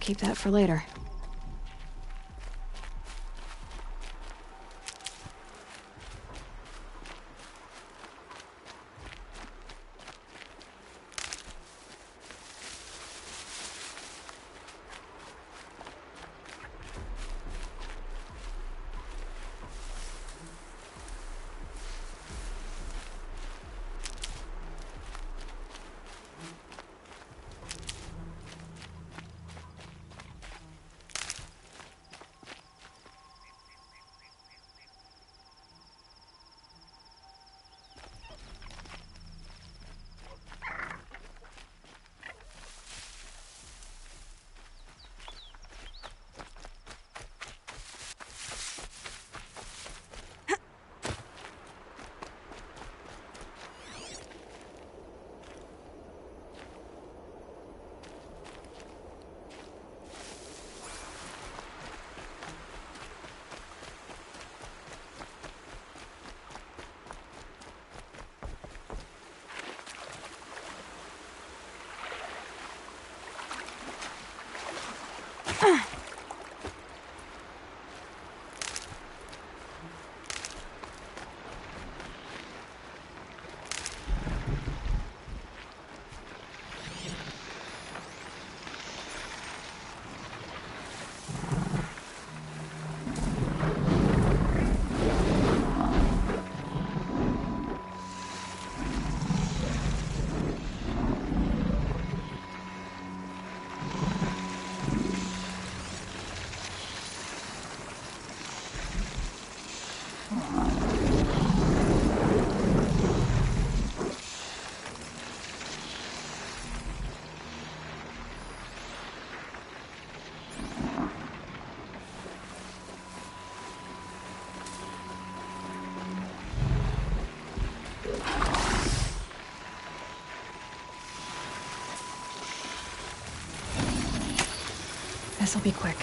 keep that for later. This'll be quick.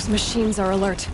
Those machines are alert.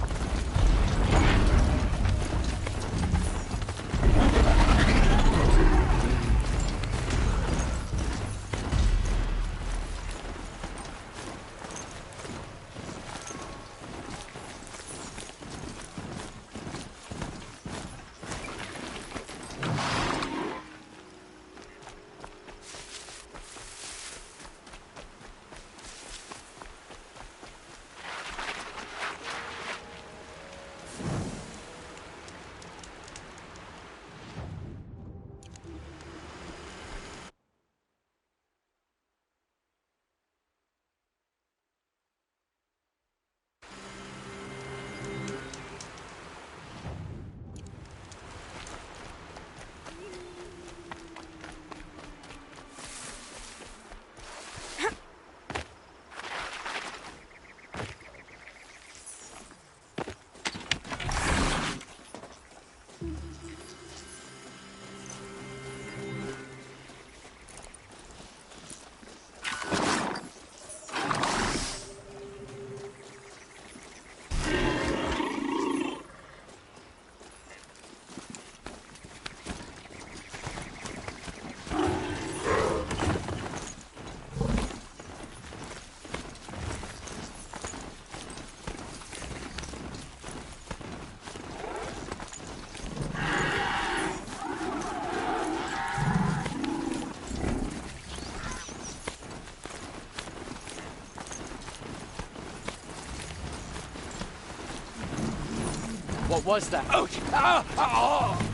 What was that? Ouch! Ah! Ah! Oh!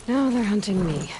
Now they're hunting me.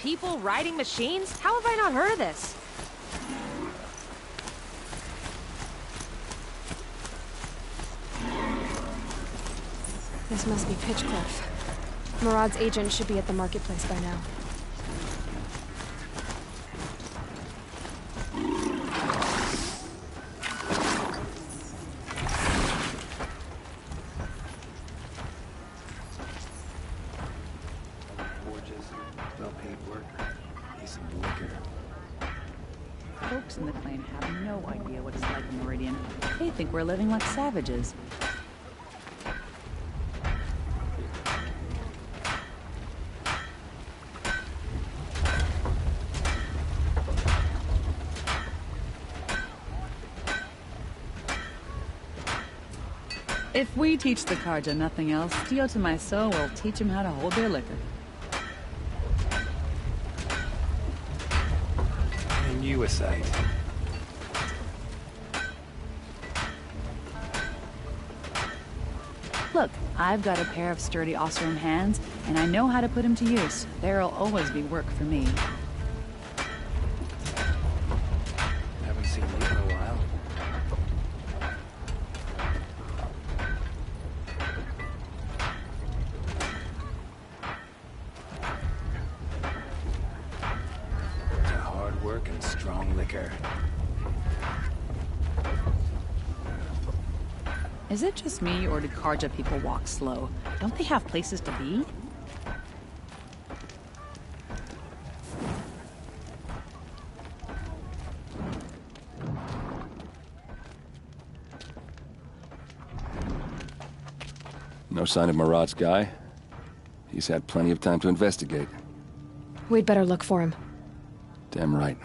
People riding machines? How have I not heard of this? This must be Pitchcliff. Murad's agent should be at the marketplace by now. Folks in the clan have no idea what it's like in Meridian. They think we're living like savages. If we teach the Carja nothing else, Tio Tomaiso will teach them how to hold their liquor. And you a sight. Look, I've got a pair of sturdy Osram hands, and I know how to put them to use. There'll always be work for me. Haven't seen you in a while. To hard work and strong liquor. Is it just me, or do Carja people walk slow? Don't they have places to be? No sign of Murad's guy. He's had plenty of time to investigate. We'd better look for him. Damn right.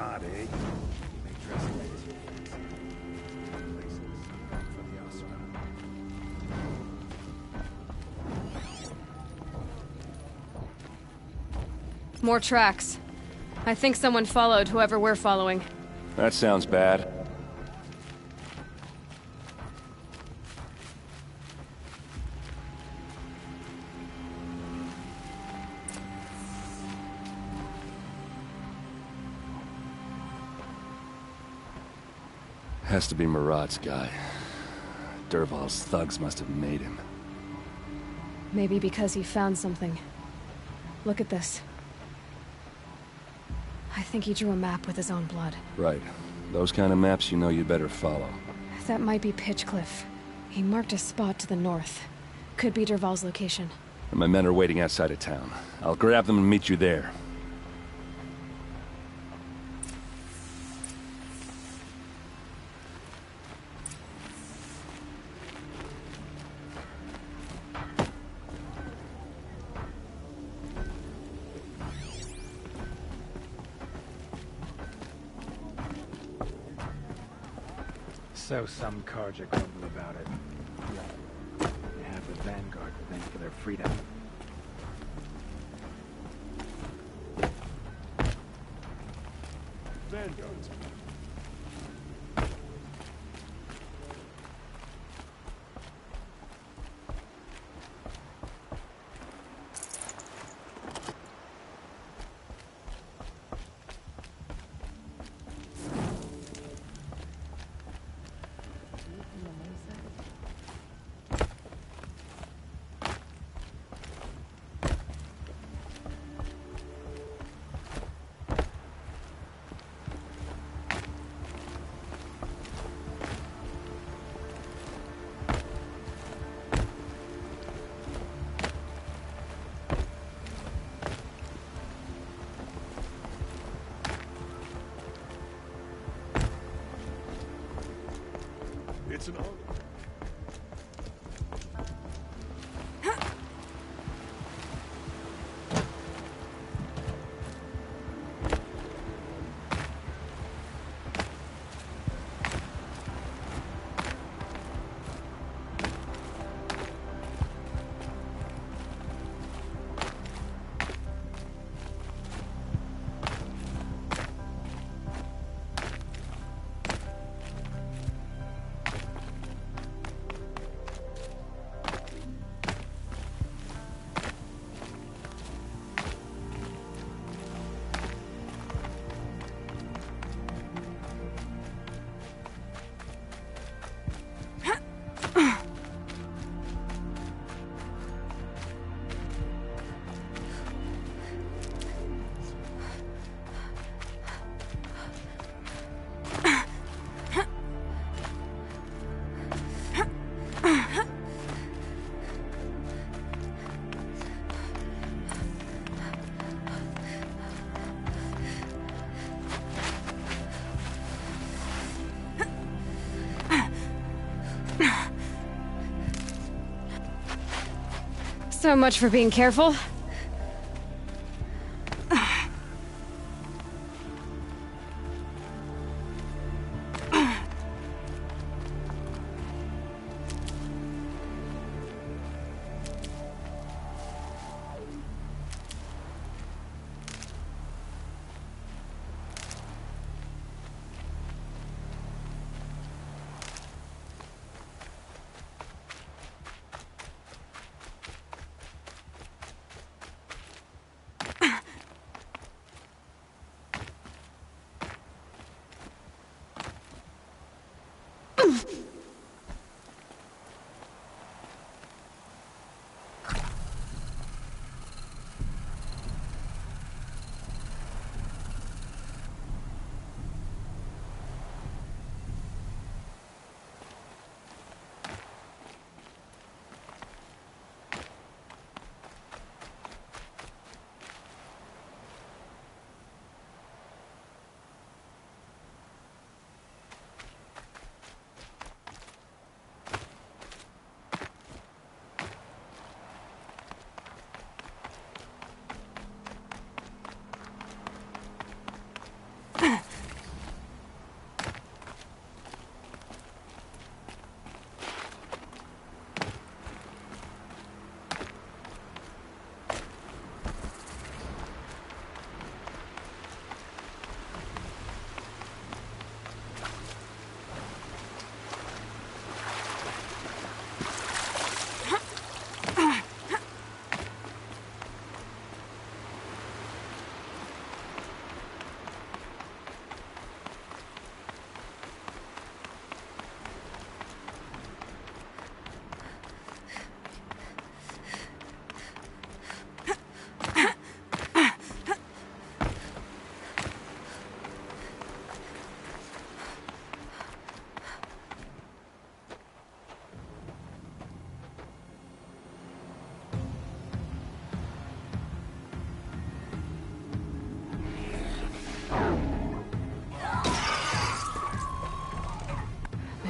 spot, eh? You may dress like teens. Places for the Oseram. More tracks. I think someone followed whoever we're following. That sounds bad. Has to be Marad's guy. Dervahl's thugs must have made him. Maybe because he found something. Look at this. I think he drew a map with his own blood. Right. Those kind of maps you know you'd better follow. That might be Pitchcliff. He marked a spot to the north. Could be Dervahl's location. And my men are waiting outside of town. I'll grab them and meet you there. So some Carja grumble about it. They have the Vanguard to thank for their freedom. Vanguards. It's an honor. So much for being careful.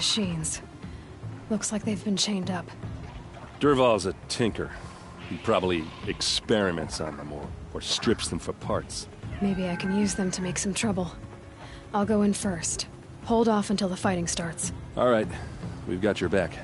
Machines. Looks like they've been chained up. Dervahl's a tinker. He probably experiments on them or strips them for parts. Maybe I can use them to make some trouble. I'll go in first. Hold off until the fighting starts. All right, we've got your back.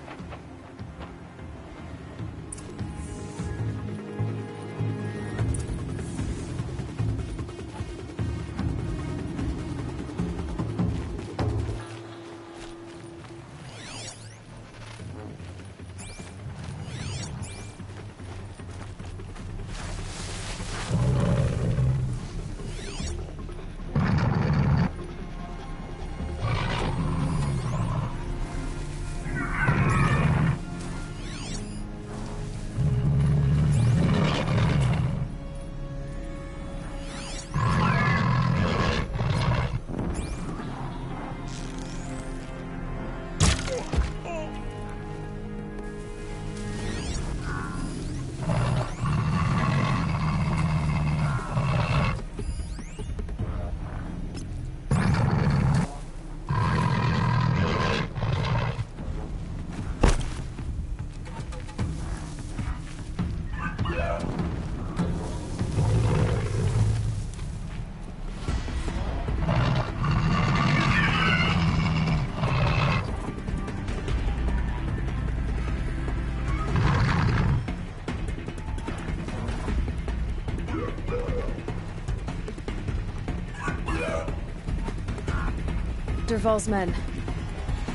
Dervahl's men.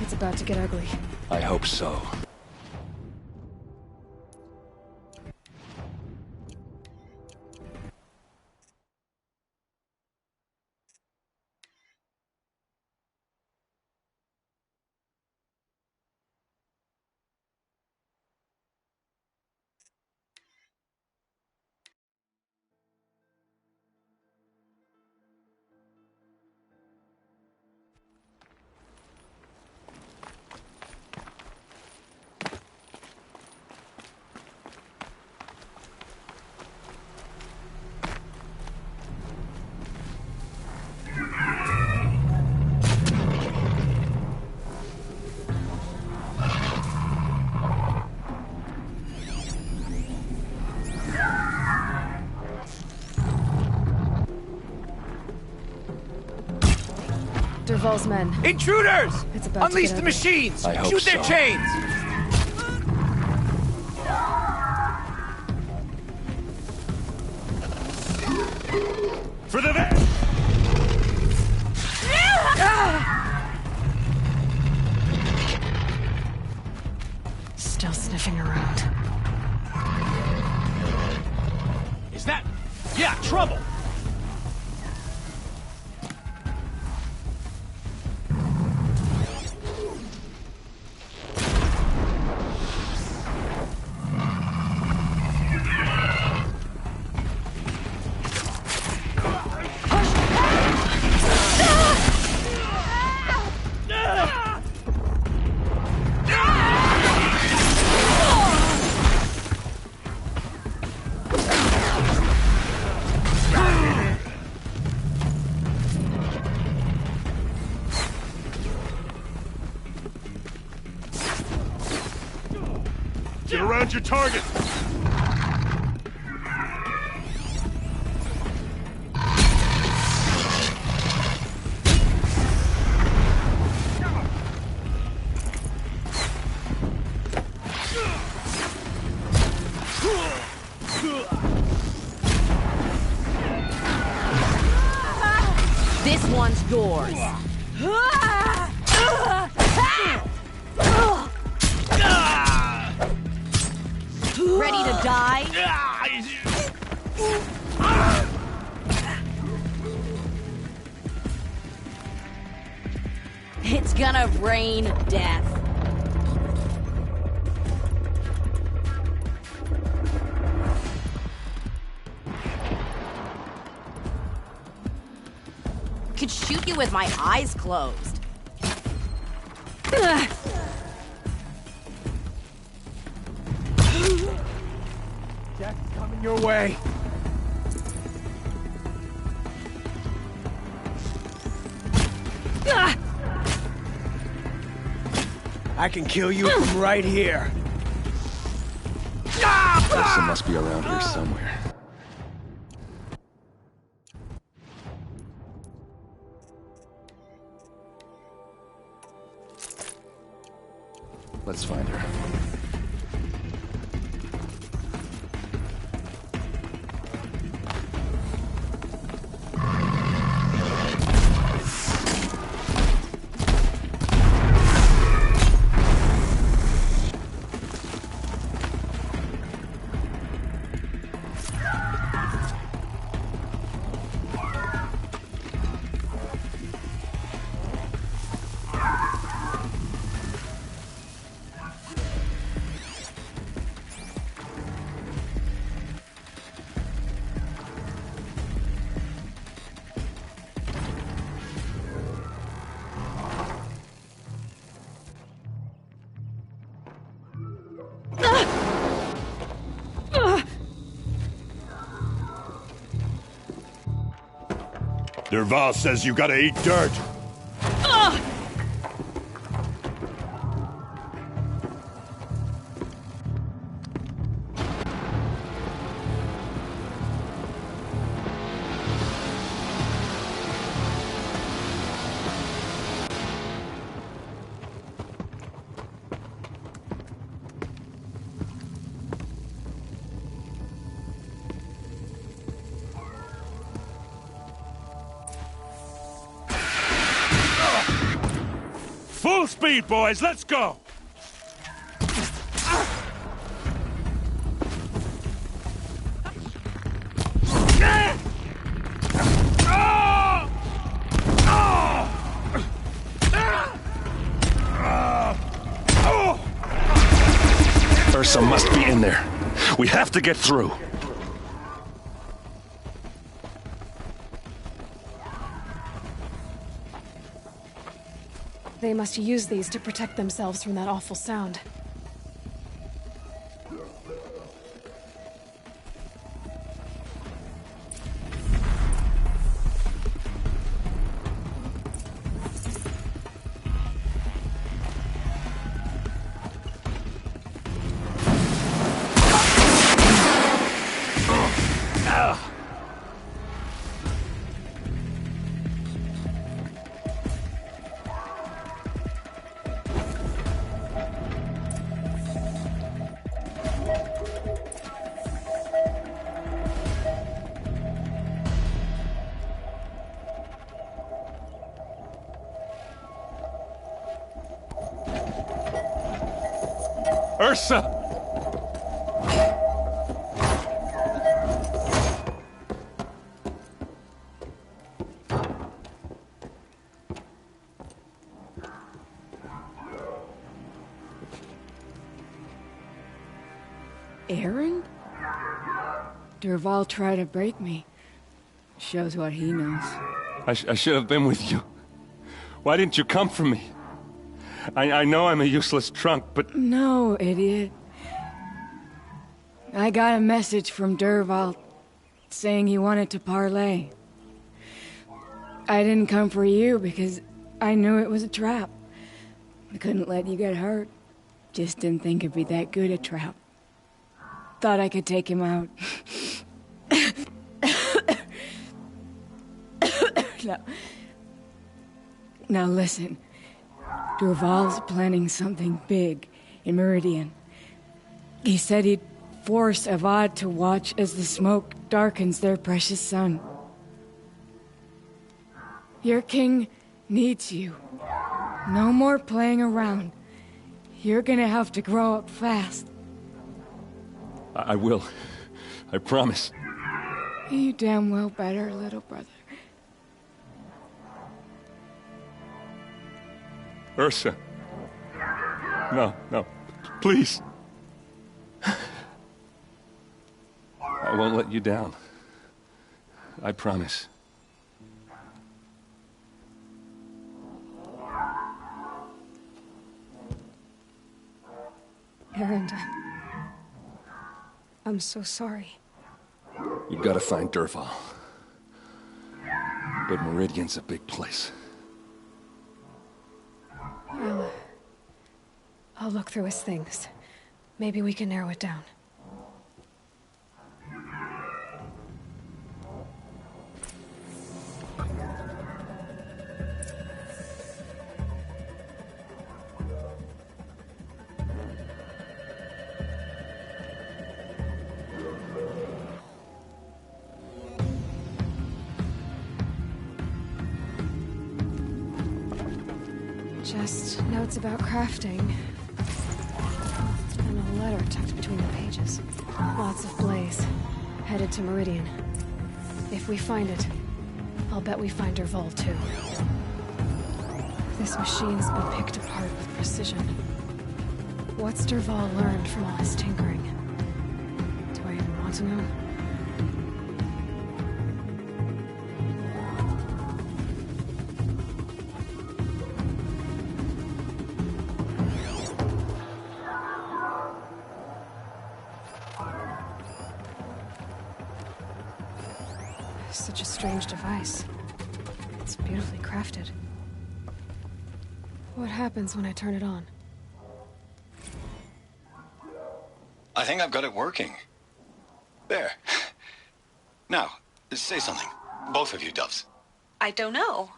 It's about to get ugly. I hope so. Dervahl's men. Intruders! It's about Unleash to the get machines! I hope Shoot their so. chains! For the vet! Still sniffing around. Is that... Yeah, trouble! Get around your target! This one's yours. Ready to die? It's gonna rain death. Could shoot you with my eyes closed. Death's coming your way. I can kill you from right here. Ursa must be around here somewhere. Let's find her. Dervahl says you gotta eat dirt. Full speed, boys, let's go! Ursa must be in there. We have to get through. They must use these to protect themselves from that awful sound. Ursa! Aaron? Dervahl tried to break me. Shows what he knows. I should have been with you. Why didn't you come for me? I know I'm a useless trunk, but... No, idiot. I got a message from Dervahl saying he wanted to parlay. I didn't come for you because I knew it was a trap. I couldn't let you get hurt. Just didn't think it'd be that good a trap. Thought I could take him out. Now listen. Dervahl's planning something big in Meridian. He said he'd force Avad to watch as the smoke darkens their precious sun. Your king needs you. No more playing around. You're gonna have to grow up fast. I will. I promise. You damn well better, little brother. Ursa. No, no. Please. I won't let you down. I promise. Aaron, I'm so sorry. You've got to find Dervahl. But Meridian's a big place. I'll look through his things. Maybe we can narrow it down. Just notes about crafting. And a letter tucked between the pages. Lots of blaze. Headed to Meridian. If we find it, I'll bet we find Dervahl too. This machine's been picked apart with precision. What's Dervahl learned from all his tinkering? Do I even want to know? Such a strange device. It's beautifully crafted. What happens when I turn it on? I think I've got it working. There. Now, say something. Both of you, Doves. I don't know.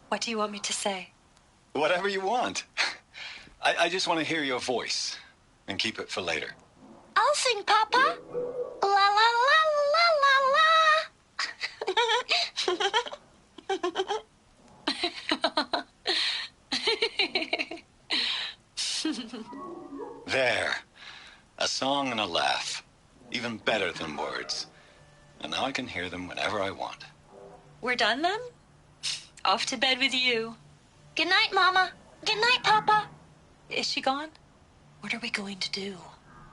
What do you want me to say? Whatever you want. I just want to hear your voice. And keep it for later. I'll sing, Papa. La la la la la la. There. A song and a laugh. Even better than words. And now I can hear them whenever I want. We're done then? Off to bed with you. Good night, Mama. Good night, Papa. Is she gone? What are we going to do?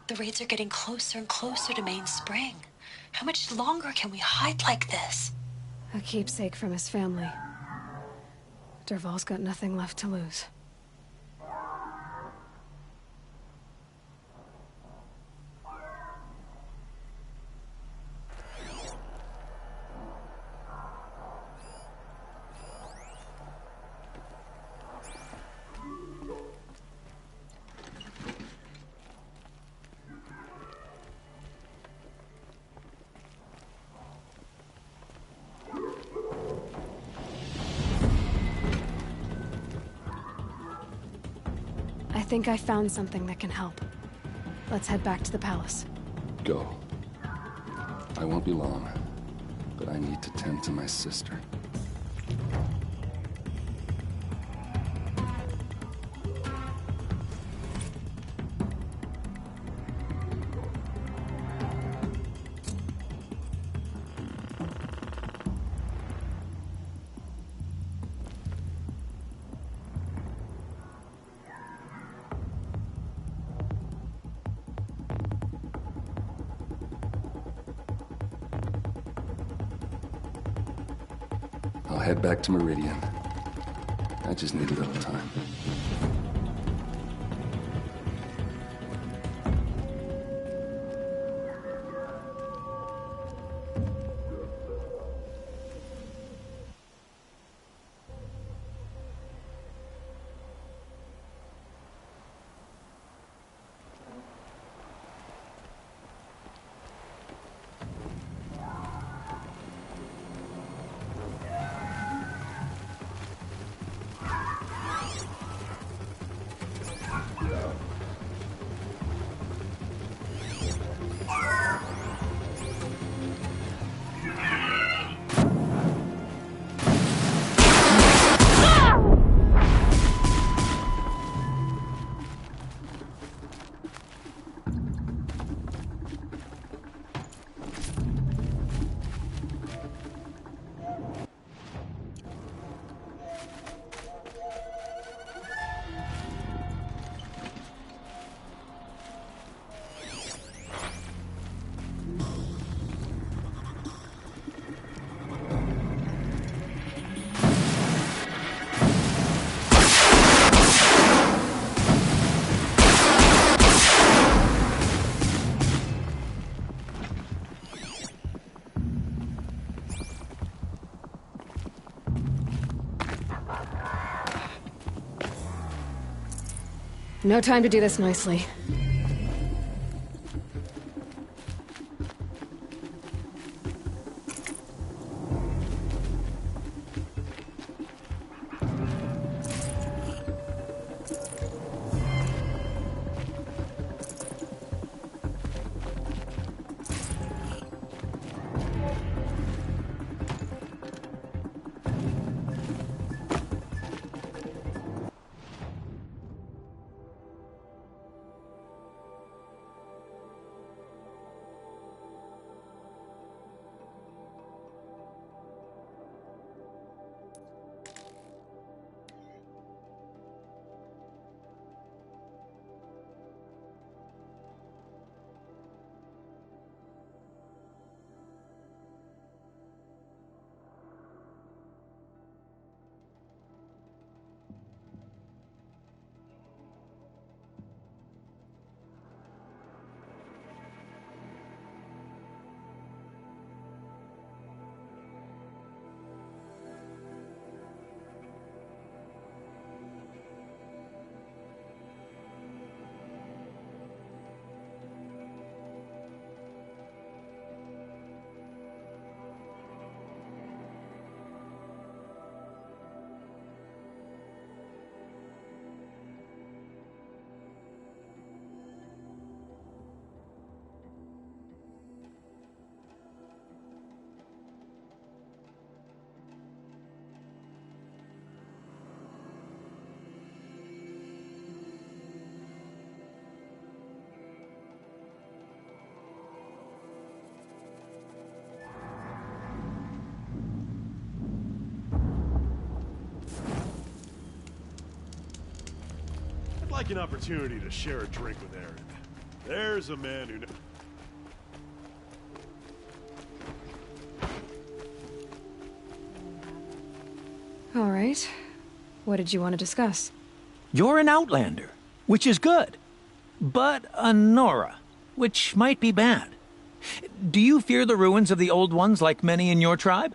The raids are getting closer and closer to Main Spring. How much longer can we hide like this? A keepsake from his family. Dervahl's got nothing left to lose. I think I found something that can help. Let's head back to the palace. Go. I won't be long, but I need to tend to my sister. I'll head back to Meridian. I just need a little time. No time to do this nicely. I'd like an opportunity to share a drink with Aaron. There's a man who... All right. What did you want to discuss? You're an outlander, which is good. But a Nora, which might be bad. Do you fear the ruins of the Old Ones like many in your tribe?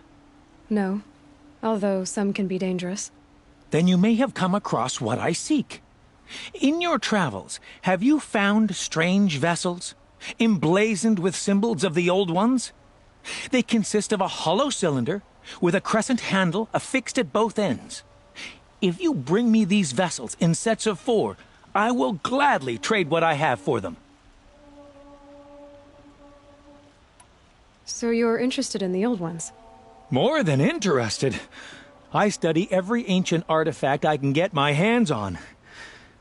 No. Although some can be dangerous. Then you may have come across what I seek. In your travels, have you found strange vessels, emblazoned with symbols of the Old Ones? They consist of a hollow cylinder with a crescent handle affixed at both ends. If you bring me these vessels in sets of 4, I will gladly trade what I have for them. So you're interested in the old ones? More than interested. I study every ancient artifact I can get my hands on.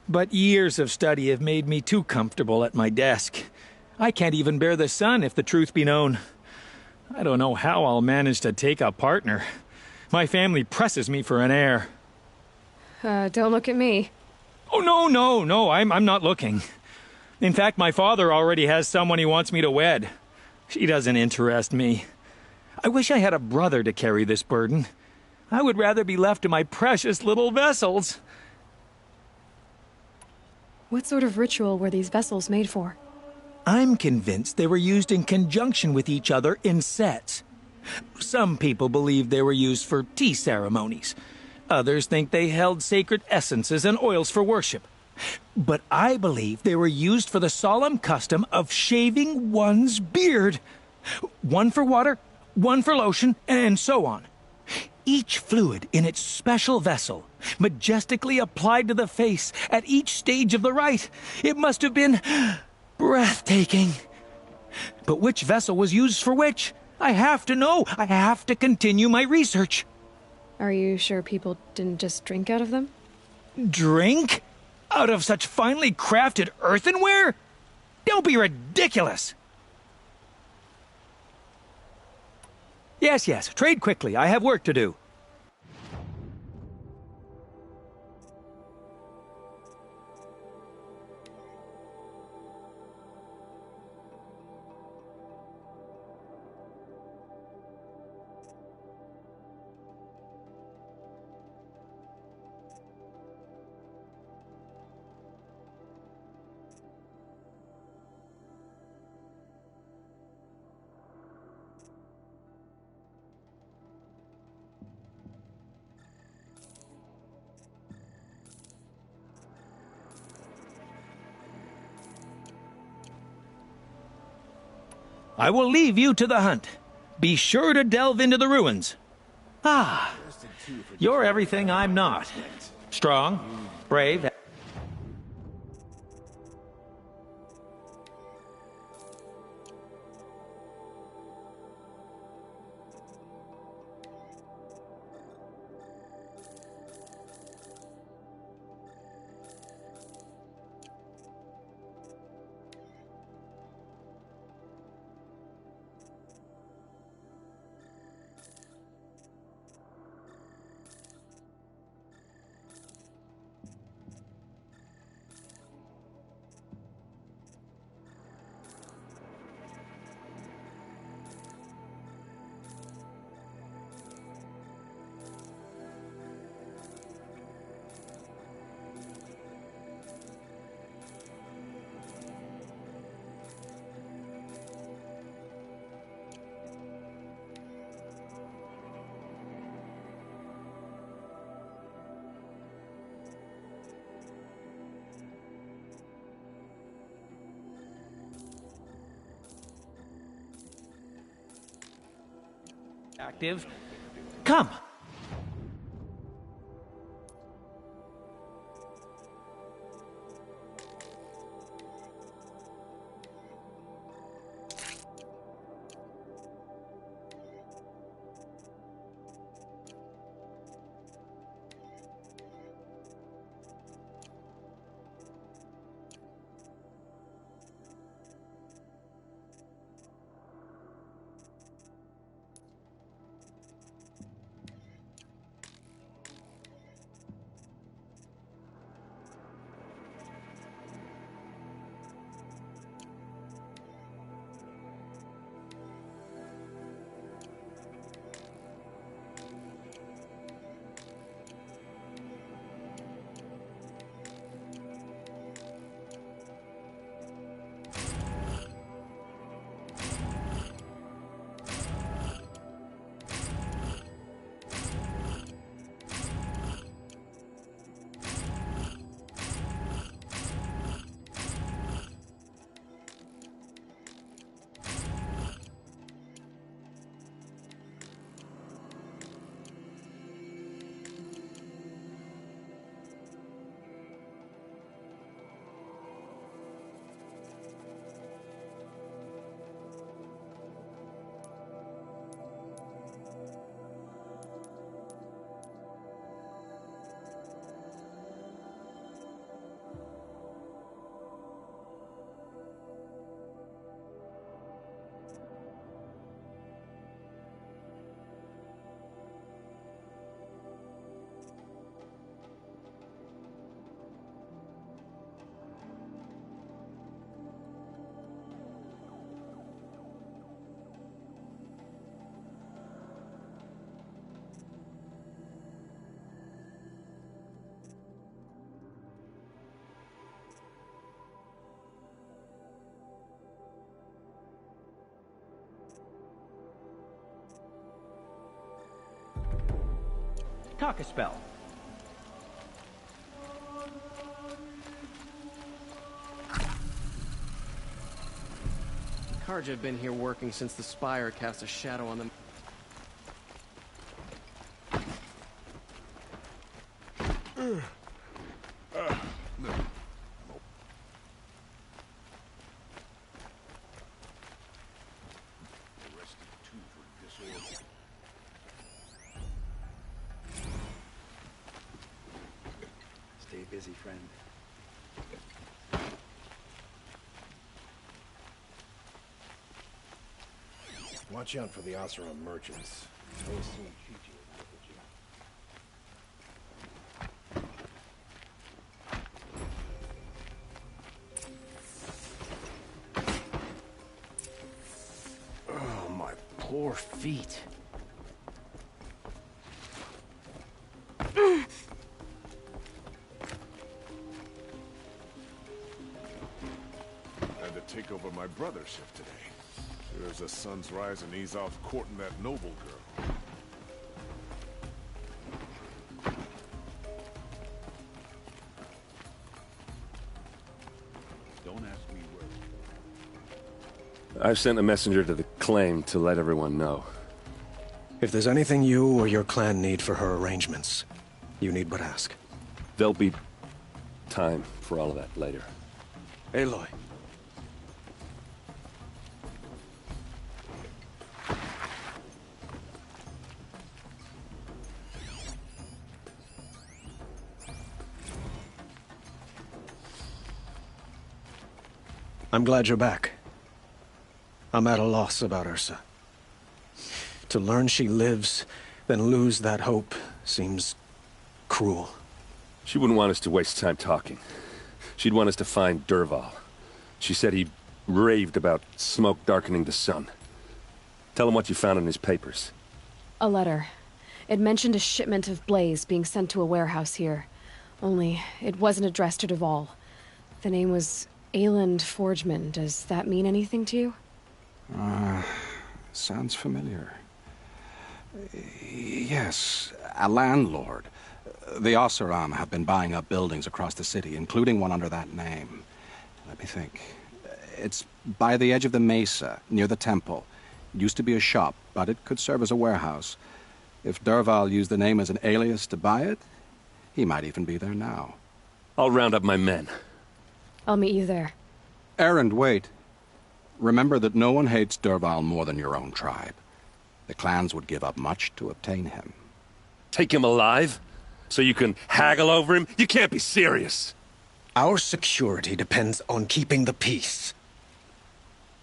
But years of study have made me too comfortable at my desk. I can't even bear the sun, if the truth be known. I don't know how I'll manage to take a partner. My family presses me for an heir. Don't look at me. Oh, no, I'm not looking. In fact, my father already has someone he wants me to wed. She doesn't interest me. I wish I had a brother to carry this burden. I would rather be left to my precious little vessels. What sort of ritual were these vessels made for? I'm convinced they were used in conjunction with each other in sets. Some people believe they were used for tea ceremonies. Others think they held sacred essences and oils for worship. But I believe they were used for the solemn custom of shaving one's beard. One for water, one for lotion, and so on. Each fluid in its special vessel, majestically applied to the face at each stage of the rite. It must have been breathtaking. But which vessel was used for which? I have to know. I have to continue my research. Are you sure people didn't just drink out of them? Drink? Out of such finely crafted earthenware? Don't be ridiculous! Yes, trade quickly. I have work to do. I will leave you to the hunt. Be sure to delve into the ruins. Ah, you're everything I'm not. Strong, brave. Active. Come. Talk a spell. Carja have been here working since the Spire cast a shadow on them. Stay busy, friend. Watch out for the Oseram merchants. They'll soon treat you as a Oh, my poor feet. Had to take over my brother's shift today. There's a sun's rise and he's off courting that noble girl. Don't ask me I've sent a messenger to the claim to let everyone know. If there's anything you or your clan need for her arrangements, you need but ask. There'll be time for all of that later. Aloy. I'm glad you're back. I'm at a loss about Ursa. To learn she lives, then lose that hope, seems cruel. She wouldn't want us to waste time talking. She'd want us to find Dervahl. She said he raved about smoke darkening the sun. Tell him what you found in his papers. A letter. It mentioned a shipment of Blaze being sent to a warehouse here. Only, it wasn't addressed to Dervahl. The name was Ayland Forgeman. Does that mean anything to you? Sounds familiar. Yes, a landlord. The Oseram have been buying up buildings across the city, including one under that name. Let me think. It's by the edge of the mesa, near the temple. It used to be a shop, but it could serve as a warehouse. If Dervahl used the name as an alias to buy it, he might even be there now. I'll round up my men. I'll meet you there. Erend, wait. Remember that no one hates Dervahl more than your own tribe. The clans would give up much to obtain him. Take him alive? So you can haggle over him? You can't be serious. Our security depends on keeping the peace.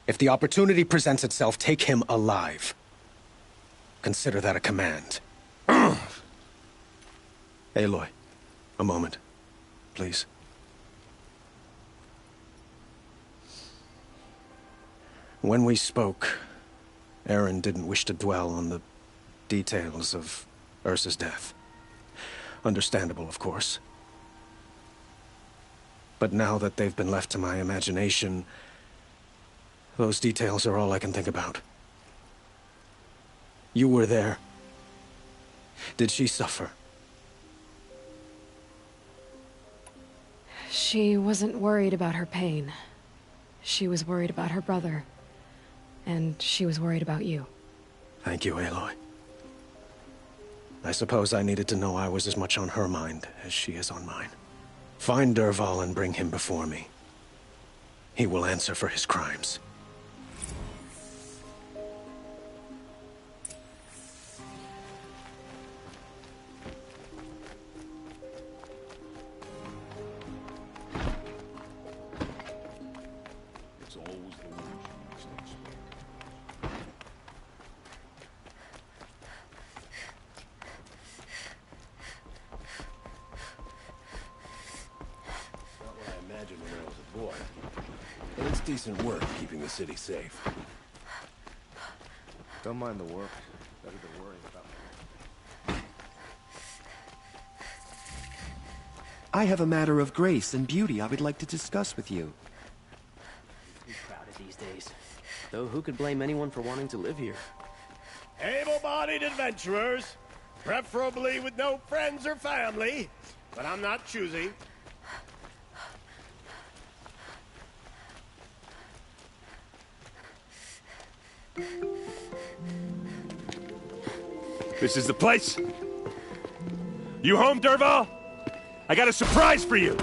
If the opportunity presents itself, take him alive. Consider that a command. Aloy, a moment, please. When we spoke, Erend didn't wish to dwell on the details of Ursa's death. Understandable, of course. But now that they've been left to my imagination, those details are all I can think about. You were there. Did she suffer? She wasn't worried about her pain. She was worried about her brother. And she was worried about you. Thank you, Aloy. I suppose I needed to know I was as much on her mind as she is on mine. Find Dervahl and bring him before me. He will answer for his crimes. It's always the one who mistakes. Not what I imagined when I was a boy. But it's decent work keeping the city safe. Don't mind the work. Better than worrying about it. I have a matter of grace and beauty I would like to discuss with you. Too crowded these days. Though who could blame anyone for wanting to live here? Able-bodied adventurers, preferably with no friends or family, but I'm not choosy. This is the place? You home, Dervahl? I got a surprise for you!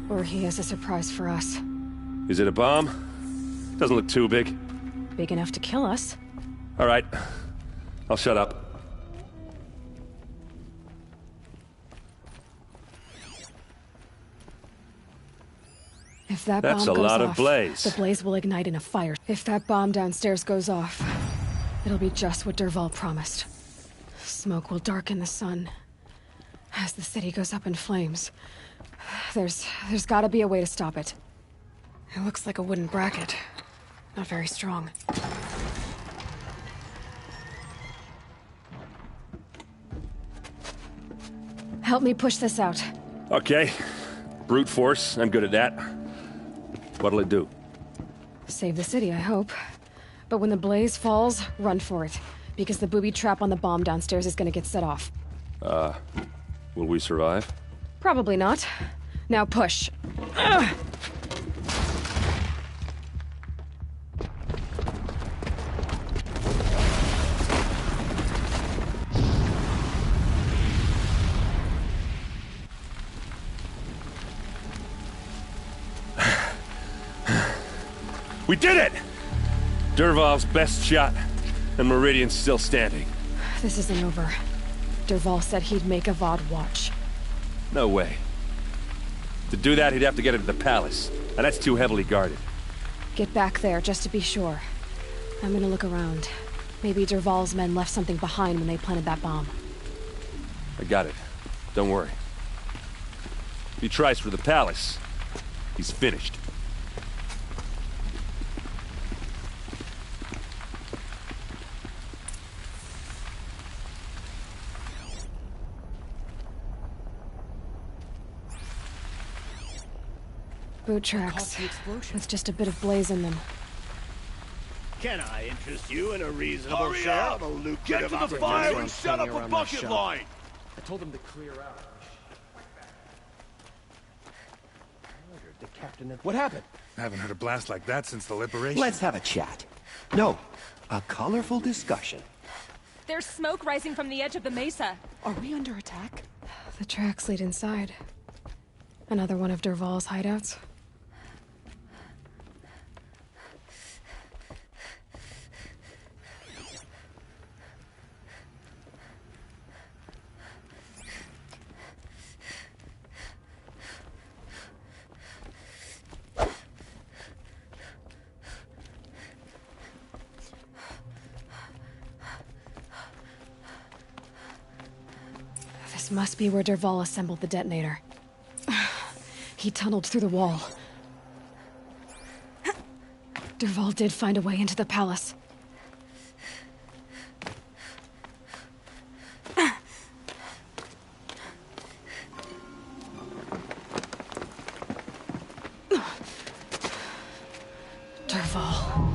Or he has a surprise for us. Is it a bomb? Doesn't look too big. Big enough to kill us. All right. I'll shut up. If that That's bomb a goes lot of off, blaze. the blaze will ignite in a fire. If that bomb downstairs goes off, it'll be just what Dervahl promised. Smoke will darken the sun as the city goes up in flames. There's gotta be a way to stop it. It looks like a wooden bracket. Not very strong. Help me push this out. Okay. Brute force, I'm good at that. What'll it do? Save the city, I hope. But when the blaze falls, run for it. because the booby trap on the bomb downstairs is gonna get set off. Will we survive? Probably not. Now push. Ugh. We did it! Dervahl's best shot, and Meridian's still standing. This isn't over. Dervahl said he'd make Avad watch. No way. To do that, he'd have to get into the palace, and that's too heavily guarded. Get back there, just to be sure. I'm gonna look around. Maybe Dervahl's men left something behind when they planted that bomb. I got it. Don't worry. If he tries for the palace, he's finished. Boot tracks, with just a bit of blaze in them. Can I interest you in a reasonable Hurry share up! of a lucrative Get to the opportunity? fire and set up a bucket line! I told them to clear out. The captain of... What happened? I haven't heard a blast like that since the liberation. Let's have a chat. No, a colorful discussion. There's smoke rising from the edge of the mesa. Are we under attack? The tracks lead inside. Another one of Dervahl's hideouts. This must be where Dervahl assembled the detonator. He tunneled through the wall. Dervahl did find a way into the palace. Dervahl.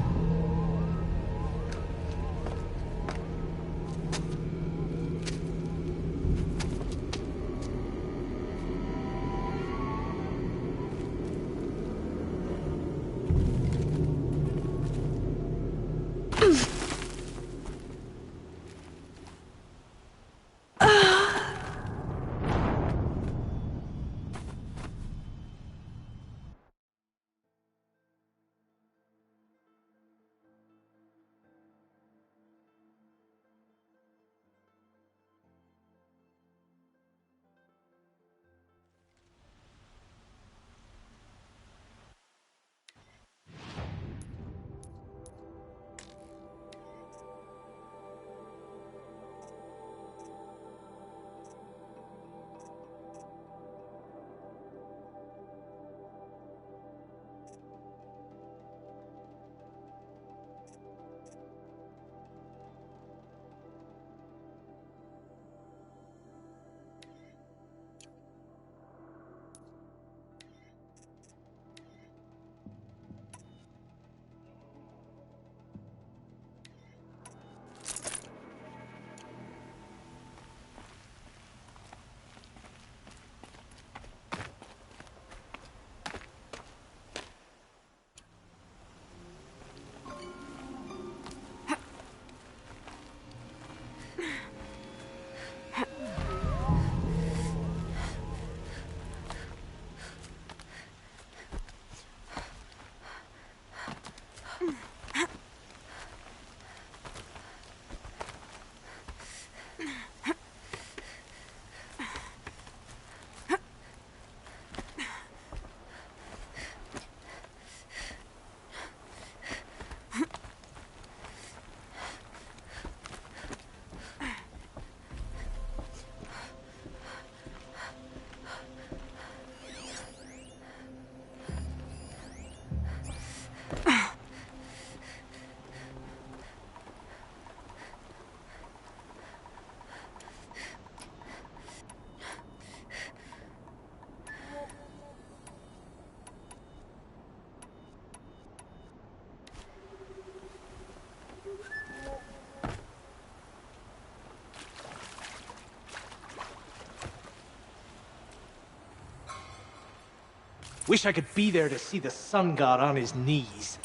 Wish I could be there to see the sun god on his knees.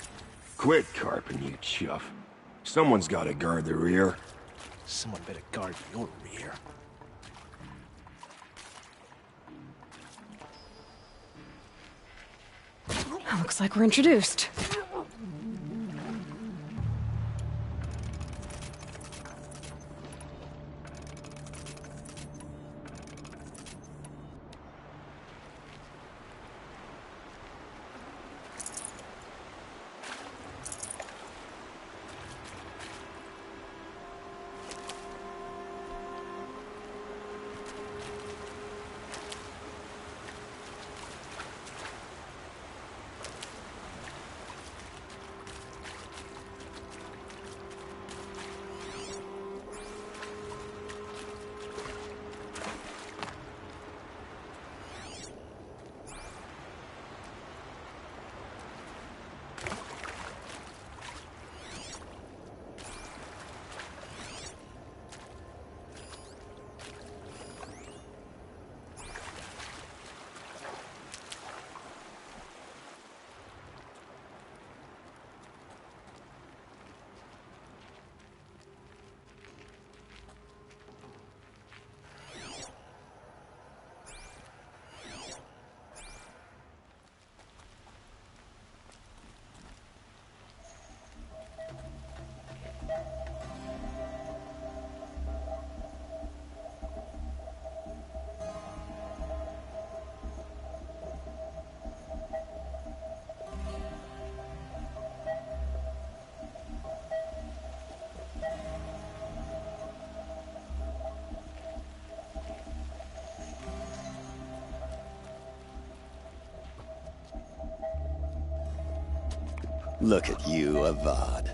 Quit carping, you chuff. Someone's gotta guard the rear. Someone better guard your rear. Looks like we're introduced. Look at you, Avad.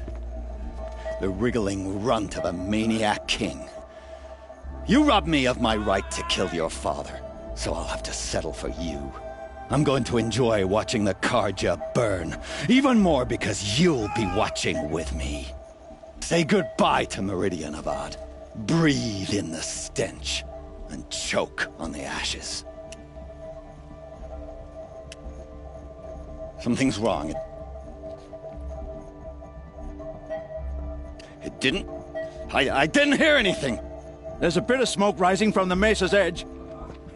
The wriggling runt of a maniac king. You robbed me of my right to kill your father, so I'll have to settle for you. I'm going to enjoy watching the Carja burn, even more because you'll be watching with me. Say goodbye to Meridian, Avad. Breathe in the stench, and choke on the ashes. Something's wrong. It didn't... I didn't hear anything. There's a bit of smoke rising from the mesa's edge.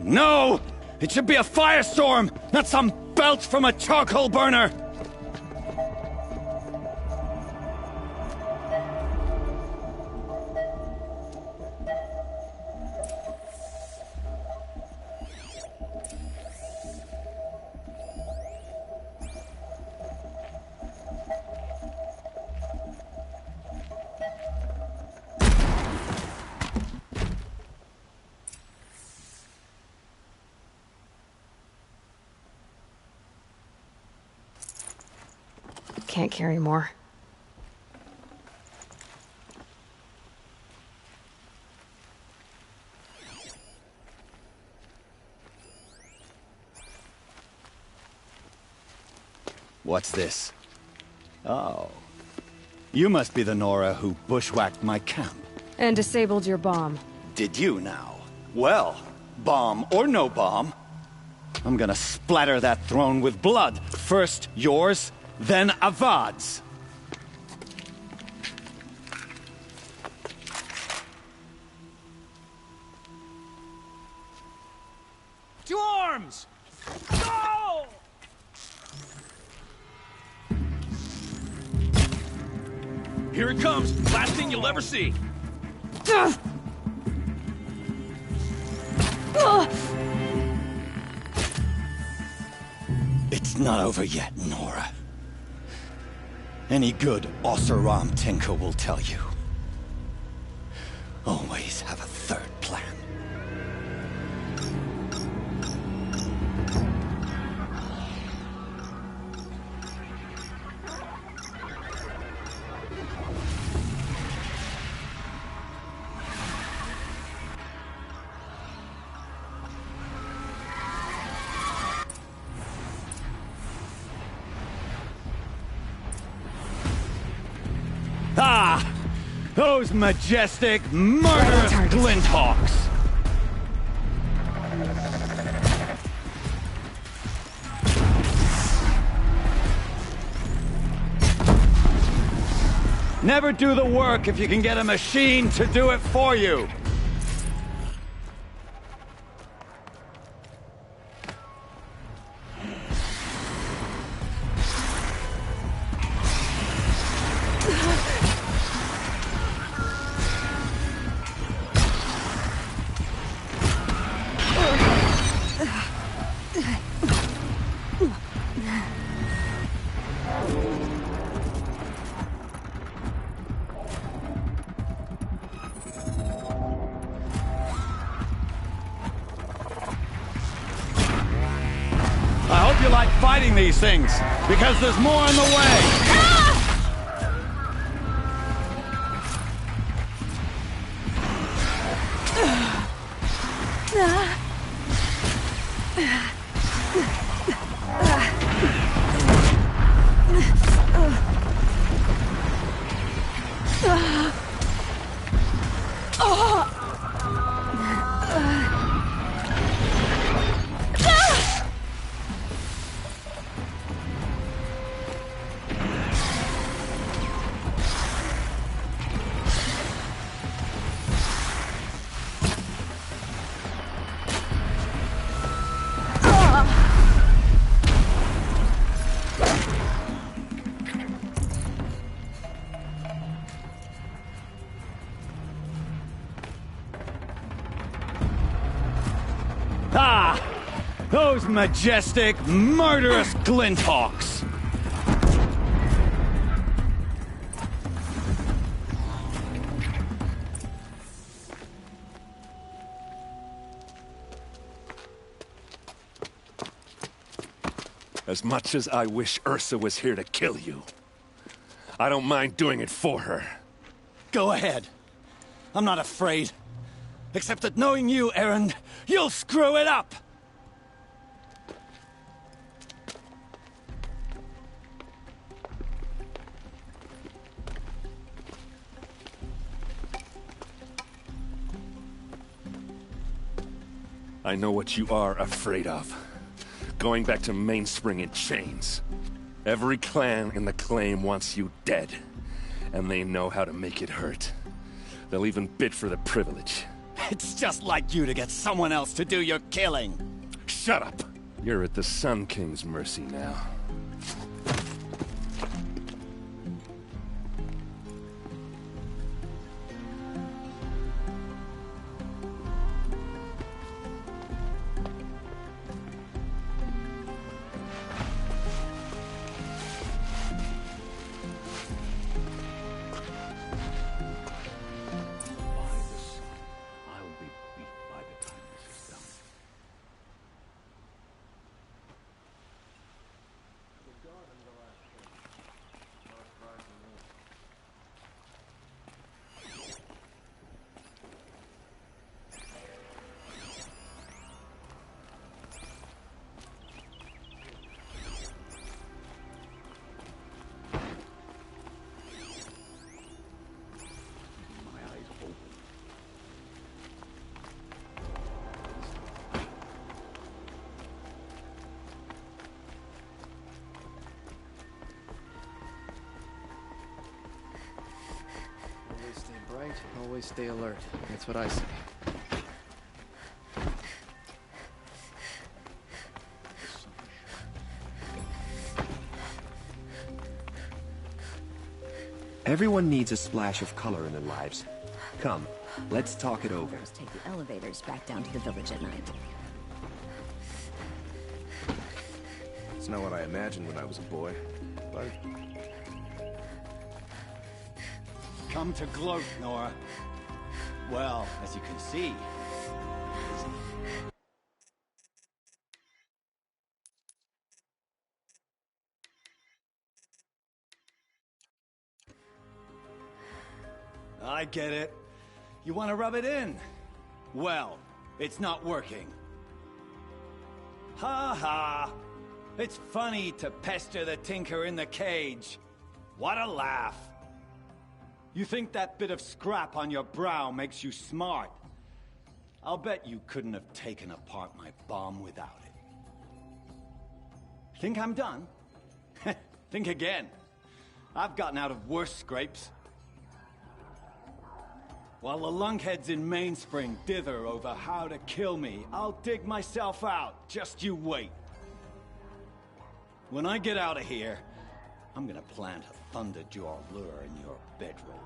No! It should be a firestorm, not some belch from a charcoal burner! Can't carry more. What's this? Oh. You must be the Nora who bushwhacked my camp. And disabled your bomb. Did you now? Well, bomb or no bomb, I'm gonna splatter that throne with blood. First yours, then Avad's. To arms! Go! Here it comes! Last thing you'll ever see! It's not over yet, Nora. Any good Oseram tinker will tell you. Always have a third plan. Ah! Those majestic, murderous Glinthawks! Never do the work if you can get a machine to do it for you. I hope you like fighting these things, because there's more in the way. Ah! Those majestic, murderous Glinthawks! As much as I wish Ursa was here to kill you, I don't mind doing it for her. Go ahead. I'm not afraid. Except that knowing you, Erend, you'll screw it up! I know what you are afraid of. Going back to Mainspring in chains. Every clan in the Claim wants you dead. And they know how to make it hurt. They'll even bid for the privilege. It's just like you to get someone else to do your killing. Shut up! You're at the Sun King's mercy now. Always stay alert. That's what I say. Everyone needs a splash of color in their lives. Come, let's talk it over. Take the elevators back down to the village at night. It's not what I imagined when I was a boy, but... Come to gloat, Nora. Well, as you can see... I get it. You want to rub it in? Well, it's not working. Ha ha! It's funny to pester the tinker in the cage. What a laugh! You think that bit of scrap on your brow makes you smart? I'll bet you couldn't have taken apart my bomb without it. Think I'm done? Think again. I've gotten out of worse scrapes. While the lunkheads in Mainspring dither over how to kill me, I'll dig myself out. Just you wait. When I get out of here, I'm gonna plant a Thunderjaw lure in your bedroom.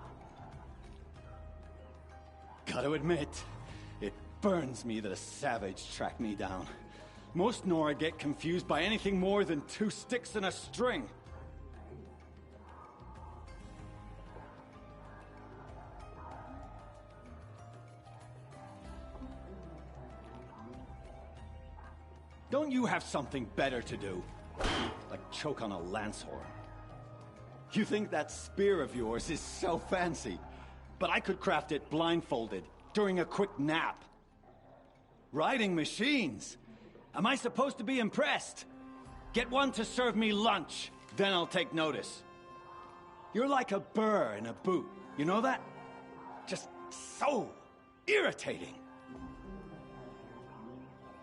Gotta admit, it burns me that a savage tracked me down. Most Nora get confused by anything more than 2 sticks and a string. Don't you have something better to do? Like choke on a lance horn. You think that spear of yours is so fancy, but I could craft it blindfolded during a quick nap. Riding machines? Am I supposed to be impressed? Get one to serve me lunch, then I'll take notice. You're like a burr in a boot, you know that? Just so irritating.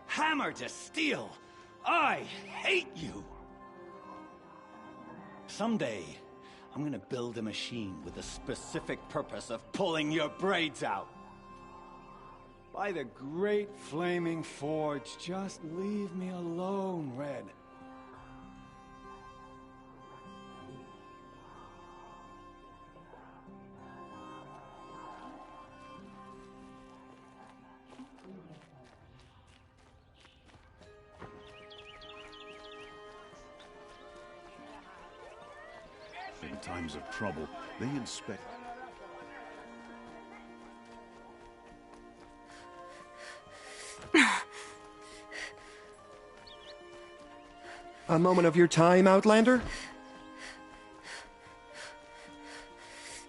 Hammer to steel. I hate you. Someday, I'm gonna build a machine with the specific purpose of pulling your braids out. By the great flaming forge, just leave me alone, Red. In times of trouble, they inspect... A moment of your time, Outlander?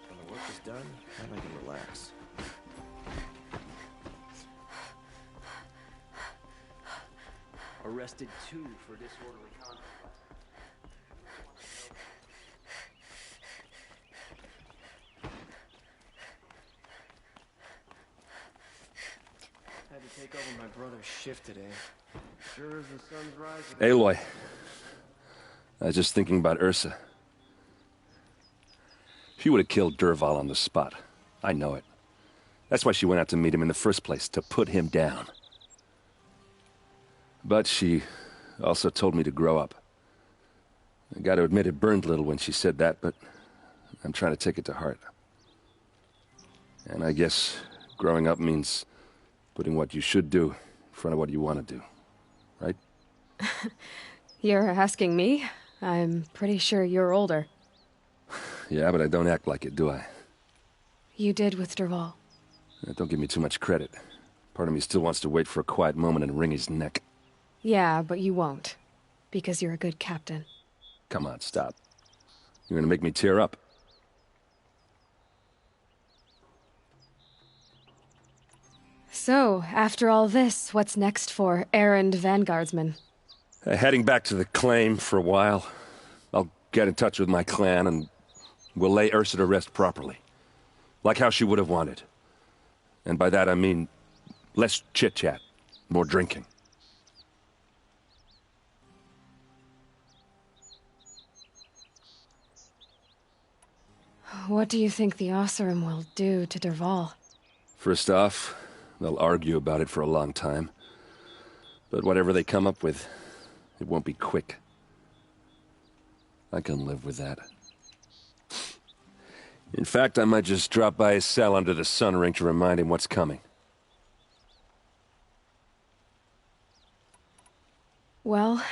When the work is done, then I can relax. Arrested 2 for disorderly conduct. Had to take over my brother's shift today. Sure as the sun's rising. Aloy. I was just thinking about Ursa. She would have killed Dervahl on the spot. I know it. That's why she went out to meet him in the first place, to put him down. But she also told me to grow up. I gotta admit it burned a little when she said that, but I'm trying to take it to heart. And I guess growing up means putting what you should do in front of what you want to do. Right? You're asking me? I'm pretty sure you're older. Yeah, but I don't act like it, do I? You did with Dervahl. Don't give me too much credit. Part of me still wants to wait for a quiet moment and wring his neck. Yeah, but you won't. Because you're a good captain. Come on, stop. You're gonna make me tear up. So, after all this, what's next for errand vanguardsman? Heading back to the claim for a while. I'll get in touch with my clan and we'll lay Ursa to rest properly. Like how she would have wanted. And by that I mean less chit-chat, more drinking. What do you think the Oseram will do to Dervahl? First off, they'll argue about it for a long time. But whatever they come up with, it won't be quick. I can live with that. In fact, I might just drop by his cell under the sun ring to remind him what's coming. Well...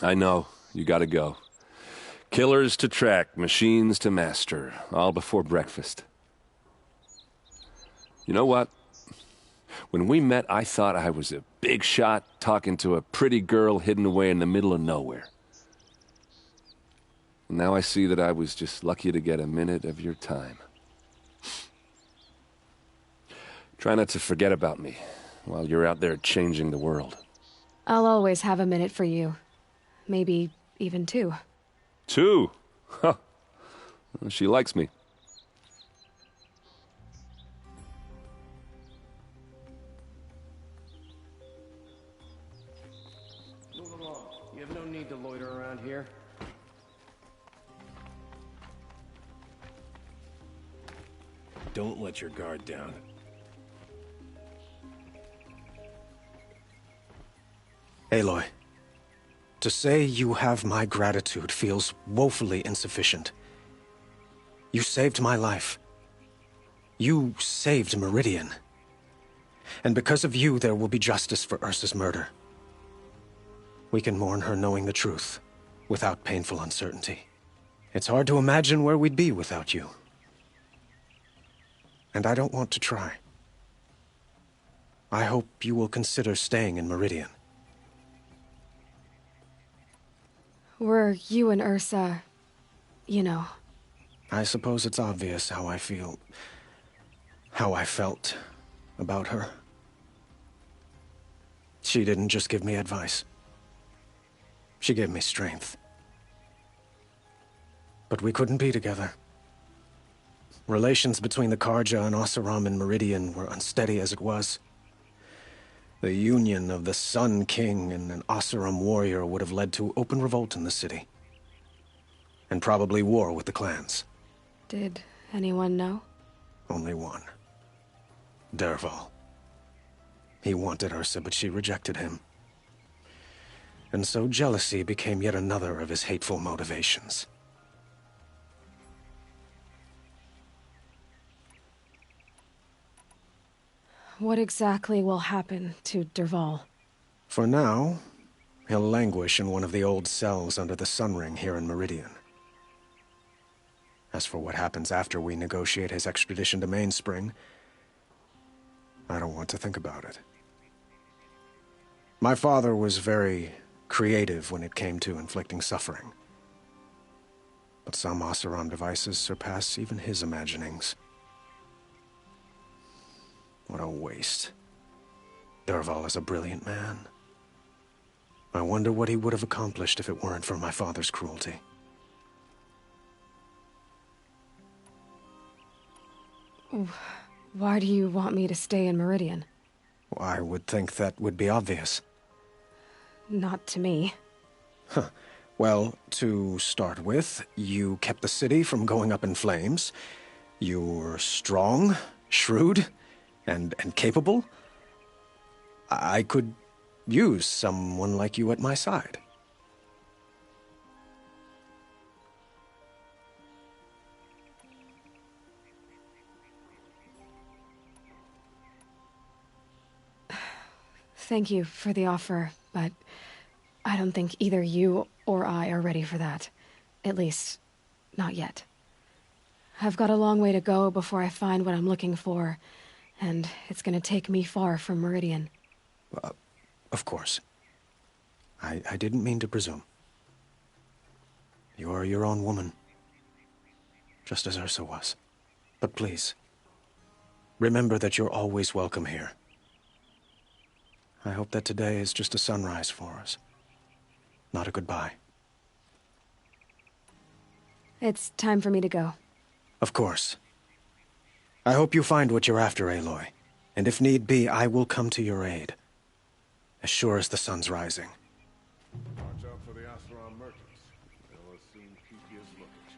I know. You gotta go. Killers to track, machines to master, all before breakfast. You know what? When we met, I thought I was a big shot talking to a pretty girl hidden away in the middle of nowhere. Now I see that I was just lucky to get a minute of your time. Try not to forget about me while you're out there changing the world. I'll always have a minute for you. Maybe even 2. 2? Huh. Well, she likes me. Move along. You have no need to loiter around here. Don't let your guard down. Aloy, to say you have my gratitude feels woefully insufficient. You saved my life. You saved Meridian. And because of you, there will be justice for Ursa's murder. We can mourn her knowing the truth, without painful uncertainty. It's hard to imagine where we'd be without you. And I don't want to try. I hope you will consider staying in Meridian. Were you and Ursa, you know... I suppose it's obvious how I feel... how I felt about her. She didn't just give me advice. She gave me strength. But we couldn't be together. Relations between the Carja and Oseram and Meridian were unsteady as it was. The union of the Sun King and an Oseram warrior would have led to open revolt in the city. And probably war with the clans. Did anyone know? Only one. Dervahl. He wanted Ursa, but she rejected him. And so jealousy became yet another of his hateful motivations. What exactly will happen to Dervahl? For now, he'll languish in one of the old cells under the Sun Ring here in Meridian. As for what happens after we negotiate his extradition to Mainspring, I don't want to think about it. My father was very creative when it came to inflicting suffering. But some Oseram devices surpass even his imaginings. What a waste. Dervahl is a brilliant man. I wonder what he would have accomplished if it weren't for my father's cruelty. Why do you want me to stay in Meridian? I would think that would be obvious. Not to me. Huh. Well, to start with, you kept the city from going up in flames. You're strong, shrewd, and capable. I could use someone like you at my side. Thank you for the offer, but I don't think either you or I are ready for that. At least, not yet. I've got a long way to go before I find what I'm looking for, and it's gonna take me far from Meridian. Of course. I didn't mean to presume. You're your own woman. Just as Ursa was. But please, remember that you're always welcome here. I hope that today is just a sunrise for us. Not a goodbye. It's time for me to go. Of course. I hope you find what you're after, Aloy. And if need be, I will come to your aid. As sure as the sun's rising. Watch out for the Oseram merchants. They'll as soon keep you as look at you.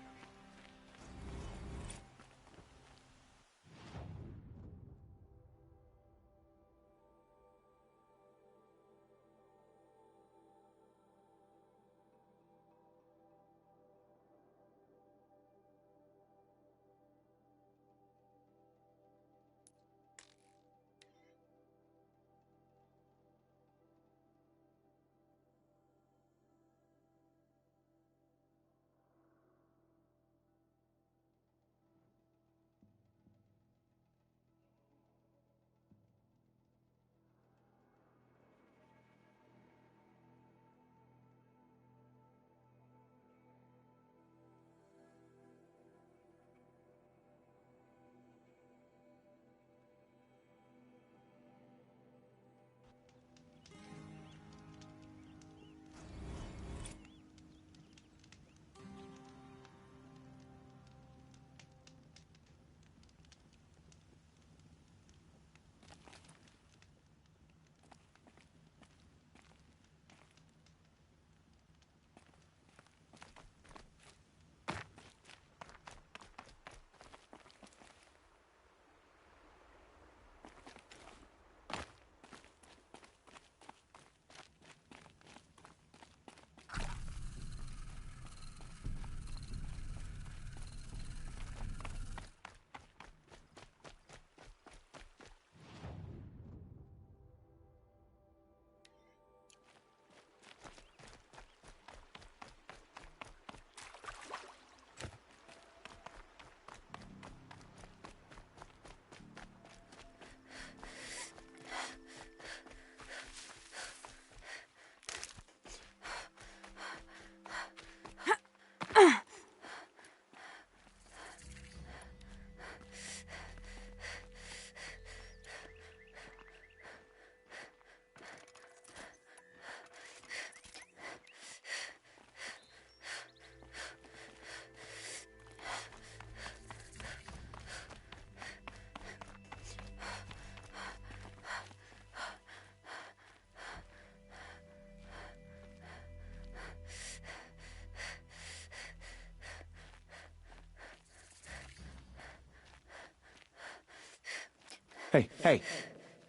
Hey.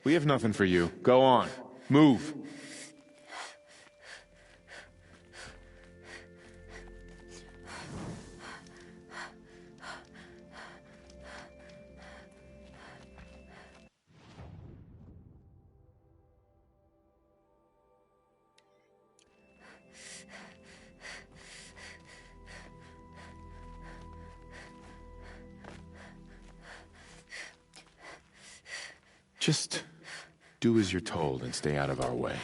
We have nothing for you. Go on. Move. Just do as you're told and stay out of our way.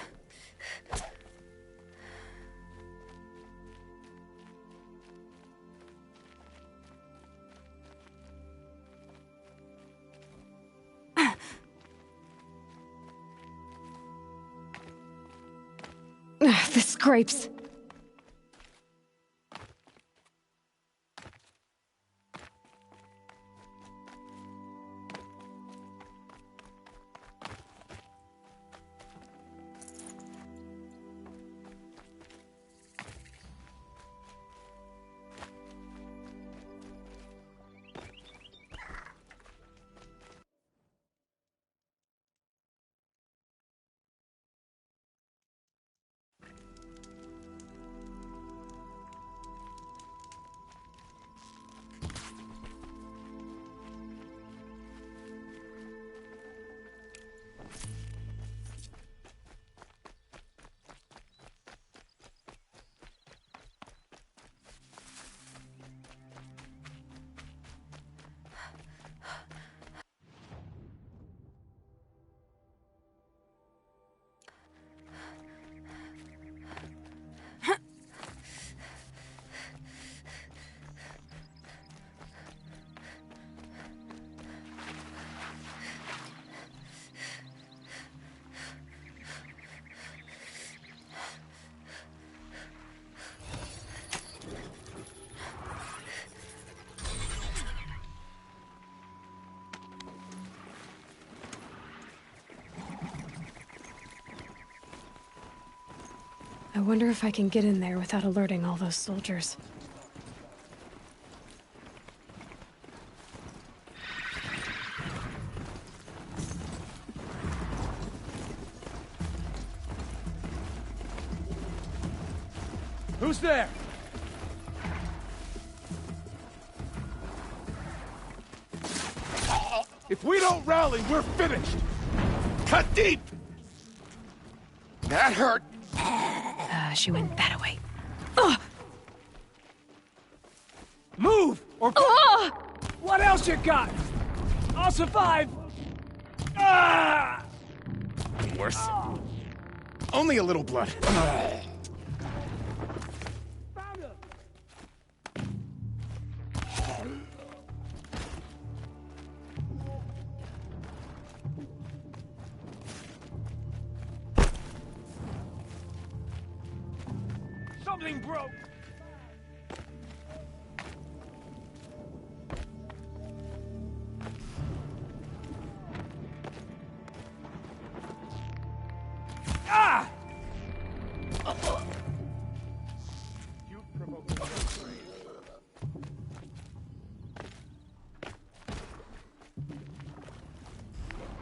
The scrapes. I wonder if I can get in there without alerting all those soldiers. Who's there? If we don't rally, we're finished! Cut deep! That hurt! She went that way. Move! Or... What else you got? I'll survive! Worse. Only a little blood. Something broke!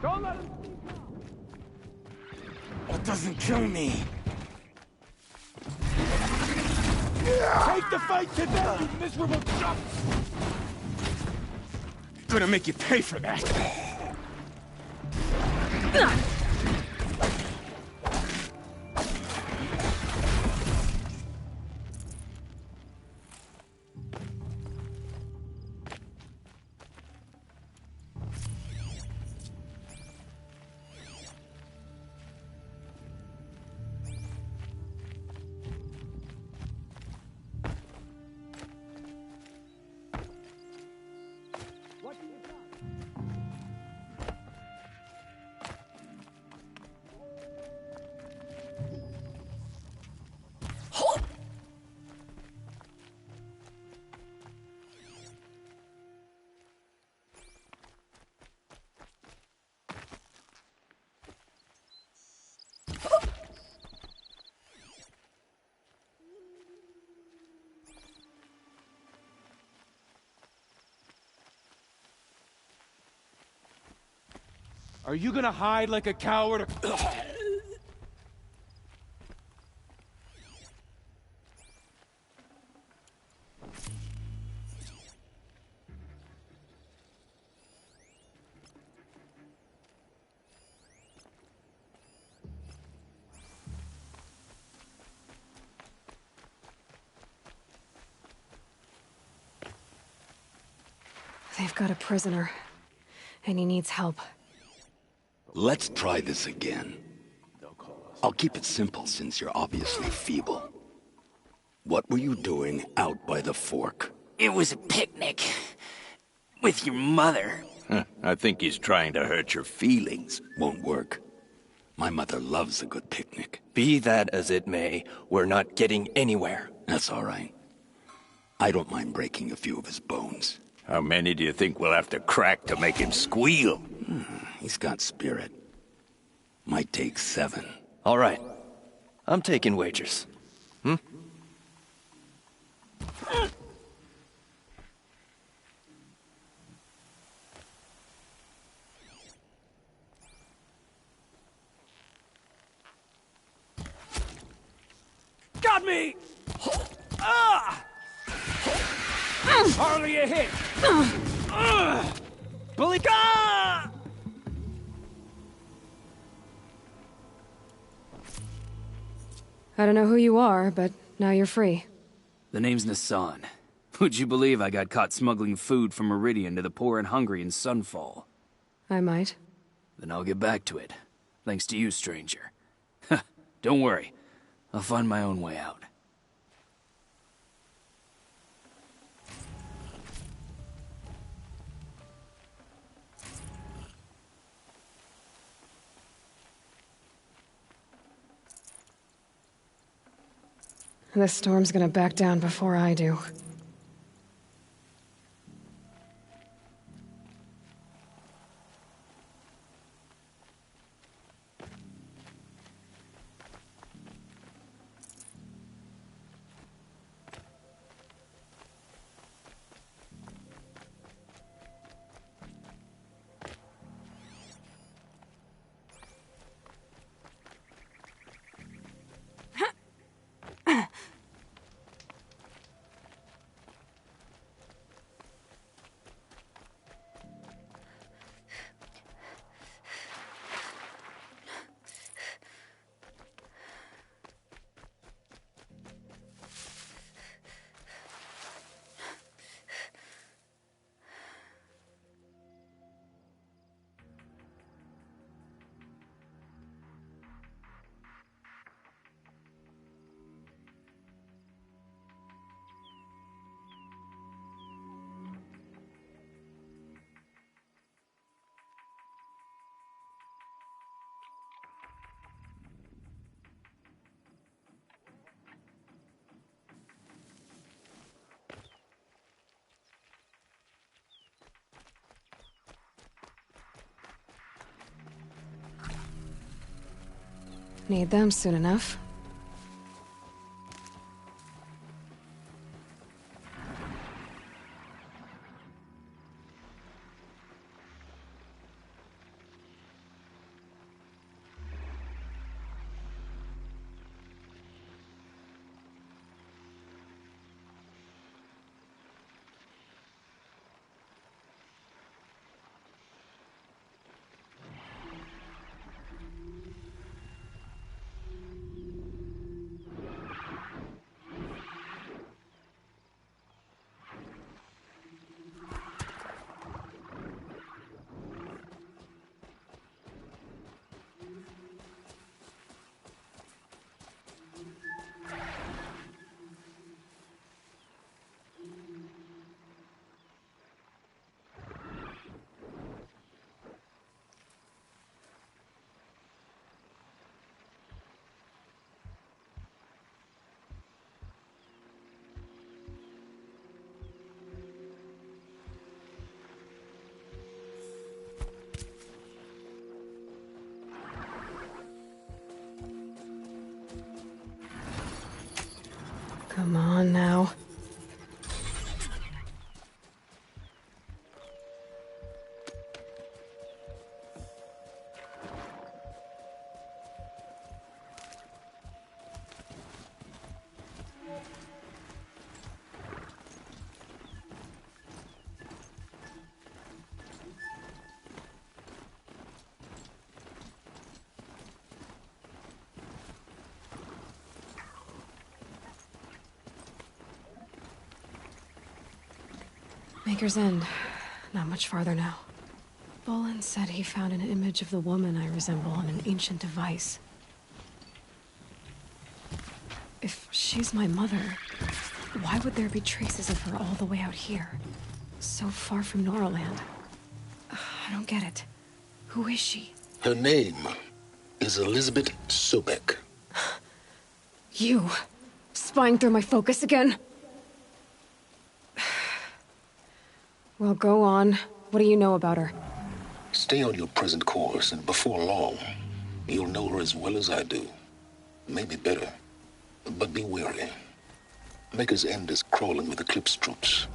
Don't let him... That doesn't kill me. Take the fight to them, you miserable chump! Gonna make you pay for that. Are you gonna hide like a coward? They've got a prisoner, and he needs help. Let's try this again. I'll keep it simple since you're obviously feeble. What were you doing out by the fork? It was a picnic. With your mother. I think he's trying to hurt your feelings. Won't work. My mother loves a good picnic. Be that as it may, we're not getting anywhere. That's all right. I don't mind breaking a few of his bones. How many do you think we'll have to crack to make him squeal? He's got spirit. Might take 7. All right. I'm taking wagers. Got me! Ah! Hardly a hit! Bulika! I don't know who you are, but now you're free. The name's Nassan. Would you believe I got caught smuggling food from Meridian to the poor and hungry in Sunfall? I might. Then I'll get back to it. Thanks to you, stranger. Don't worry. I'll find my own way out. This storm's gonna back down before I do. Need them soon enough. Come on now. Maker's End. Not much farther now. Bolin said he found an image of the woman I resemble on an ancient device. If she's my mother, why would there be traces of her all the way out here? So far from Noraland. I don't get it. Who is she? Her name is Elizabeth Sobek. You? Spying through my focus again? Well, go on. What do you know about her? Stay on your present course, and before long, you'll know her as well as I do. Maybe better. But be wary. Maker's End is crawling with Eclipse troops.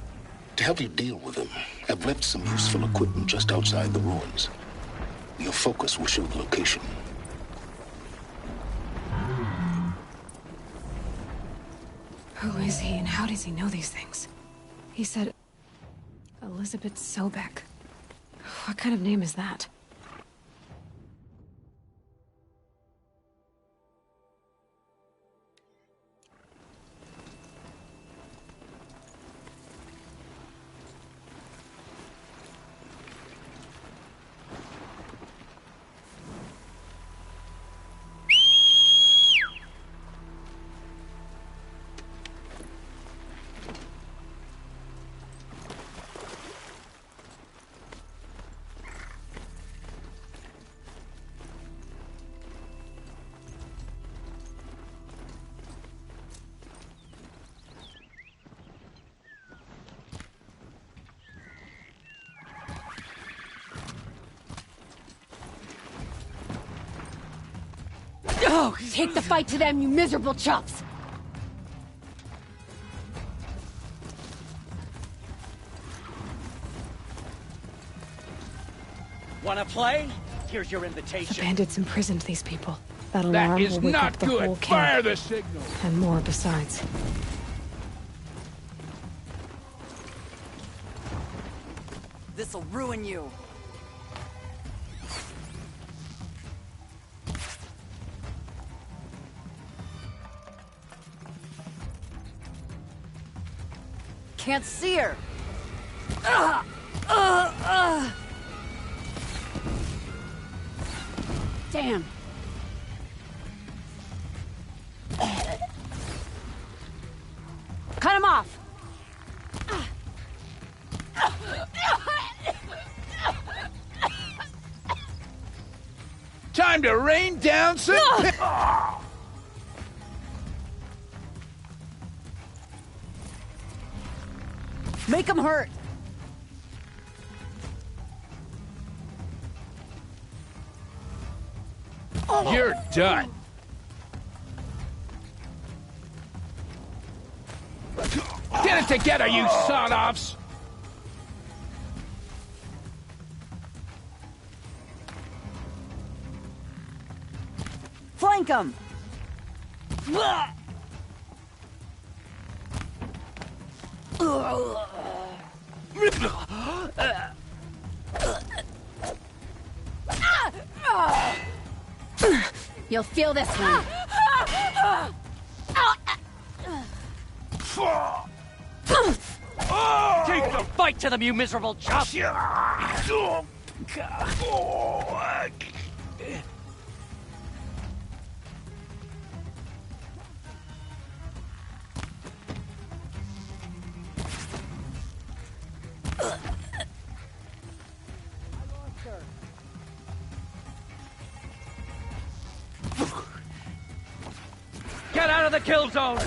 To help you deal with them, I've left some useful equipment just outside the ruins. Your focus will show the location. Who is he and how does he know these things? He said... Elizabeth Sobek. What kind of name is that? Oh, take the fight to them, you miserable chuffs! Wanna play? Here's your The invitation. bandits imprisoned these people. That That alarm is will wake not up the good. whole Fire camp. the signal. And more besides. This'll ruin you. Can't see her. Damn. Cut him off. Time to rain down some... Make him hurt. You're done. Get it together, you sod-offs! Flank him. You'll feel this one. Take the fight to them, you miserable chuff! Get out of the kill zone!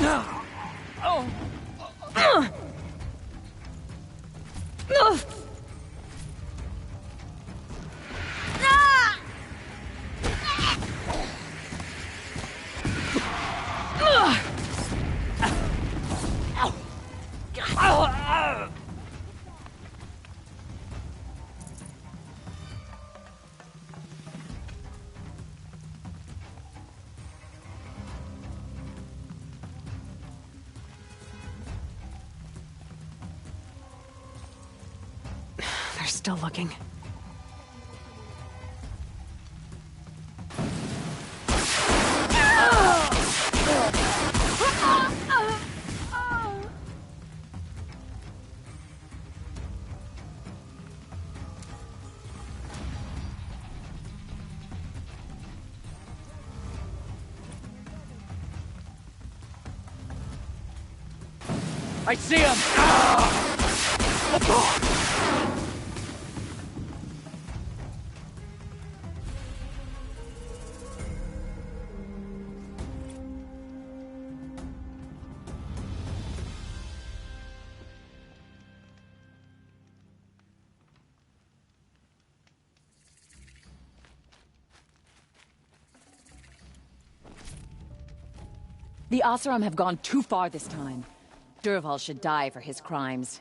They're still looking. I see him! The Oseram have gone too far this time. Dervahl should die for his crimes.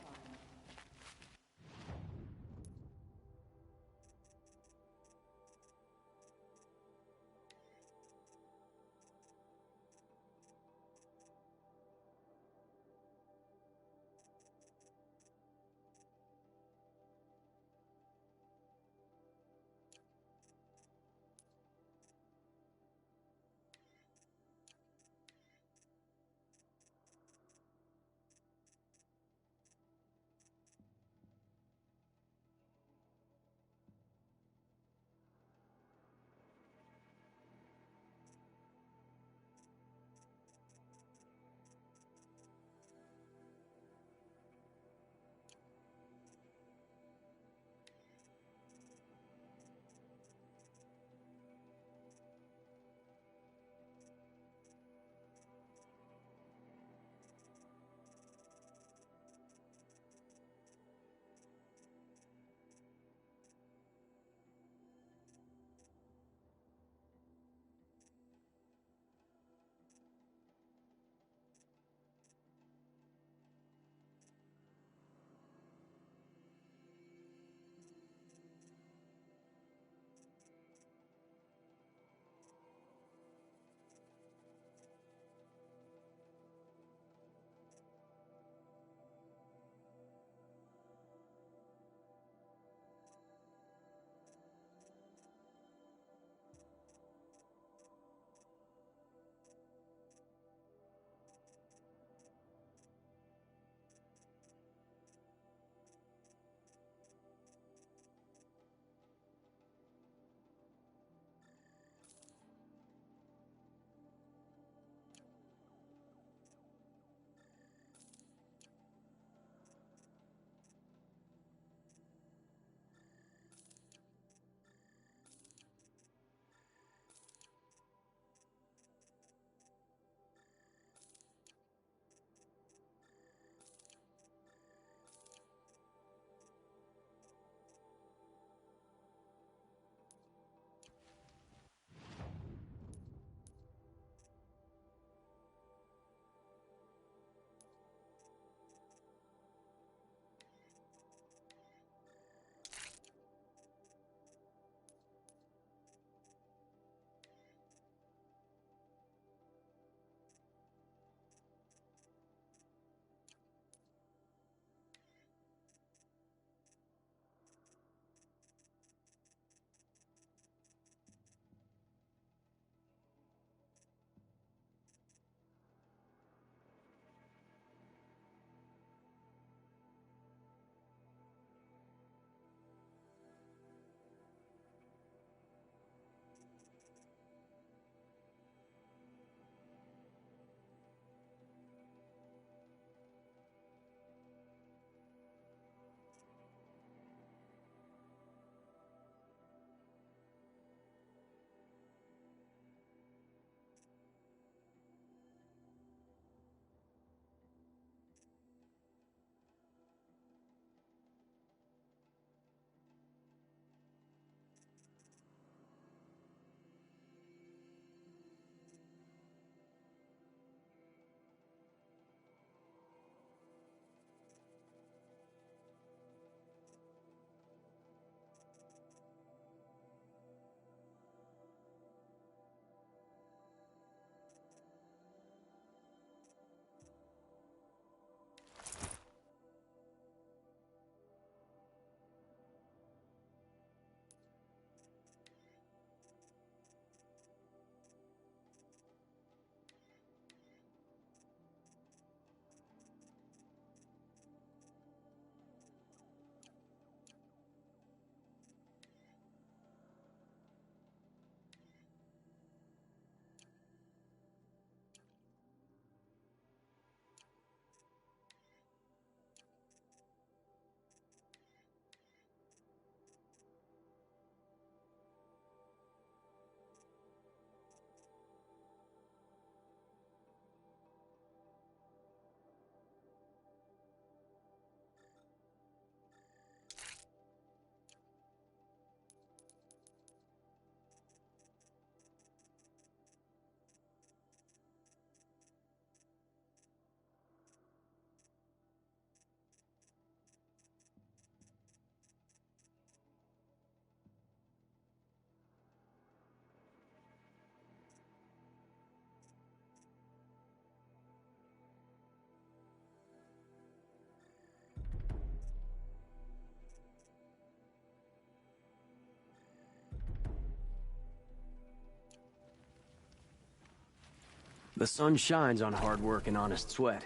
The sun shines on hard work and honest sweat.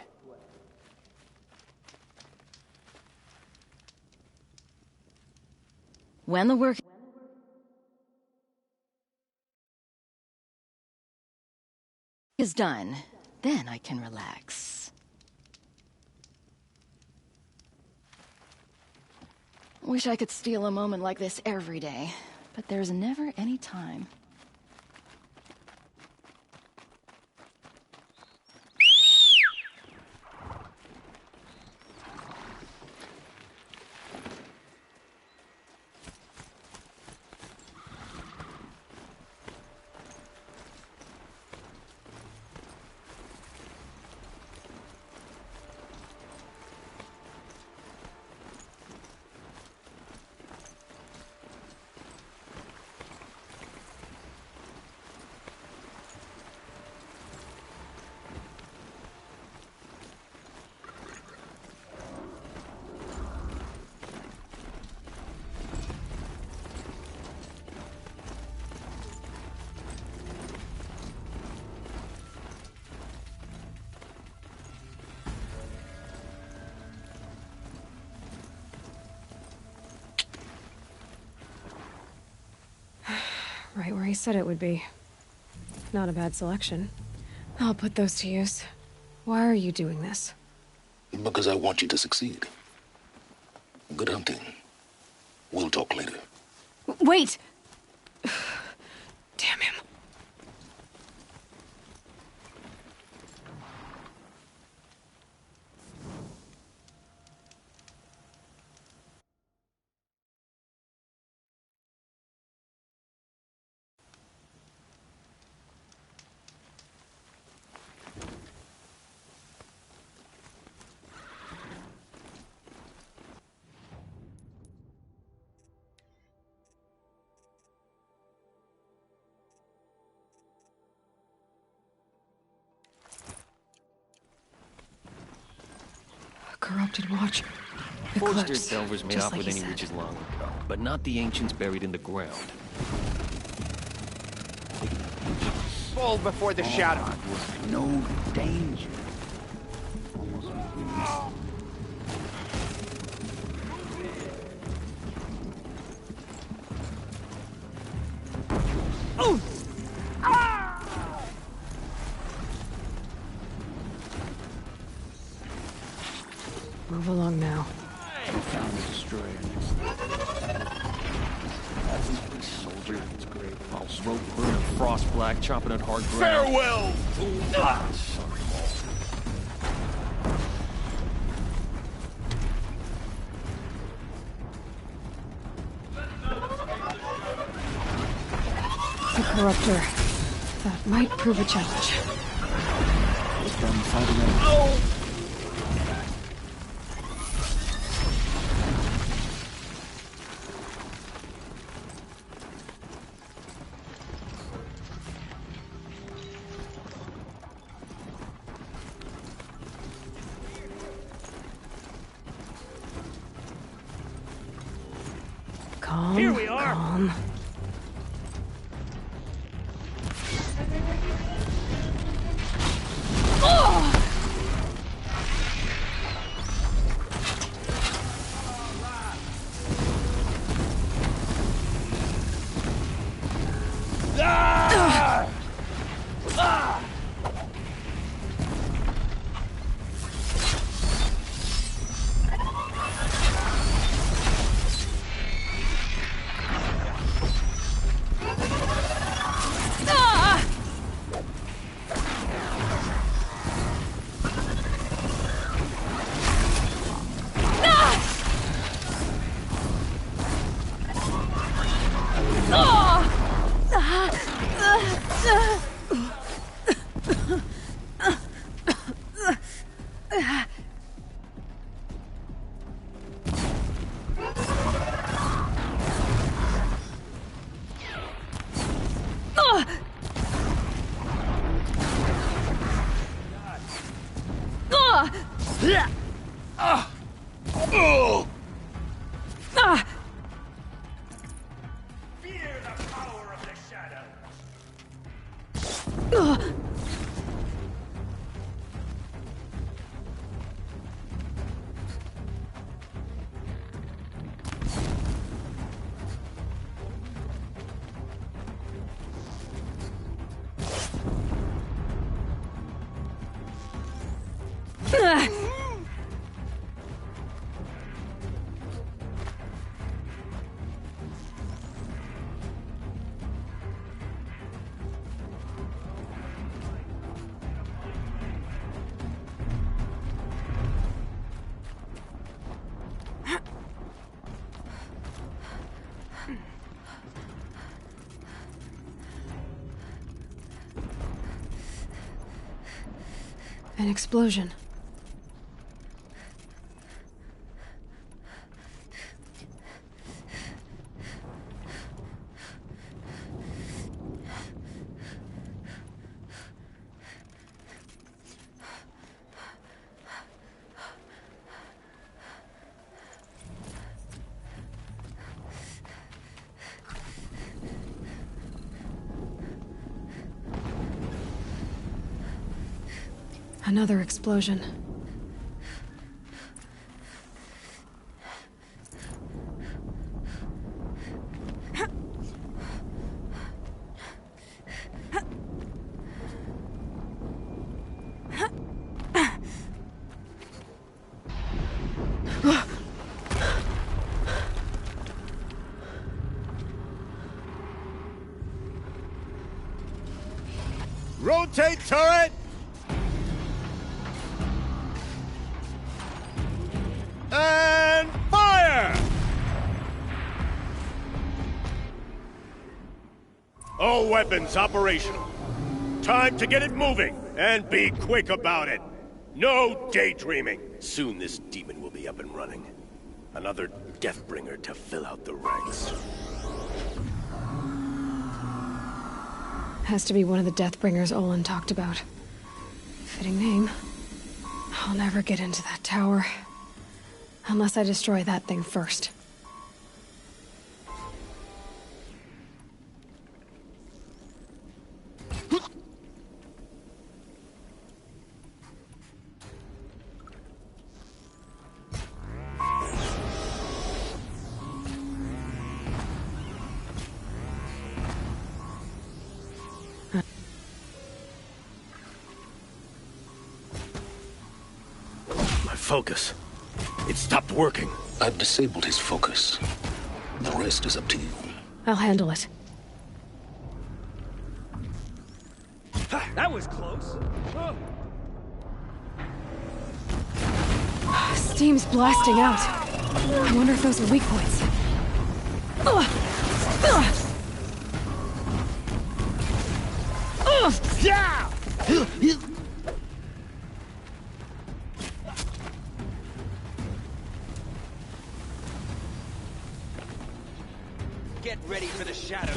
When the work is done, then I can relax. Wish I could steal a moment like this every day, but there's never any time. Right where he said it would be. Not a bad selection. I'll put those to use. Why are you doing this? Because I want you to succeed. Good hunting. We'll talk later. Wait! Damn him. Corrupted watch. Forster's Delvers made just off like with he any said. witches long ago, but not the ancients buried in the ground. Fall before the shadow. No danger. Oh! Move along now. Found the destroyer. Soldier, it's great. I'll smoke, burn, frost black, chopping at hard ground. Farewell! The Corruptor. That might prove a challenge. Calm, Here we are. Calm. An explosion. Another explosion. Rotate turret! And fire! All weapons operational. Time to get it moving, and be quick about it. No daydreaming. Soon this demon will be up and running. Another Deathbringer to fill out the ranks. Has to be one of the Deathbringers Olin talked about. Fitting name. I'll never get into that tower. Unless I destroy that thing first. My focus. It stopped working. I've disabled his focus. The rest is up to you. I'll handle it. That was close. Steam's blasting out. I wonder if those are weak points. Yeah! Get ready for the shadows.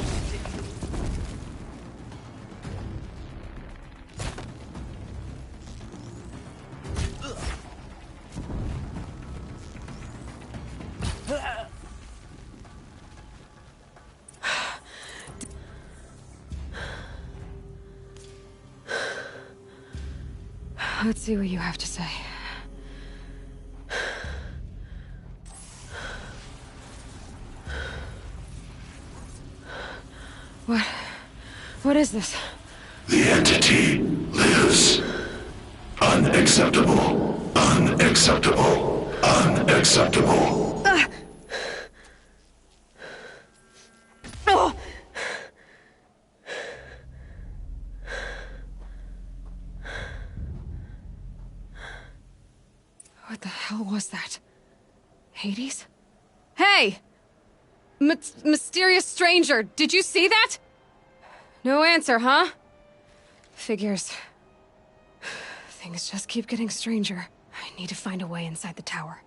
Let's see what you have to say. What is this? The entity lives. Unacceptable. Unacceptable. Unacceptable. What the hell was that? Hades? Hey! Mysterious stranger, did you see that? No answer, huh? Figures. Things just keep getting stranger. I need to find a way inside the tower.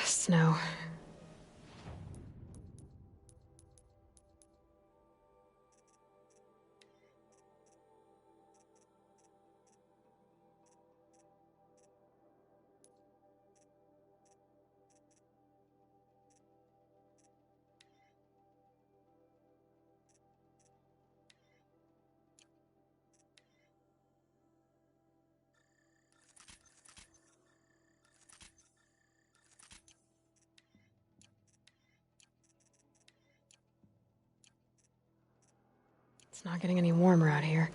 Snow. It's not getting any warmer out here.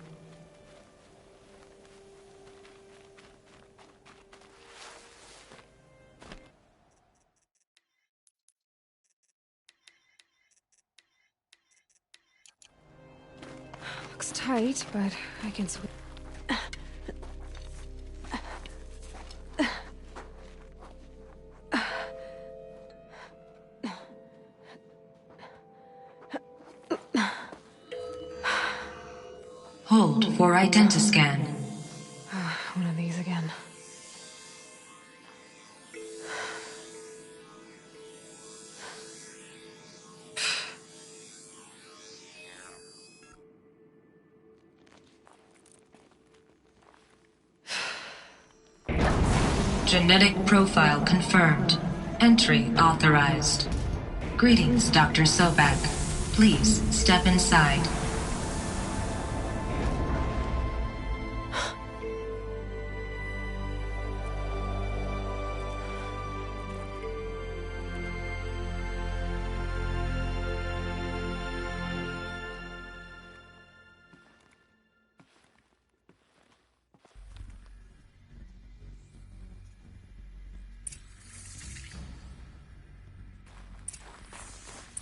Looks tight, but I can swing. Hold for identiscan. One of these again. Genetic profile confirmed. Entry authorized. Greetings, Dr. Sobek. Please step inside.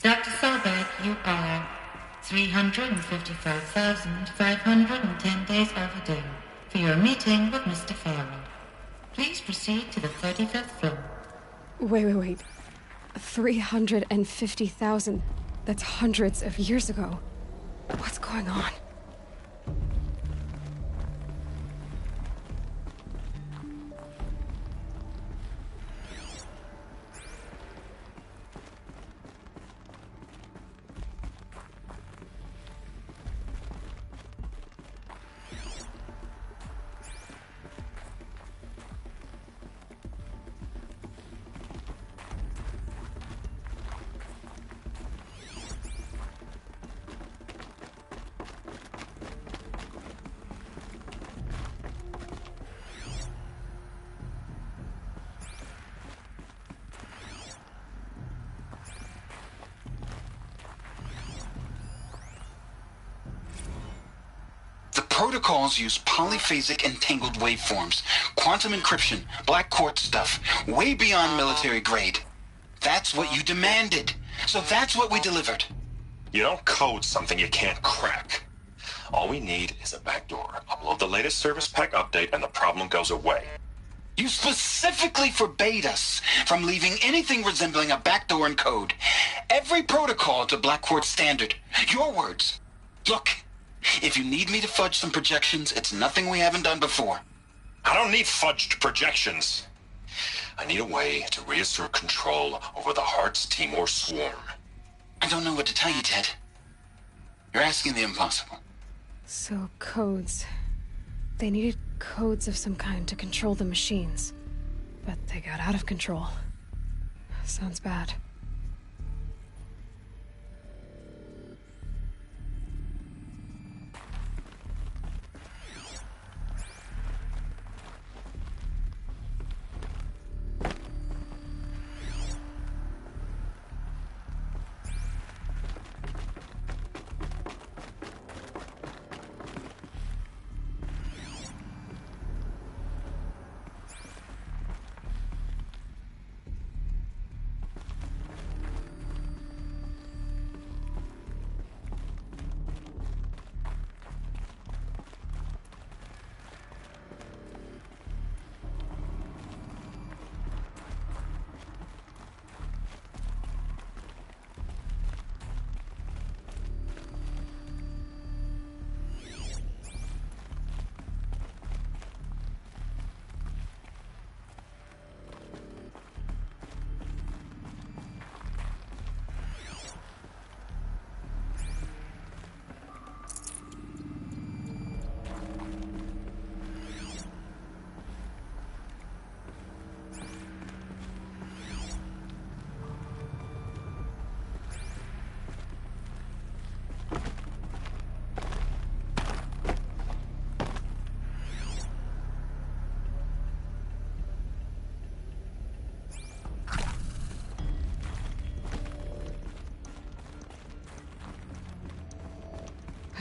Dr. Sobek, you are 355,510 days overdue for your meeting with Mr. Farrell. Please proceed to the 35th floor. Wait. 350,000. That's hundreds of years ago. What's going on? Protocols use polyphasic entangled waveforms, quantum encryption, black quartz stuff, way beyond military grade. That's what you demanded. So that's what we delivered. You don't code something you can't crack. All we need is a backdoor. Upload the latest service pack update and the problem goes away. You specifically forbade us from leaving anything resembling a backdoor in code. Every protocol to Black Quartz standard. Your words. Look. If you need me to fudge some projections, it's nothing we haven't done before. I don't need fudged projections. I need a way to reassert control over the Heart's Timor swarm. I don't know what to tell you, Ted. You're asking the impossible. So, codes. They needed codes of some kind to control the machines. But they got out of control. Sounds bad.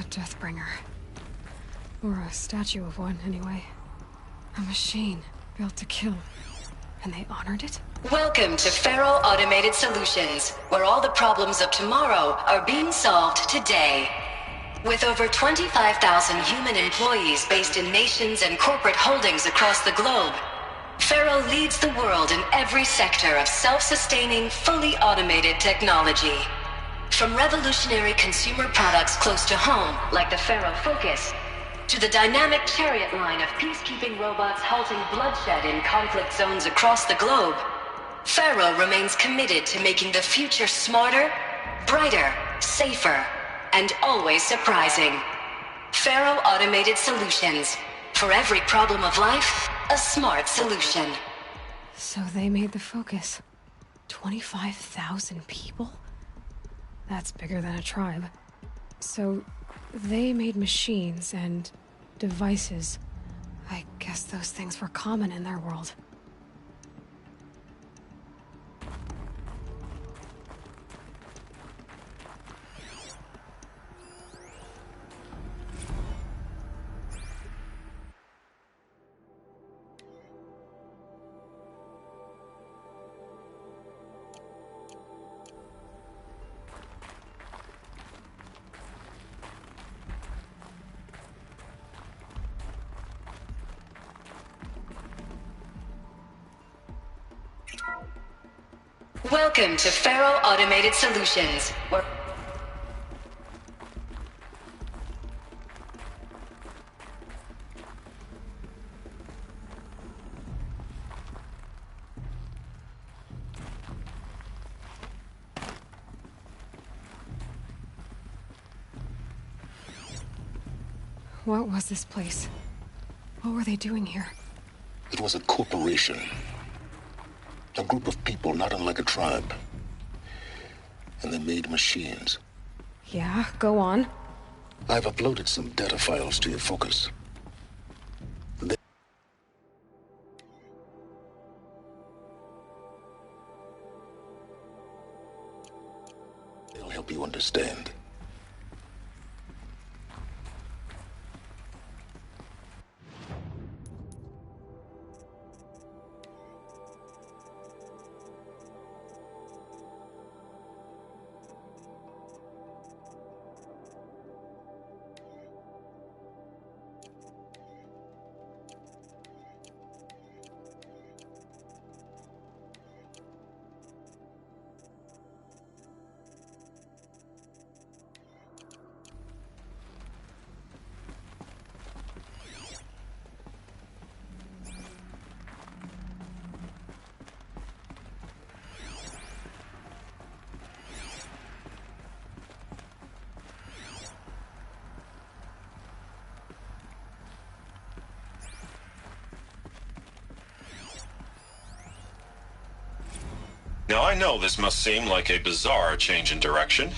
A Deathbringer. Or a statue of one, anyway. A machine built to kill. And they honored it? Welcome to Faro Automated Solutions, where all the problems of tomorrow are being solved today. With over 25,000 human employees based in nations and corporate holdings across the globe, Faro leads the world in every sector of self-sustaining, fully automated technology. From revolutionary consumer products close to home, like the Faro Focus, to the dynamic Chariot line of peacekeeping robots halting bloodshed in conflict zones across the globe, Faro remains committed to making the future smarter, brighter, safer, and always surprising. Faro Automated Solutions. For every problem of life, a smart solution. So they made the Focus. 25,000 people? That's bigger than a tribe. So they made machines and devices. I guess those things were common in their world. Welcome to Faro Automated Solutions, where... What was this place? What were they doing here? It was a corporation. A group of people not unlike a tribe. And they made machines. Yeah, go on. I've uploaded some data files to your Focus. They'll help you understand. Now, I know this must seem like a bizarre change in direction.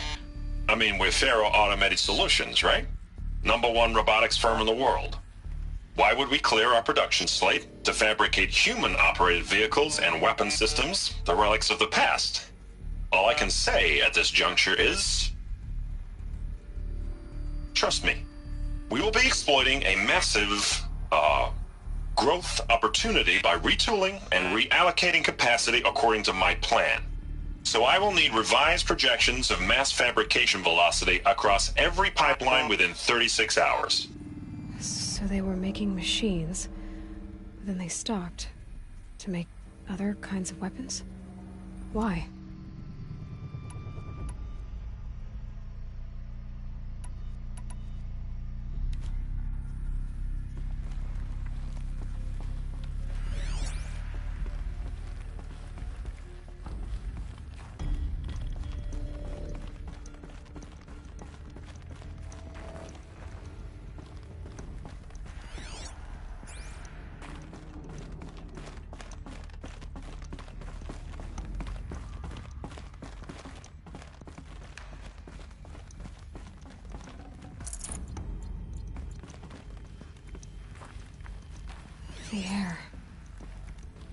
I mean, we're Faro Automated Solutions, right? #1 robotics firm in the world. Why would we clear our production slate to fabricate human-operated vehicles and weapon systems, the relics of the past? All I can say at this juncture is... trust me. We will be exploiting a massive, growth opportunity by retooling and reallocating capacity according to my plan. So I will need revised projections of mass fabrication velocity across every pipeline within 36 hours. So they were making machines, but then they stopped to make other kinds of weapons? Why? The air.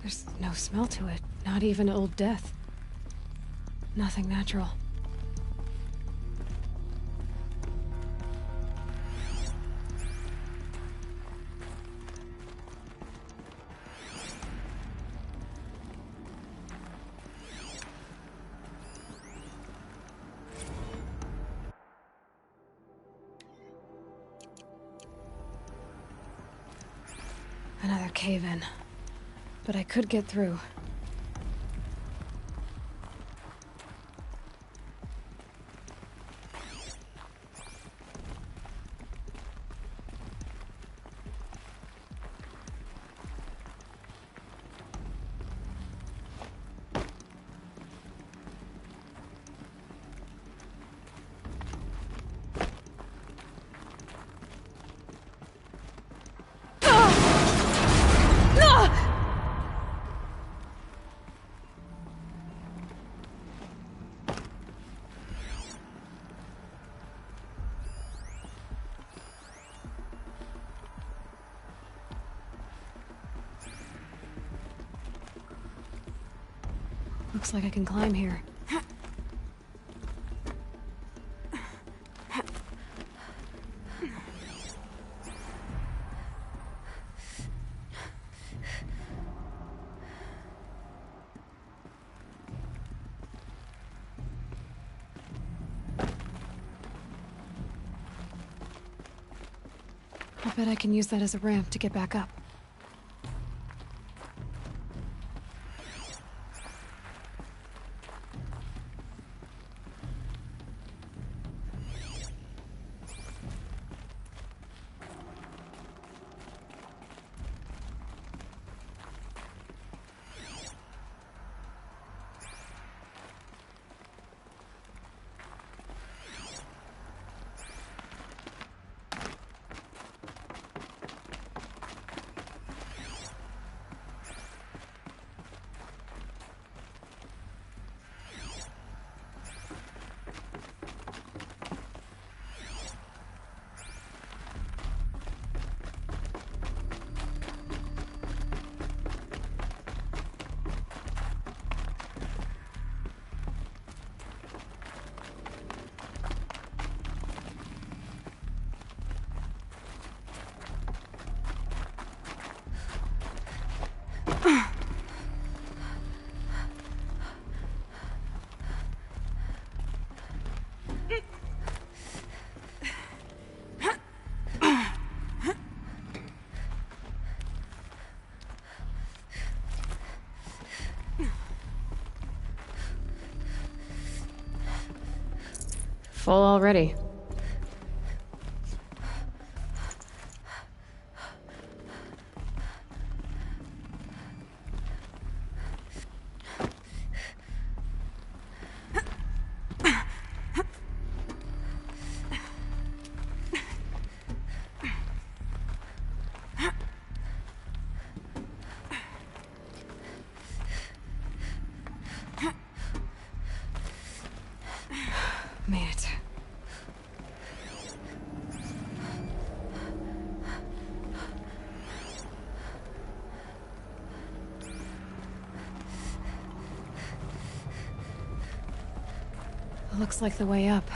There's no smell to it, not even old death. Nothing natural. Another cave-in. But I could get through. Looks like I can climb here. I bet I can use that as a ramp to get back up. Full already. Made it. Looks like the way up.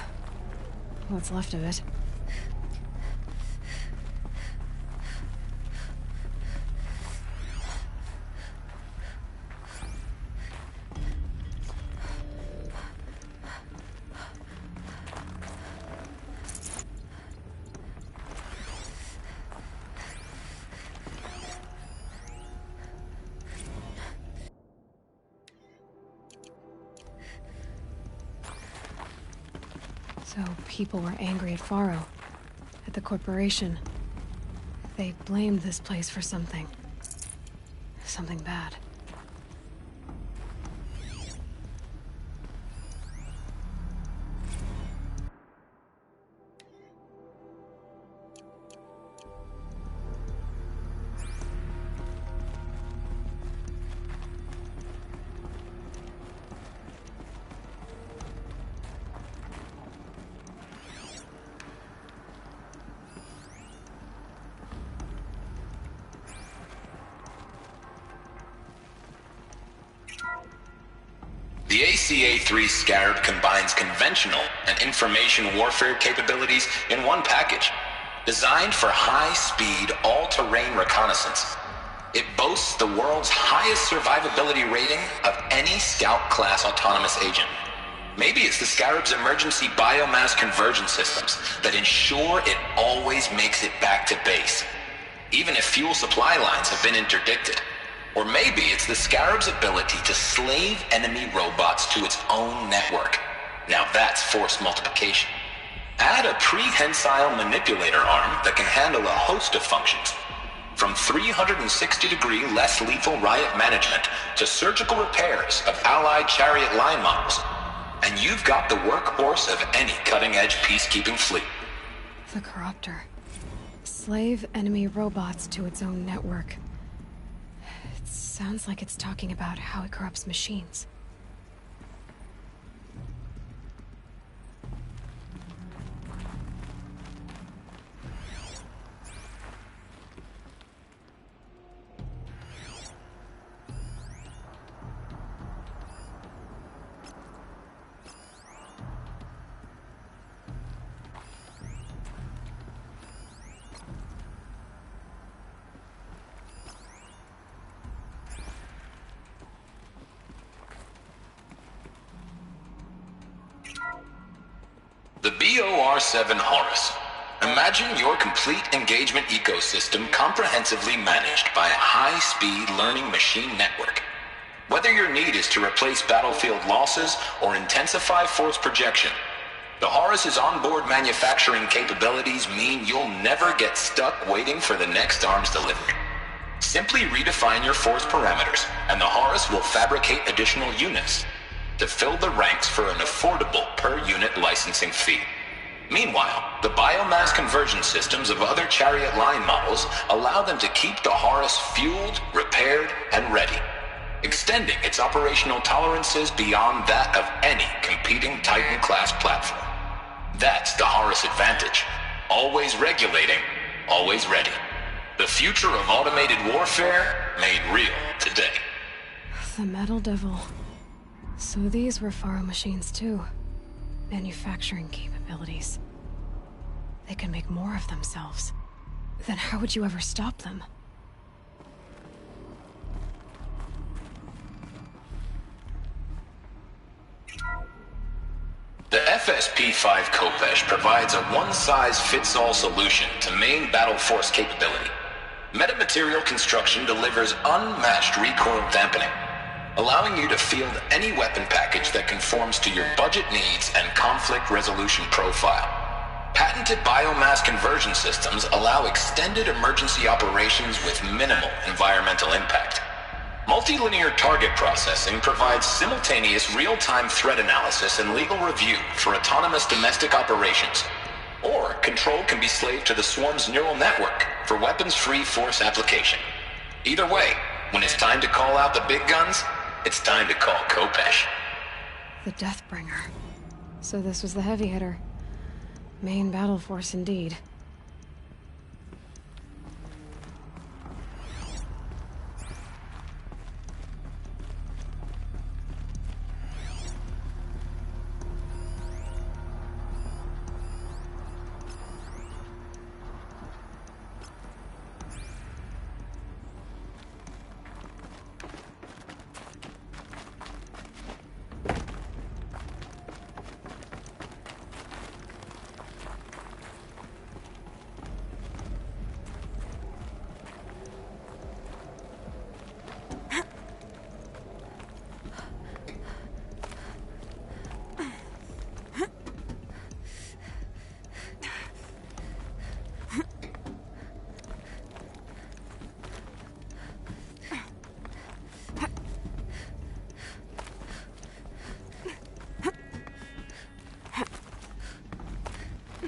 What's left of it. So people were angry at Faro, at the corporation. They blamed this place for something. Something bad. The ACA-3 Scarab combines conventional and information warfare capabilities in one package. Designed for high-speed, all-terrain reconnaissance, it boasts the world's highest survivability rating of any Scout-class autonomous agent. Maybe it's the Scarab's emergency biomass conversion systems that ensure it always makes it back to base. even if fuel supply lines have been interdicted. Or maybe it's the Scarab's ability to slave enemy robots to its own network. Now that's force multiplication. Add a prehensile manipulator arm that can handle a host of functions. From 360-degree less lethal riot management to surgical repairs of Allied chariot line models. And you've got the workhorse of any cutting-edge peacekeeping fleet. The Corruptor. Slave enemy robots to its own network. It sounds like it's talking about how it corrupts machines. The BOR-7 Horus. Imagine your complete engagement ecosystem comprehensively managed by a high-speed learning machine network. Whether your need is to replace battlefield losses or intensify force projection, the Horus's onboard manufacturing capabilities mean you'll never get stuck waiting for the next arms delivery. Simply redefine your force parameters, and the Horus will fabricate additional units to fill the ranks for an affordable per-unit licensing fee. Meanwhile, the biomass conversion systems of other chariot line models allow them to keep the Horus fueled, repaired, and ready, extending its operational tolerances beyond that of any competing Titan-class platform. That's the Horus advantage. Always regulating, always ready. The future of automated warfare made real today. The Metal Devil. So these were Faro machines too. Manufacturing capabilities. They can make more of themselves. Then how would you ever stop them? The FSP-5 Khopesh provides a one-size-fits-all solution to main battle force capability. Metamaterial construction delivers unmatched recoil dampening, allowing you to field any weapon package that conforms to your budget needs and conflict resolution profile. Patented biomass conversion systems allow extended emergency operations with minimal environmental impact. Multilinear target processing provides simultaneous real-time threat analysis and legal review for autonomous domestic operations. Or control can be slaved to the Swarm's neural network for weapons-free force application. Either way, when it's time to call out the big guns, it's time to call Khopesh. The Deathbringer. So this was the heavy hitter. Main battle force indeed.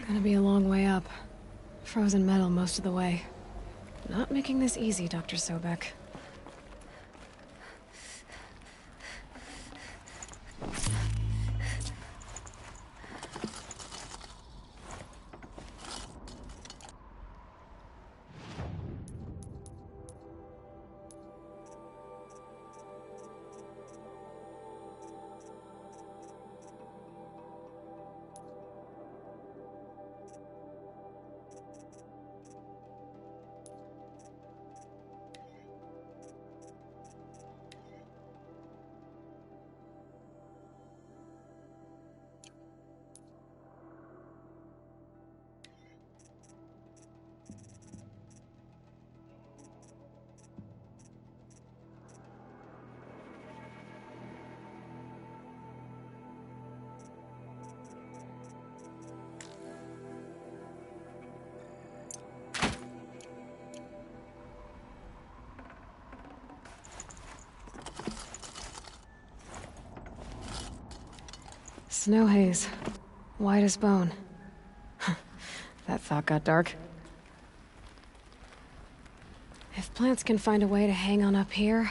Gonna be a long way up. Frozen metal most of the way. Not making this easy, Dr. Sobek. Snow haze. White as bone. That thought got dark. If plants can find a way to hang on up here,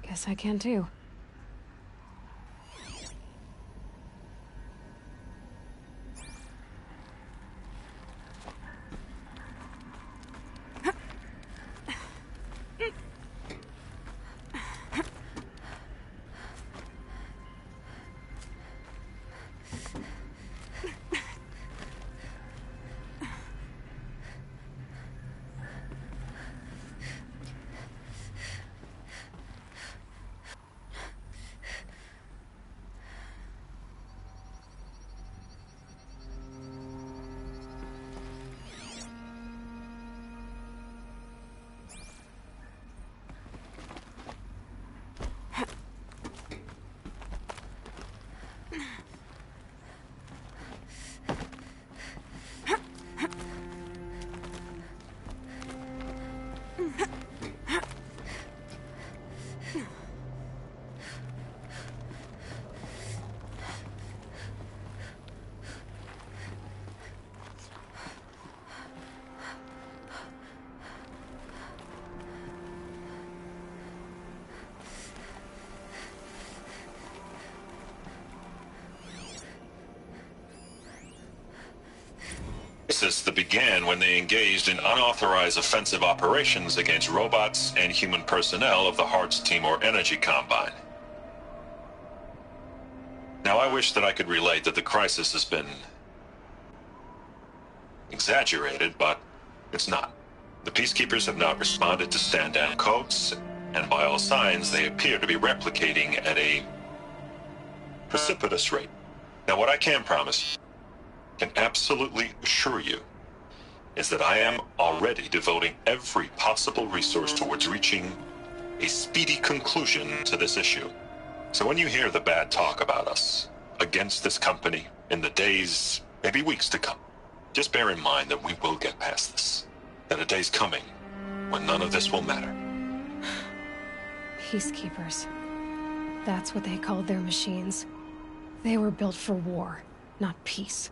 guess I can too. That began when they engaged in unauthorized offensive operations against robots and human personnel of the Hearts Timor Energy Combine. Now, I wish that I could relate that the crisis has been exaggerated, but it's not. The Peacekeepers have not responded to stand-down codes, and by all signs, they appear to be replicating at a precipitous rate. Now, what I can promise, can absolutely assure you, is that I am already devoting every possible resource towards reaching a speedy conclusion to this issue. So when you hear the bad talk about us against this company in the days, maybe weeks to come, just bear in mind that we will get past this. That a day's coming when none of this will matter. Peacekeepers. That's what they called their machines. They were built for war, not peace.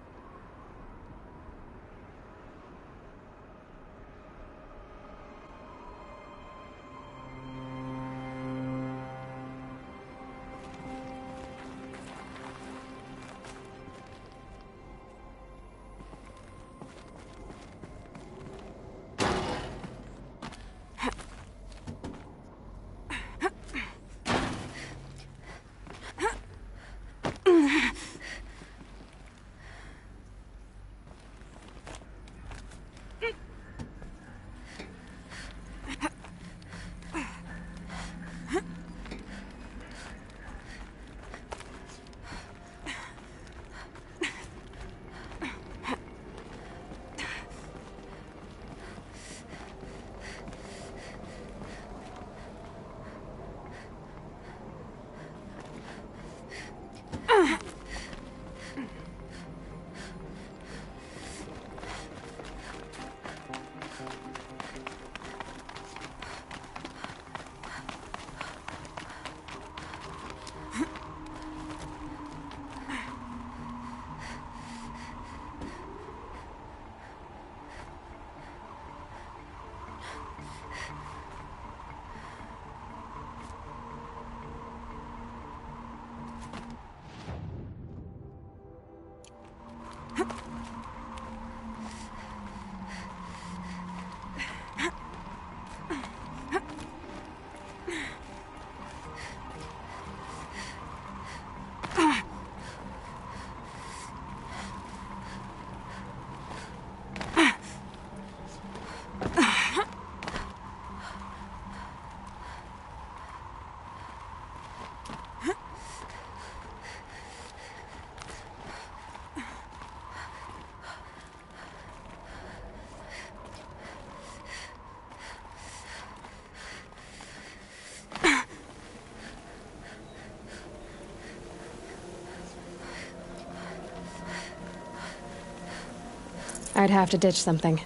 I'd have to ditch something.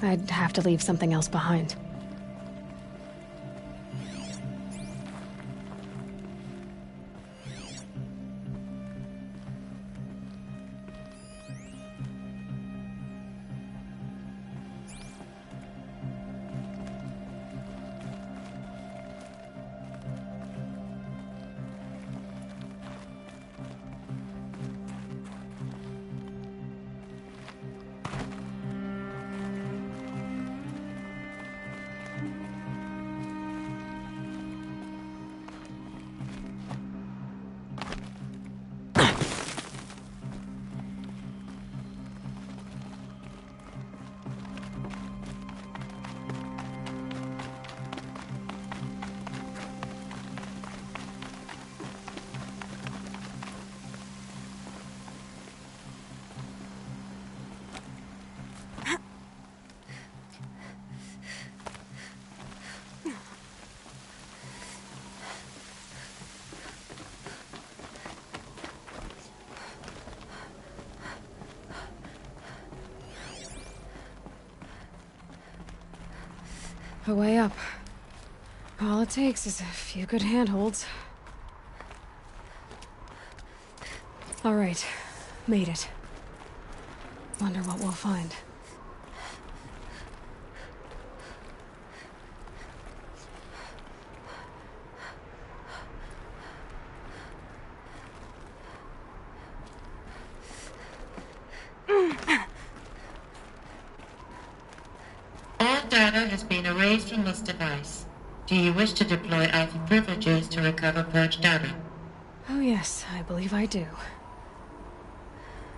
I'd have to leave something else behind. A way up. All it takes is a few good handholds. All right, made it. Wonder what we'll find. Data has been erased from this device. Do you wish to deploy Alpha privileges to recover purged data? Oh yes, I believe I do.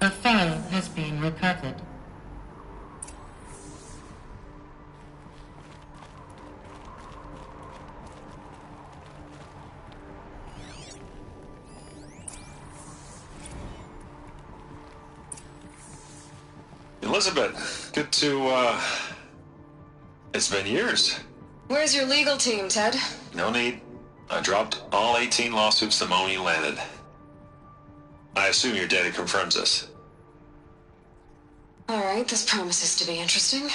A file has been recovered. Elizabeth, good to, It's been years. Where's your legal team, Ted? No need. I dropped all 18 lawsuits the moment you landed. I assume your data confirms this. All right, this promises to be interesting.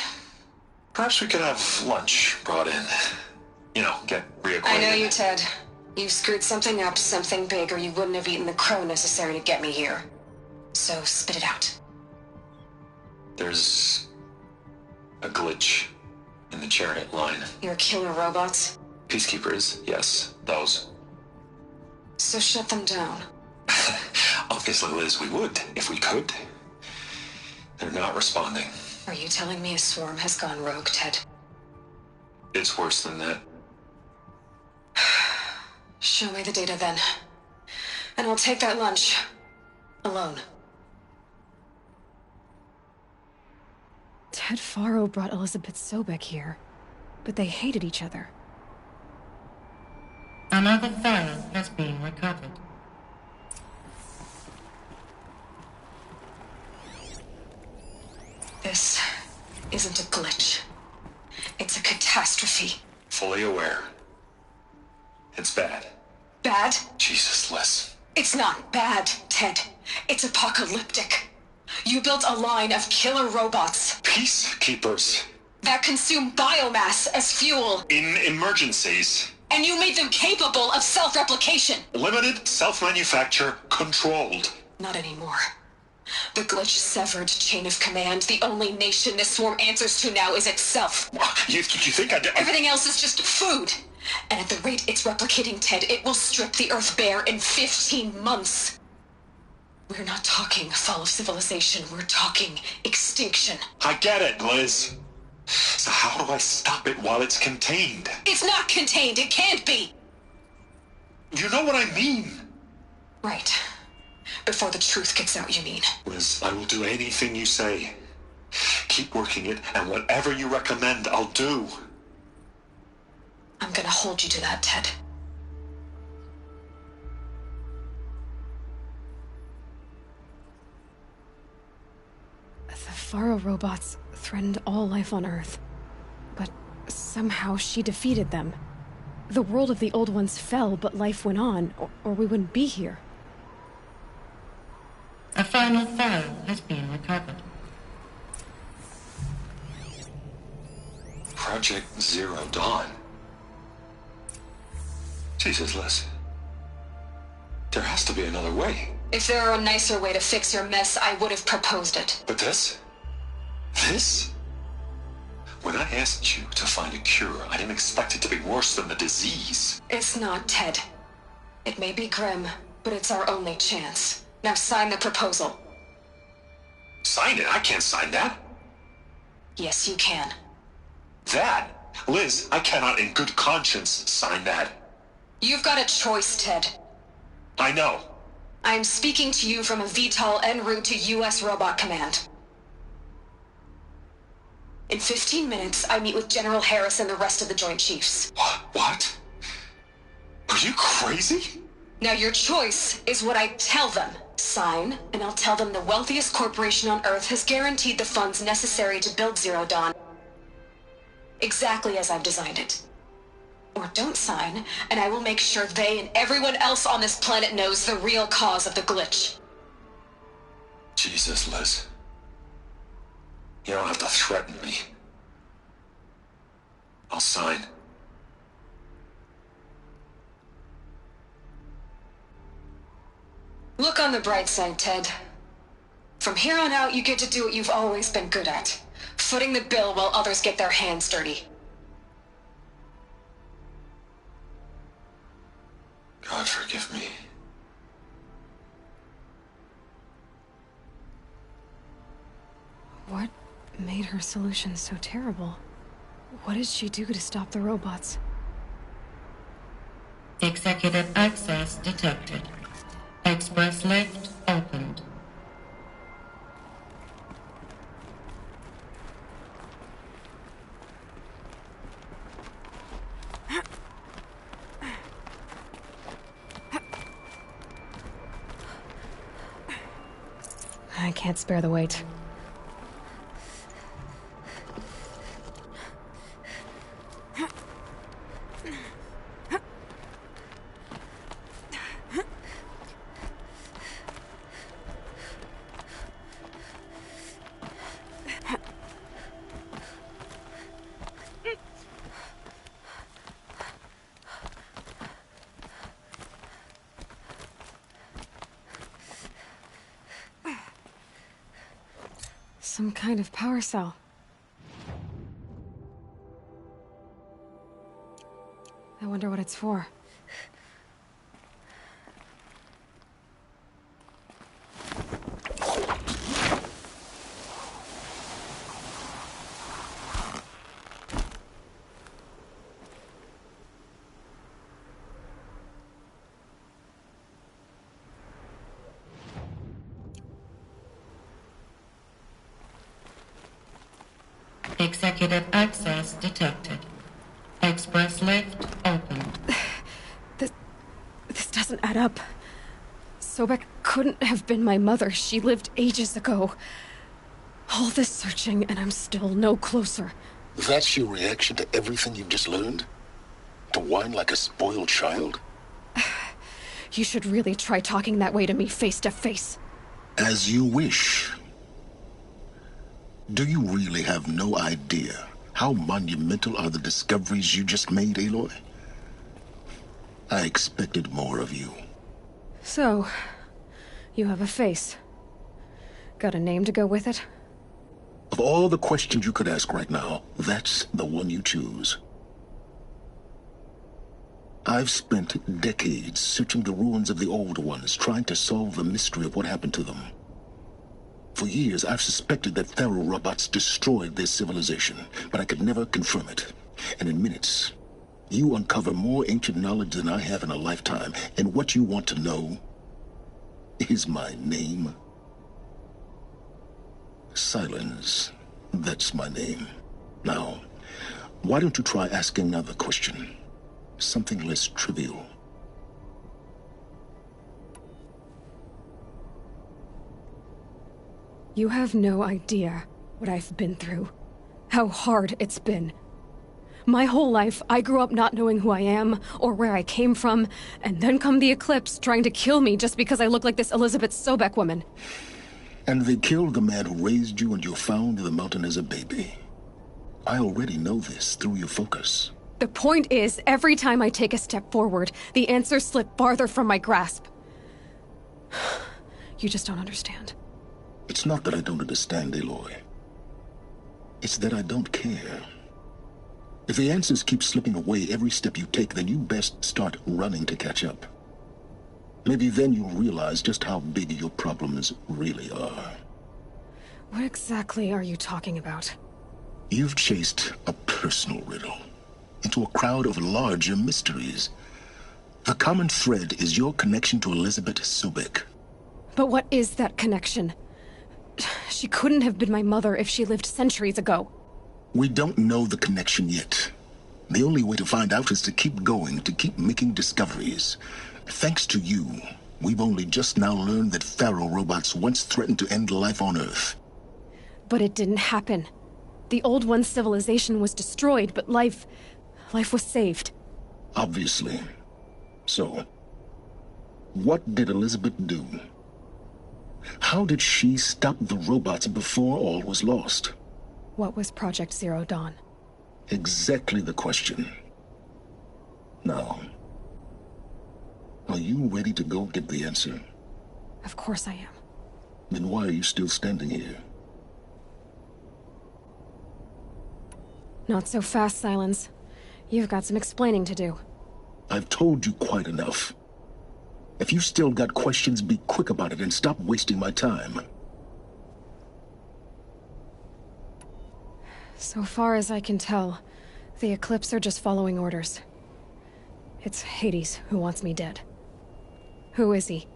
Perhaps we could have lunch brought in. You know, get reacquainted. I know you, Ted. You screwed something up, something big, or you wouldn't have eaten the crow necessary to get me here. So spit it out. There's a glitch in the chariot line. Your killer robots? Peacekeepers, yes, those. So shut them down. Obviously, Liz, we would, if we could. They're not responding. Are you telling me a swarm has gone rogue, Ted? It's worse than that. Show me the data then. And I'll take that lunch. Alone. Ted Faro brought Elizabeth Sobek here, but they hated each other. Another file has been recovered. This isn't a glitch. It's a catastrophe. Fully aware. It's bad. Bad? Jesus, Liz. It's not bad, Ted. It's apocalyptic. You built a line of killer robots. Peacekeepers. That consume biomass as fuel. In emergencies. And you made them capable of self-replication. Limited, self-manufacture, controlled. Not anymore. The glitch severed chain of command. The only nation this swarm answers to now is itself. You think Everything else is just food. And at the rate it's replicating, Ted, it will strip the Earth bare in 15 months. We're not talking fall of civilization. We're talking extinction. I get it, Liz. So how do I stop it while it's contained? It's not contained. It can't be. You know what I mean. Right. Before the truth gets out, you mean? Liz, I will do anything you say. Keep working it, and whatever you recommend, I'll do. I'm gonna hold you to that, Ted. The Faro robots threatened all life on Earth, but somehow she defeated them. The world of the Old Ones fell, but life went on, or we wouldn't be here. A final file has been recovered. Project Zero Dawn. Jesus, Liz. There has to be another way. If there were a nicer way to fix your mess, I would have proposed it. But this? This? When I asked you to find a cure, I didn't expect it to be worse than the disease. It's not, Ted. It may be grim, but it's our only chance. Now sign the proposal. Sign it? I can't sign that. Yes, you can. That? Liz, I cannot in good conscience sign that. You've got a choice, Ted. I know. I'm speaking to you from a VTOL en route to U.S. Robot Command. In 15 minutes, I meet with General Harris and the rest of the Joint Chiefs. What? Are you crazy? Now your choice is what I tell them. Sign, and I'll tell them the wealthiest corporation on Earth has guaranteed the funds necessary to build Zero Dawn. Exactly as I've designed it. Or don't sign, and I will make sure they and everyone else on this planet knows the real cause of the glitch. Jesus, Liz. You don't have to threaten me. I'll sign. Look on the bright side, Ted. From here on out, you get to do what you've always been good at. Footing the bill while others get their hands dirty. God forgive me. What made her solution so terrible? What did she do to stop the robots? Executive access detected. Express lift opened. I can't spare the weight. Some kind of power cell. I wonder what it's for. Executive access detected. Express lift open. This doesn't add up. Sobek couldn't have been my mother. She lived ages ago. All this searching, and I'm still no closer. That's your reaction to everything you've just learned? To whine like a spoiled child? You should really try talking that way to me face to face. As you wish. Do you really have no idea how monumental are the discoveries you just made, Aloy? I expected more of you. So, you have a face. Got a name to go with it? Of all the questions you could ask right now, that's the one you choose. I've spent decades searching the ruins of the old ones, trying to solve the mystery of what happened to them. For years, I've suspected that Faro robots destroyed their civilization, but I could never confirm it. And in minutes, you uncover more ancient knowledge than I have in a lifetime, and what you want to know is my name. Silence. That's my name. Now, why don't you try asking another question? Something less trivial. You have no idea what I've been through. How hard it's been. My whole life, I grew up not knowing who I am or where I came from, and then come the Eclipse trying to kill me just because I look like this Elizabeth Sobek woman. And they killed the man who raised you and you found in the mountain as a baby. I already know this through your focus. The point is, every time I take a step forward, the answers slip farther from my grasp. You just don't understand. It's not that I don't understand, Aloy. It's that I don't care. If the answers keep slipping away every step you take, then you best start running to catch up. Maybe then you'll realize just how big your problems really are. What exactly are you talking about? You've chased a personal riddle into a crowd of larger mysteries. The common thread is your connection to Elizabeth Sobek. But what is that connection? She couldn't have been my mother if she lived centuries ago. We don't know the connection yet. The only way to find out is to keep going, to keep making discoveries. Thanks to you, we've only just now learned that Faro robots once threatened to end life on Earth. But it didn't happen. The Old One's civilization was destroyed, but life was saved. Obviously. So, what did Elizabeth do? How did she stop the robots before all was lost? What was Project Zero Dawn? Exactly the question. Now, are you ready to go get the answer? Of course I am. Then why are you still standing here? Not so fast, Silence. You've got some explaining to do. I've told you quite enough. If you've still got questions, be quick about it and stop wasting my time. So far as I can tell, the Eclipse are just following orders. It's Hades who wants me dead. Who is he?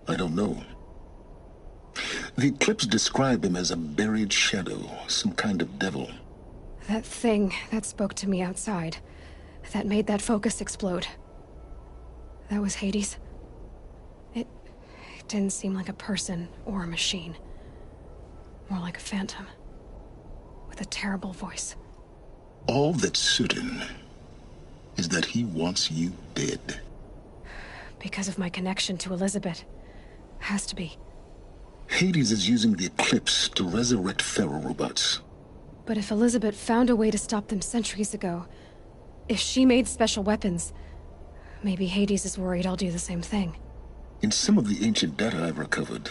I don't know. The Eclipse describe him as a buried shadow, some kind of devil. That thing that spoke to me outside, that made that focus explode. That was Hades? It didn't seem like a person or a machine. More like a phantom. With a terrible voice. All that's certain is that he wants you dead. Because of my connection to Elizabeth. Has to be. Hades is using the Eclipse to resurrect Faro robots. But if Elizabeth found a way to stop them centuries ago, if she made special weapons, maybe Hades is worried I'll do the same thing. In some of the ancient data I've recovered,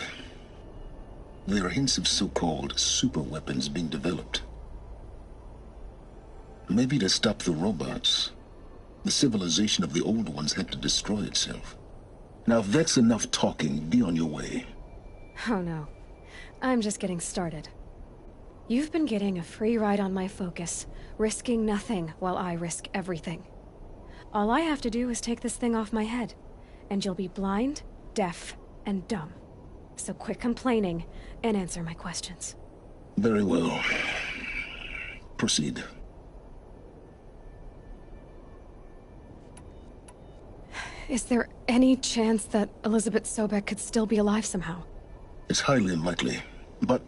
there are hints of so-called super weapons being developed. Maybe to stop the robots, the civilization of the old ones had to destroy itself. Now, if that's enough talking, be on your way. Oh no. I'm just getting started. You've been getting a free ride on my focus, risking nothing while I risk everything. All I have to do is take this thing off my head, and you'll be blind, deaf, and dumb. So quit complaining and answer my questions. Very well. Proceed. Is there any chance that Elizabeth Sobek could still be alive somehow? It's highly unlikely, but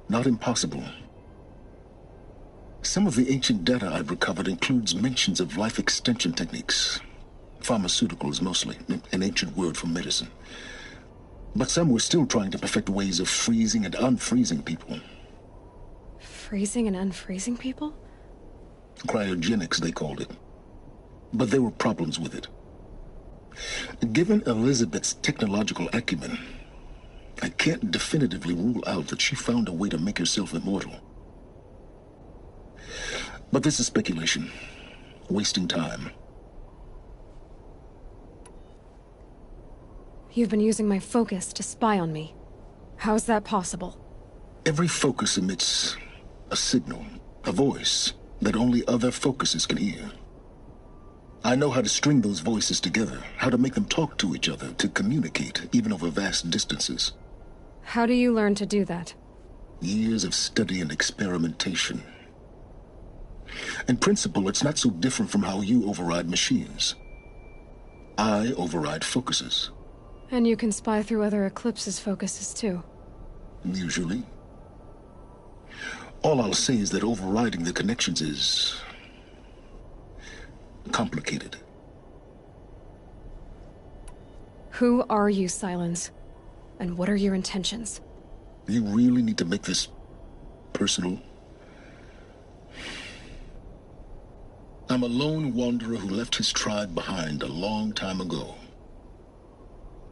not impossible. Some of the ancient data I've recovered includes mentions of life extension techniques. Pharmaceuticals, mostly, an ancient word for medicine. But some were still trying to perfect ways of freezing and unfreezing people. Freezing and unfreezing people? Cryogenics, they called it. But there were problems with it. Given Elizabeth's technological acumen, I can't definitively rule out that she found a way to make herself immortal. But this is speculation. Wasting time. You've been using my focus to spy on me. How's that possible? Every focus emits a signal, a voice, that only other focuses can hear. I know how to string those voices together, how to make them talk to each other, to communicate, even over vast distances. How do you learn to do that? Years of study and experimentation. In principle, it's not so different from how you override machines. I override focuses. And you can spy through other Eclipse's focuses too. Usually. All I'll say is that overriding the connections is complicated. Who are you, Sylens? And what are your intentions? You really need to make this personal? I'm a lone wanderer who left his tribe behind a long time ago.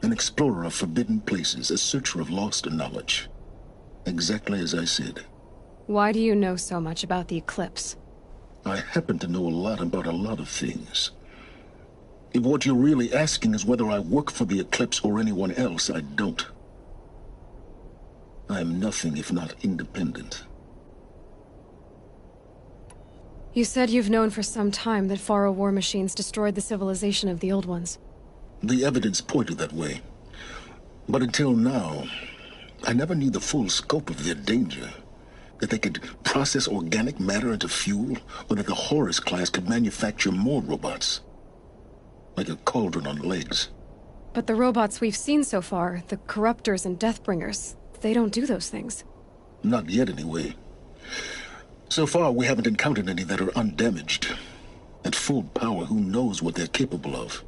An explorer of forbidden places, a searcher of lost knowledge. Exactly as I said. Why do you know so much about the Eclipse? I happen to know a lot about a lot of things. If what you're really asking is whether I work for the Eclipse or anyone else, I don't. I am nothing if not independent. You said you've known for some time that Faro war machines destroyed the civilization of the Old Ones. The evidence pointed that way. But until now, I never knew the full scope of their danger. That they could process organic matter into fuel, or that the Horus class could manufacture more robots. Like a cauldron on legs. But the robots we've seen so far, the Corruptors and Deathbringers, they don't do those things. Not yet, anyway. So far, we haven't encountered any that are undamaged. At full power, who knows what they're capable of?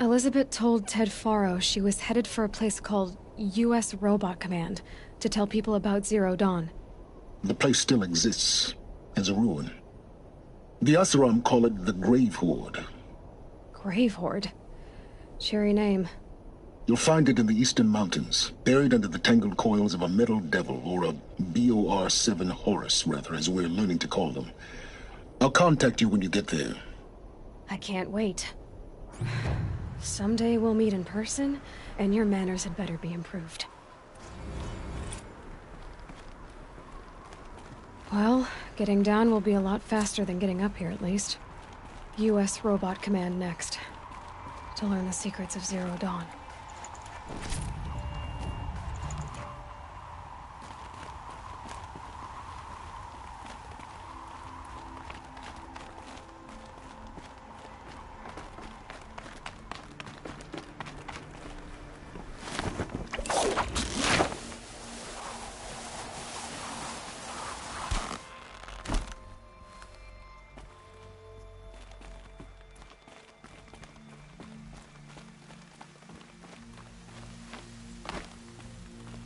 Elizabeth told Ted Faro she was headed for a place called U.S. Robot Command to tell people about Zero Dawn. The place still exists, as a ruin. The Oseram call it the Grave Horde. Grave Horde? Cheery name. You'll find it in the Eastern Mountains, buried under the tangled coils of a metal devil, or a BOR-7 Horus, rather, as we're learning to call them. I'll contact you when you get there. I can't wait. Someday we'll meet in person, and your manners had better be improved. Well, getting down will be a lot faster than getting up here, at least. U.S. Robot Command next. To learn the secrets of Zero Dawn.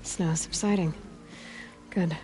Snow subsiding. Good.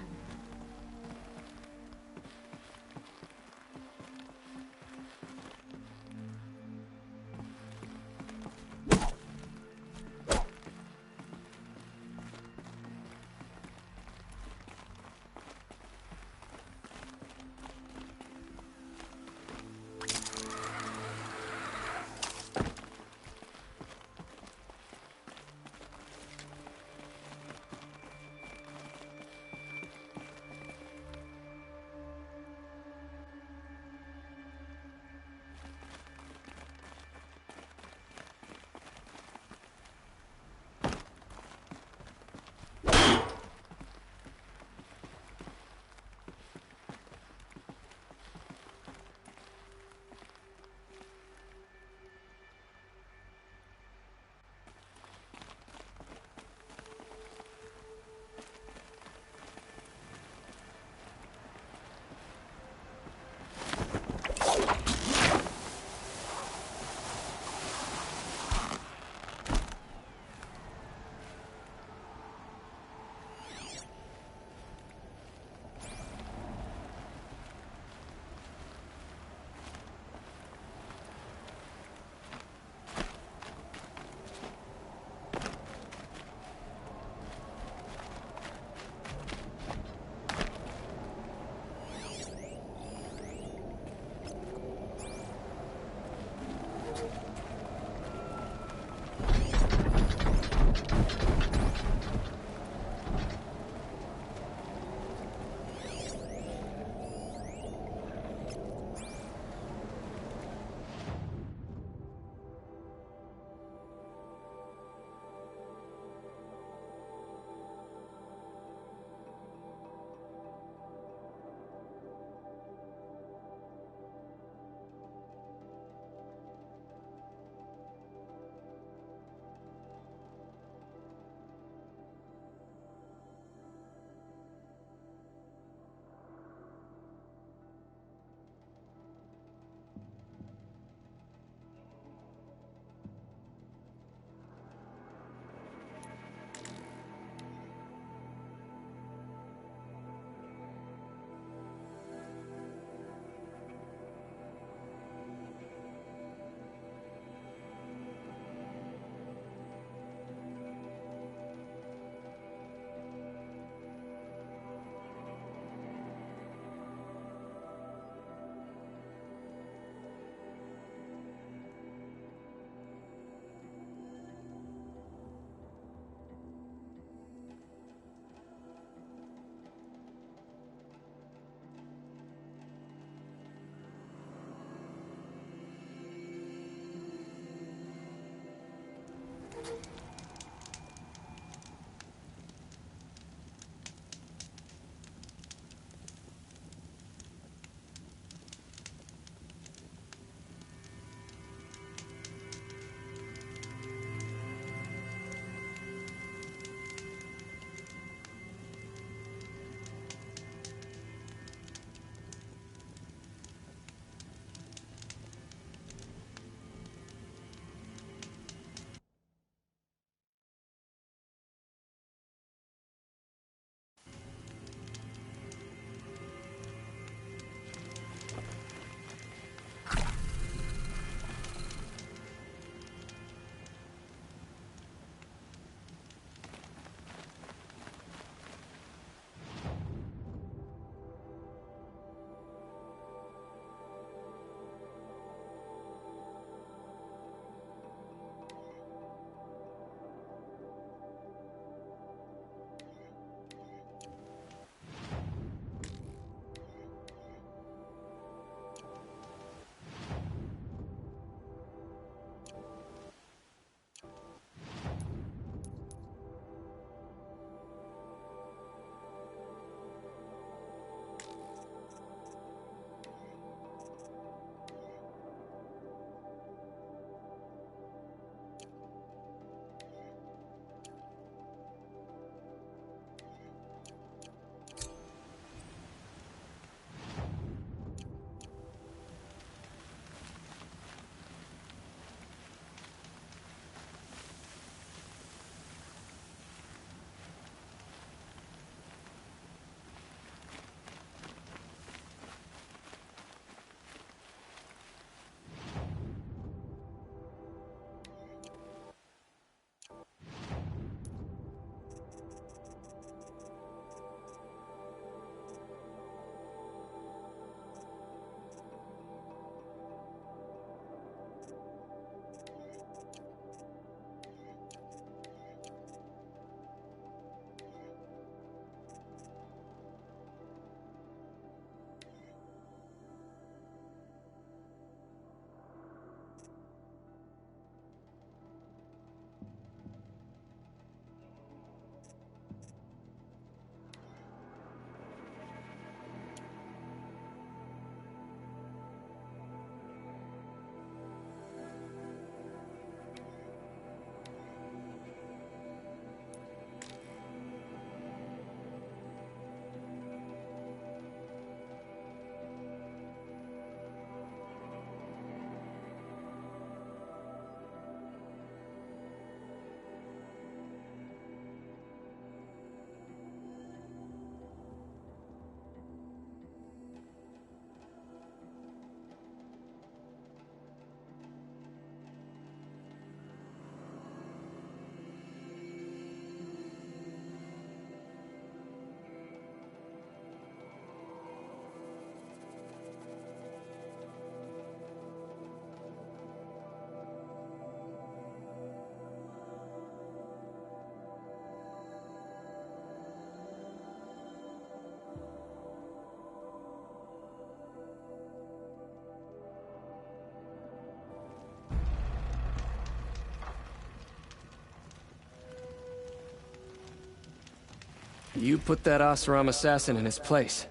You put that Oseram assassin in his place.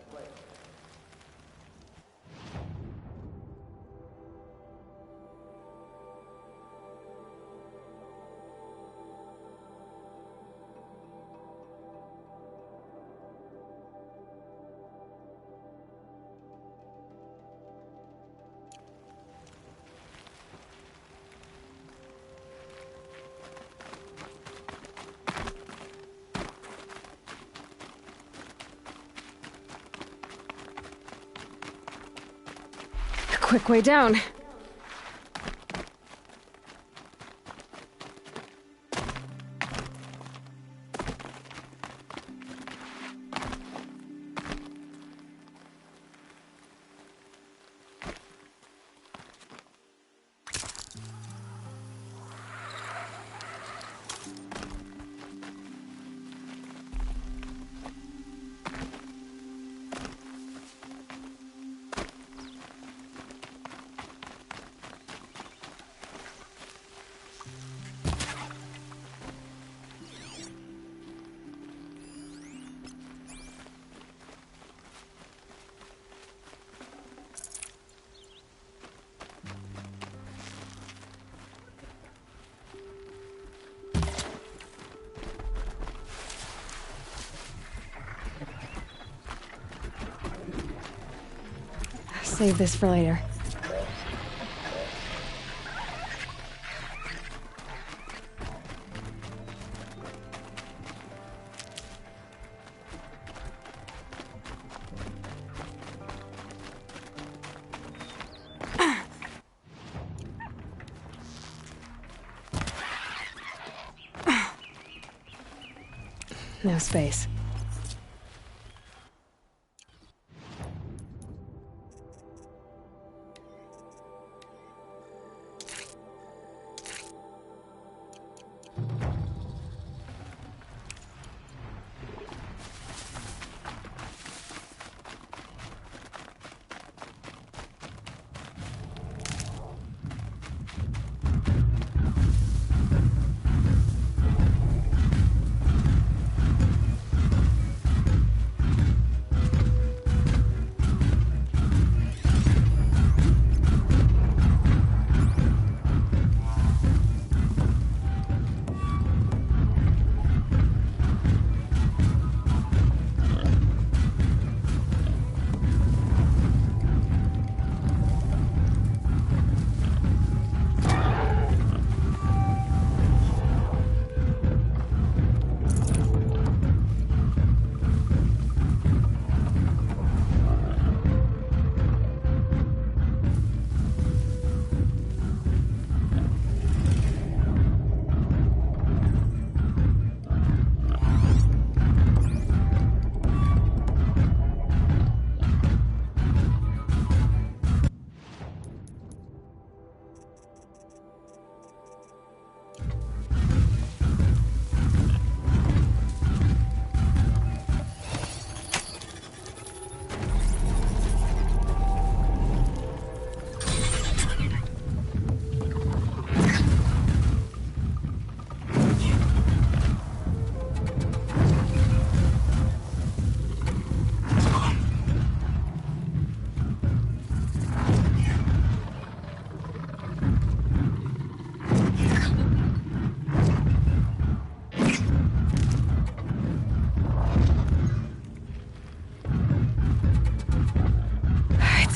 Quick way down. Save this for later. No space.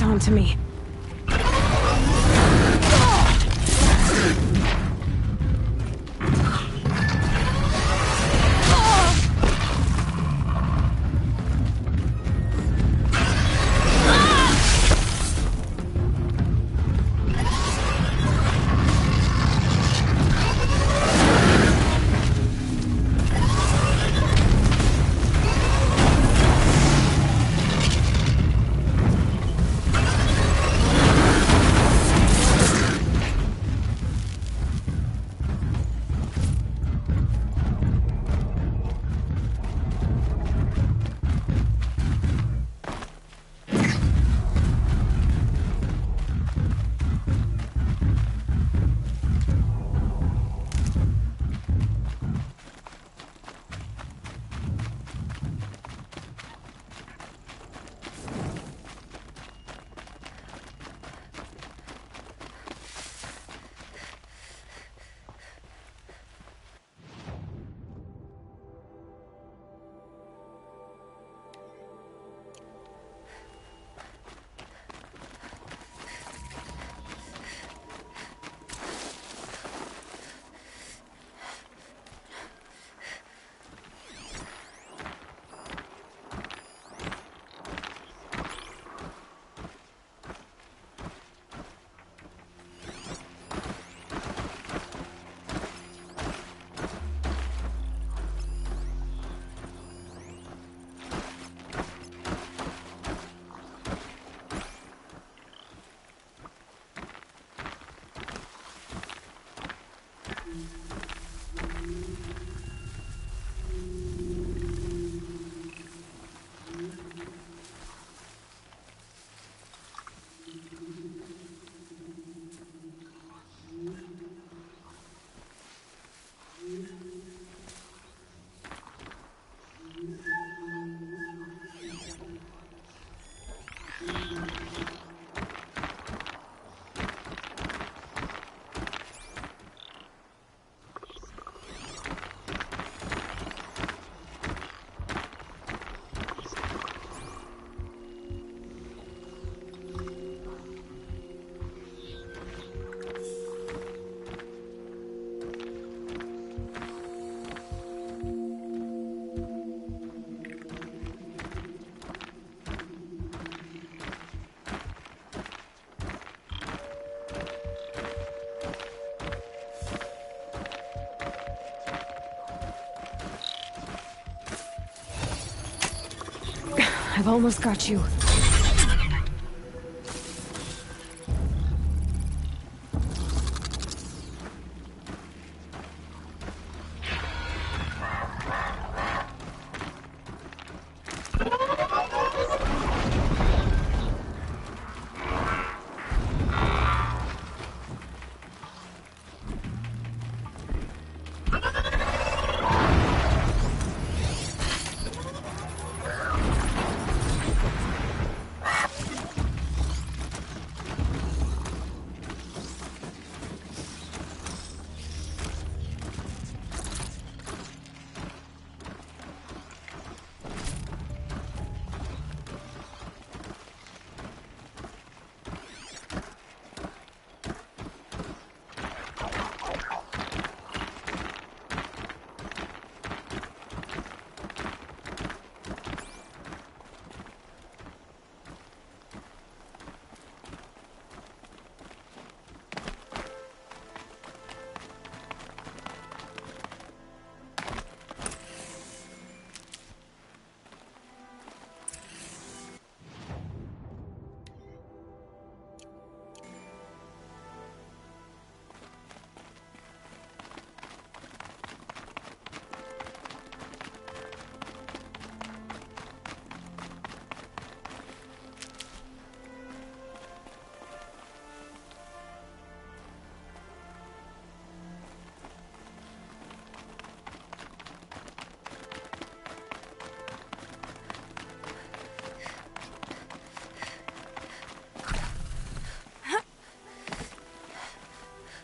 On to me. I've almost got you.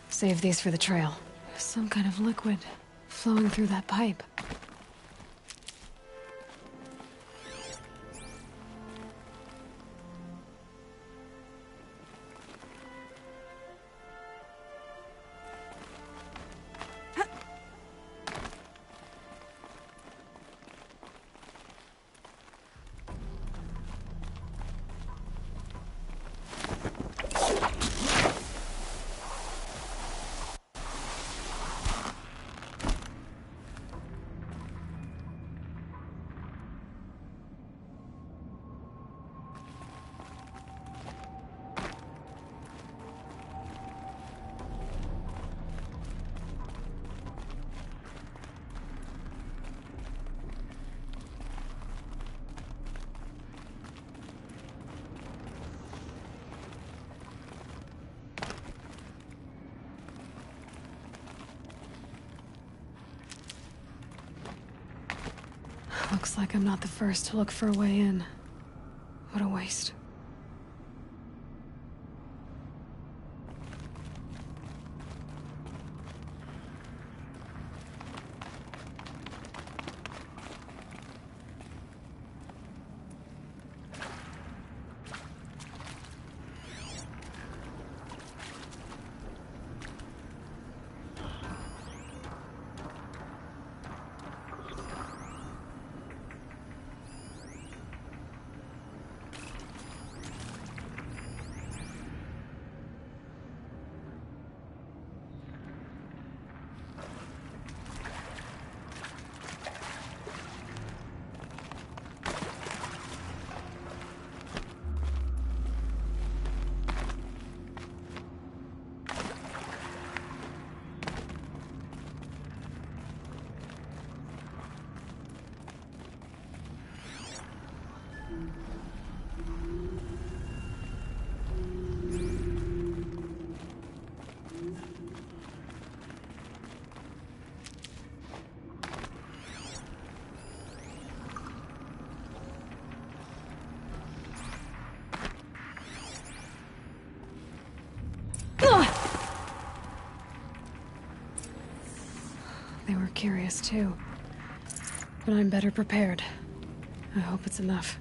Save these for the trail. Some kind of liquid flowing through that pipe. Looks like I'm not the first to look for a way in. What a waste. They were curious too. But I'm better prepared. I hope it's enough.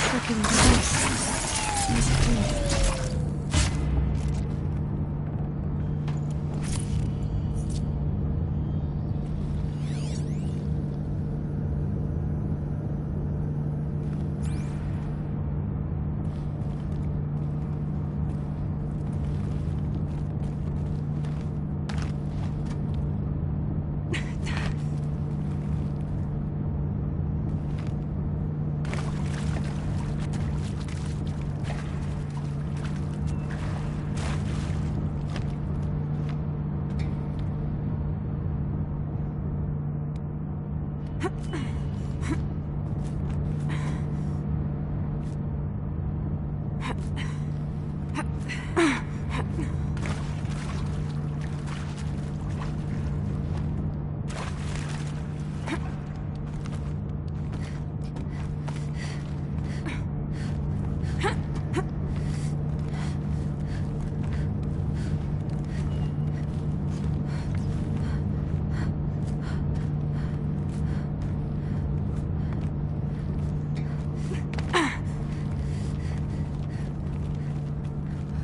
Freaking device. Must be.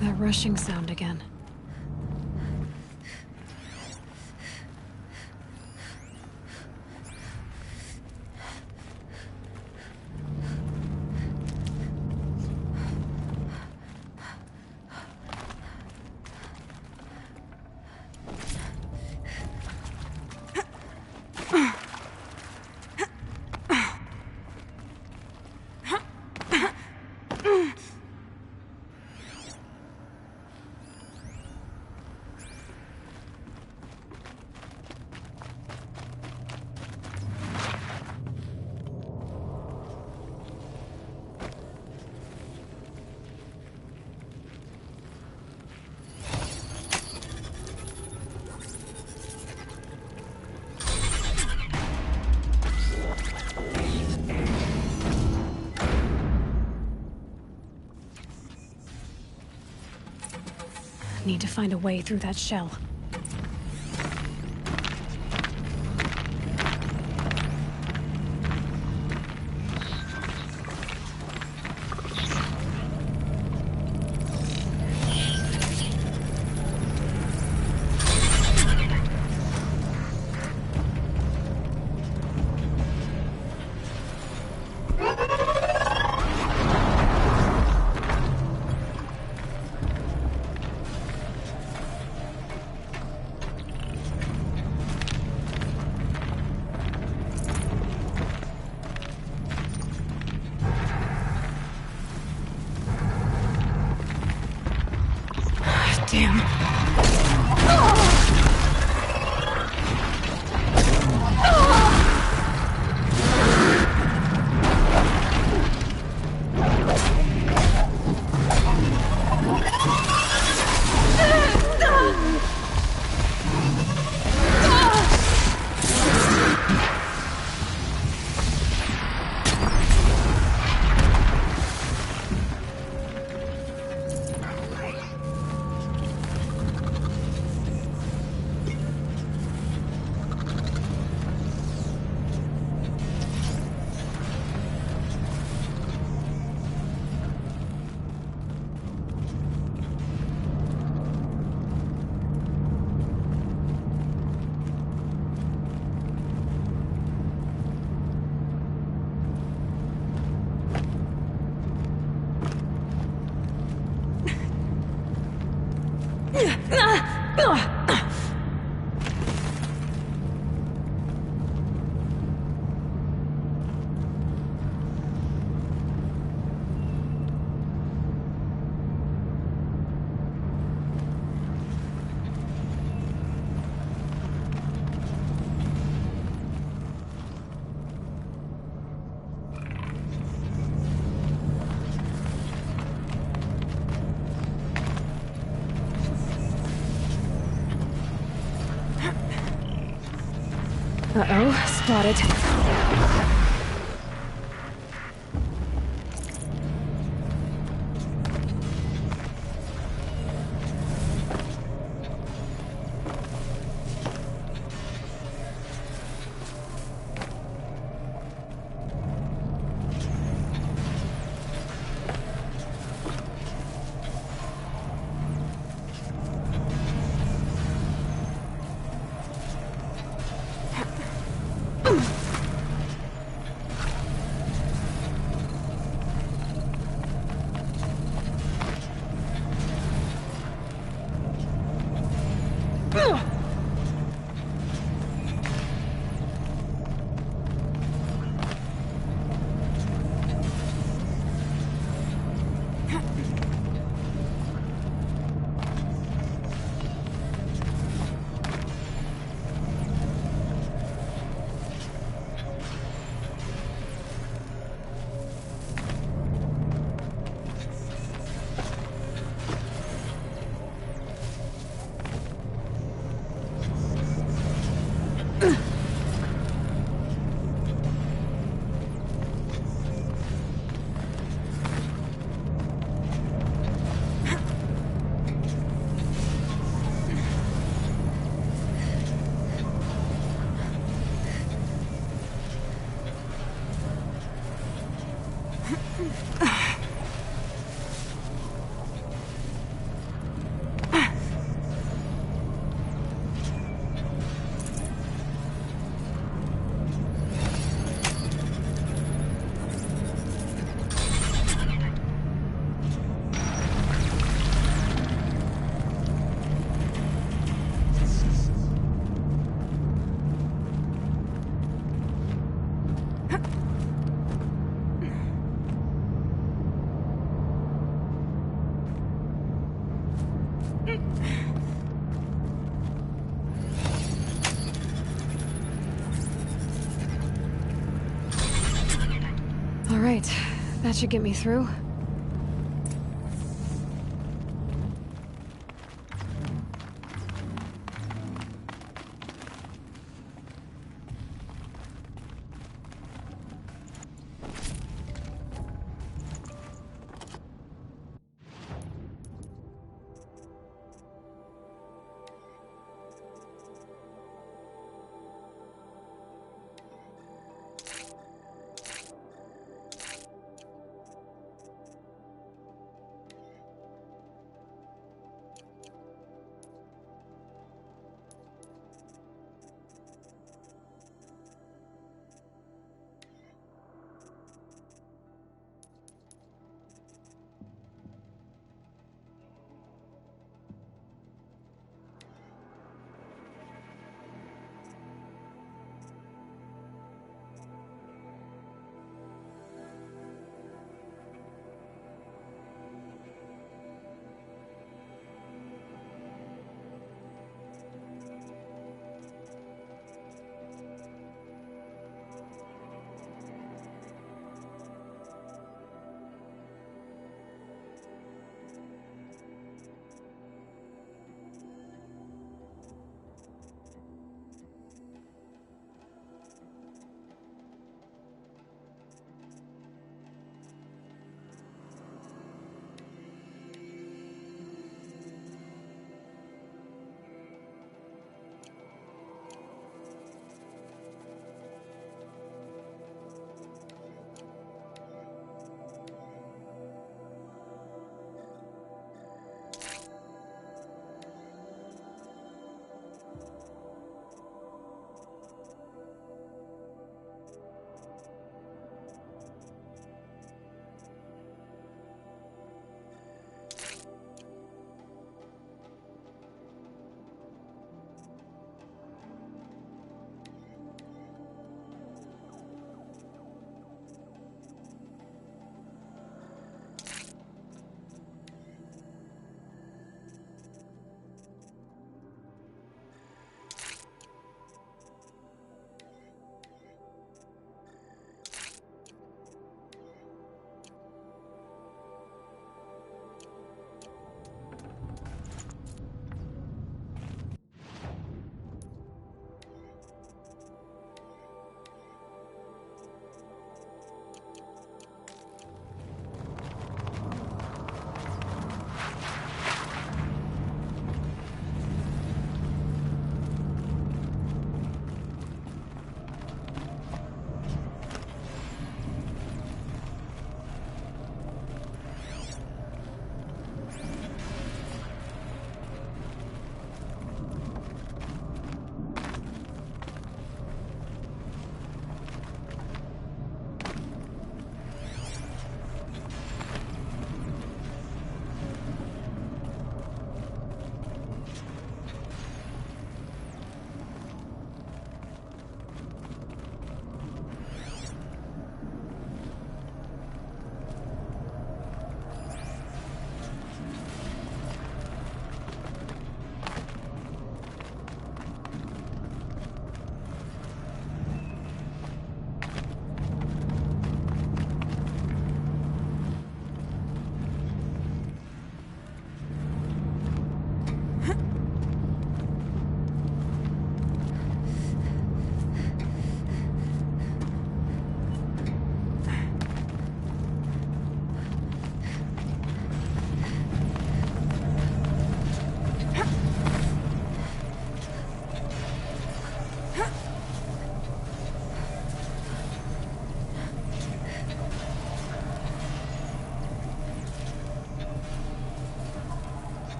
That rushing sound again. Need to find a way through that shell. Uh-oh, spotted. All right, that should get me through.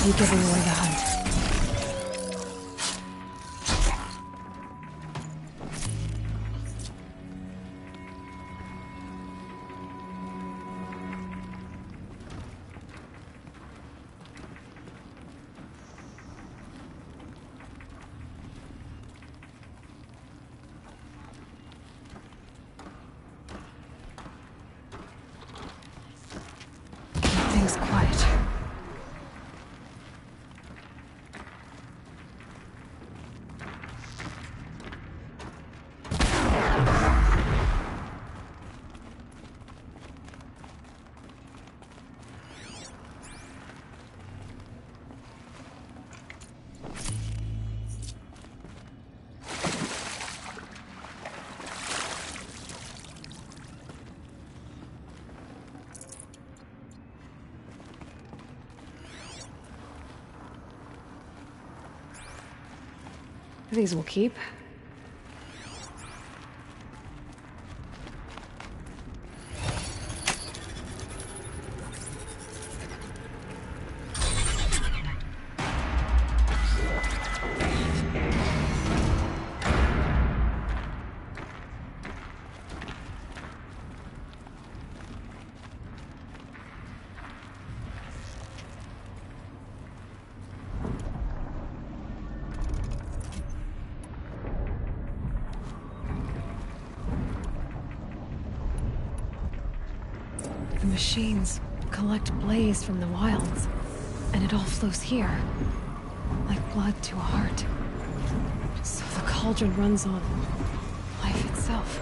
you giving away the hunt. Things quiet. These will keep. The machines collect blaze from the wilds, and it all flows here, like blood to a heart. So the cauldron runs on life itself.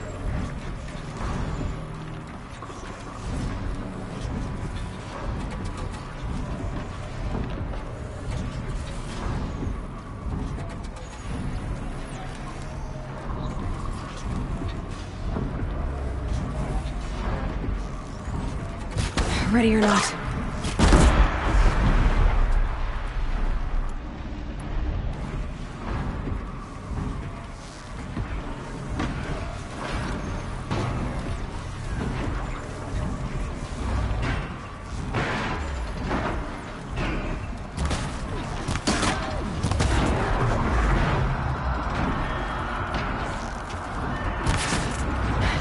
Ready or not.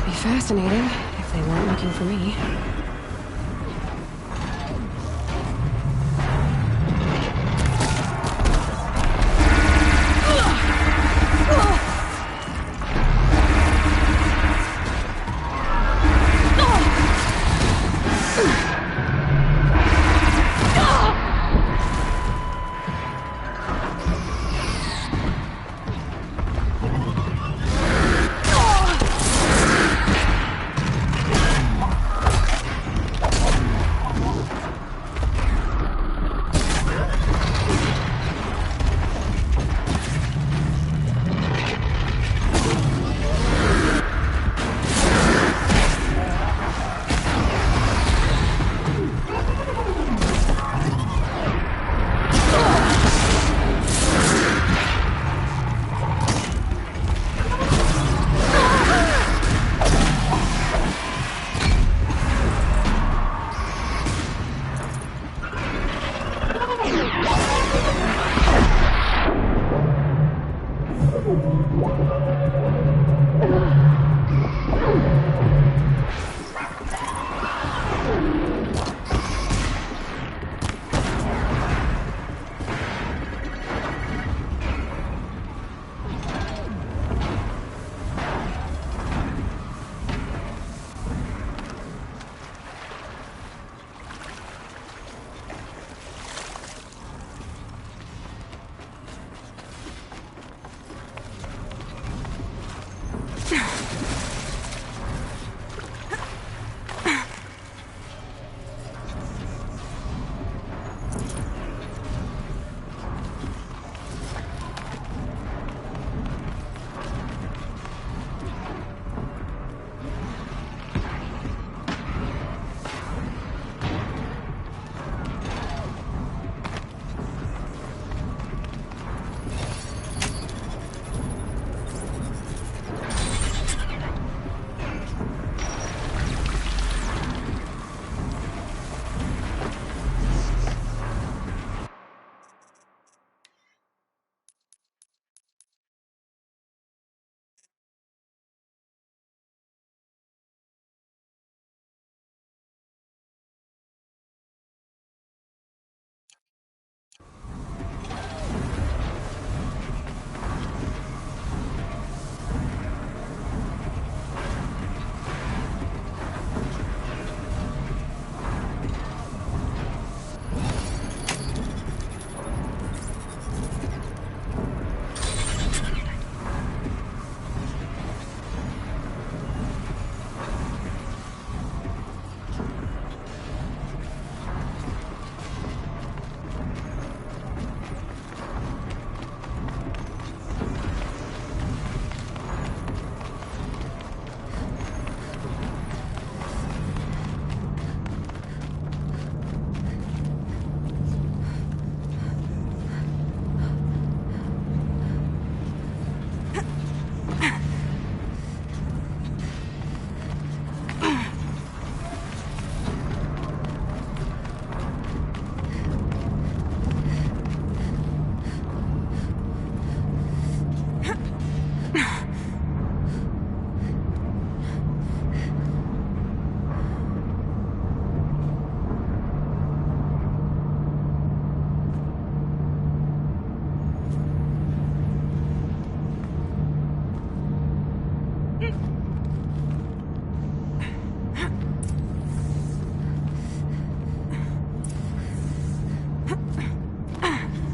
Be fascinating if they weren't looking for me.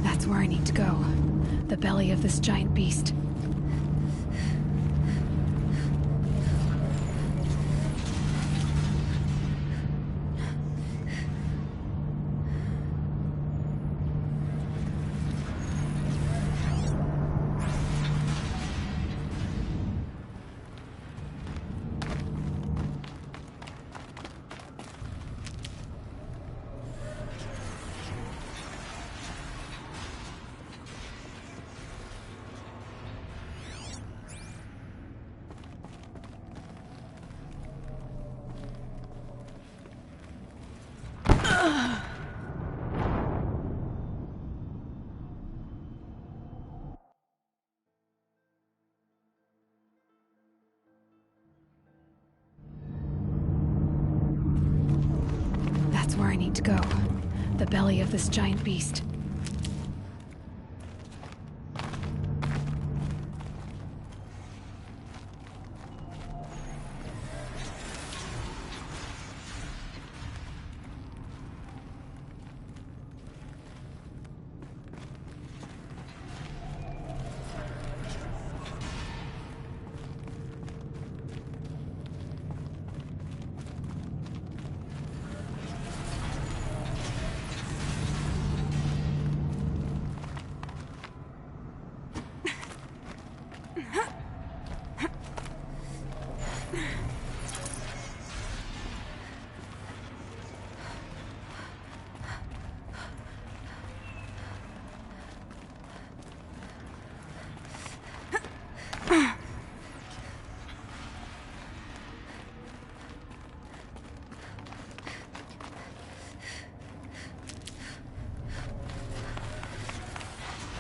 That's where I need to go. The belly of this giant beast. That's where I need to go. The belly of this giant beast.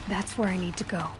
That's where I need to go.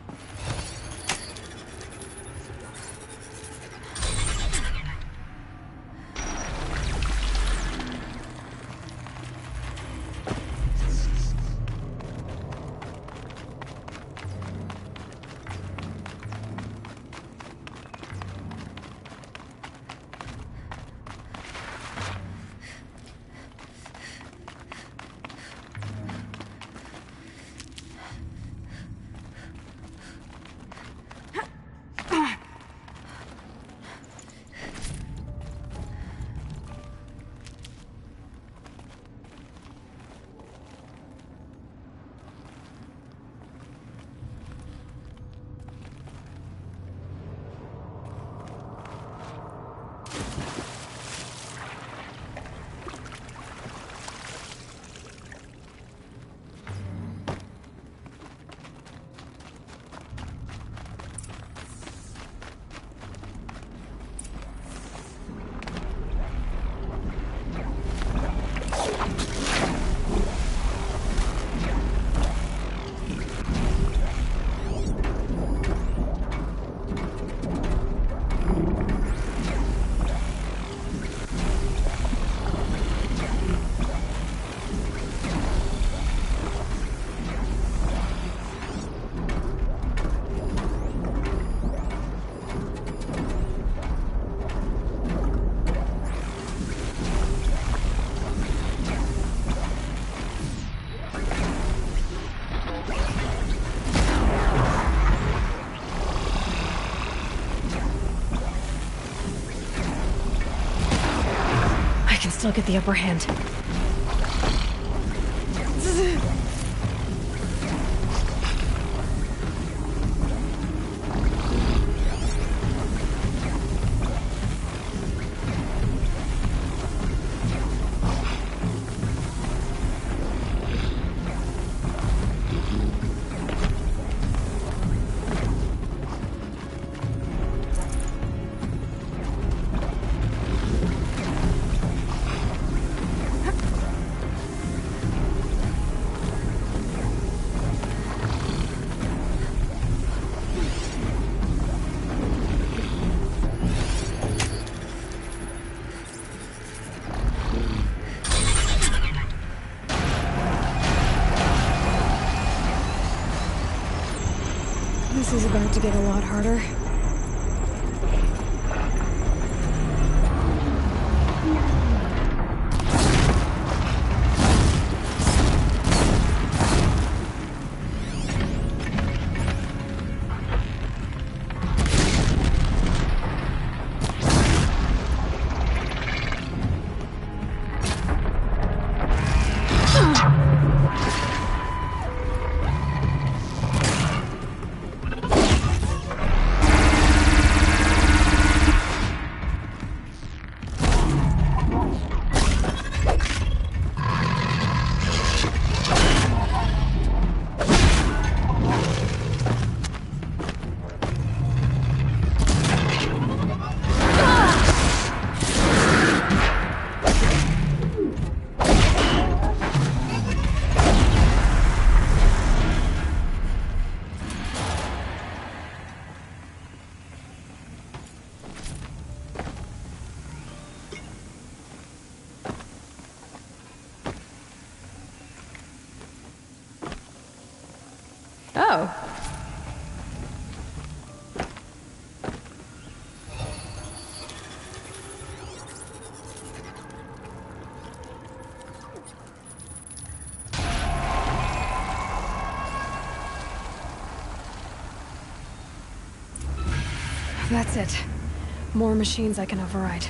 Still get the upper hand. This is about to get a lot harder. Oh. That's it. More machines I can override.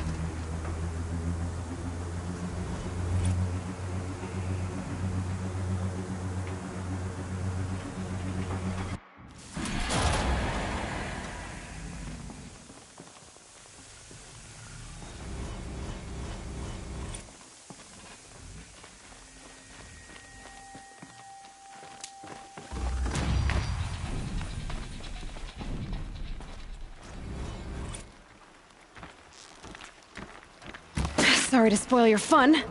Sorry to spoil your fun.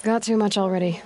Got too much already.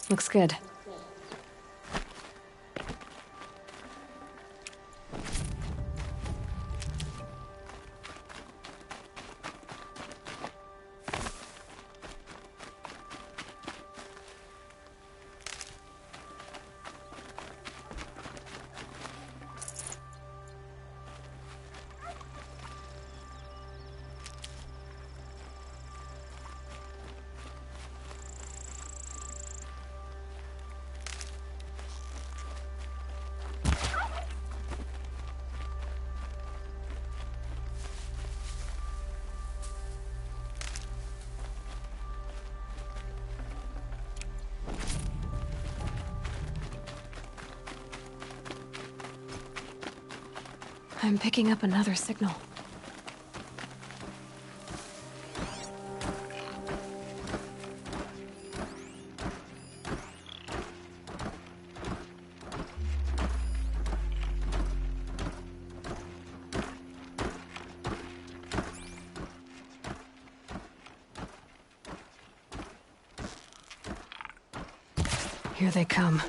Looks good. I'm picking up another signal. Here they come.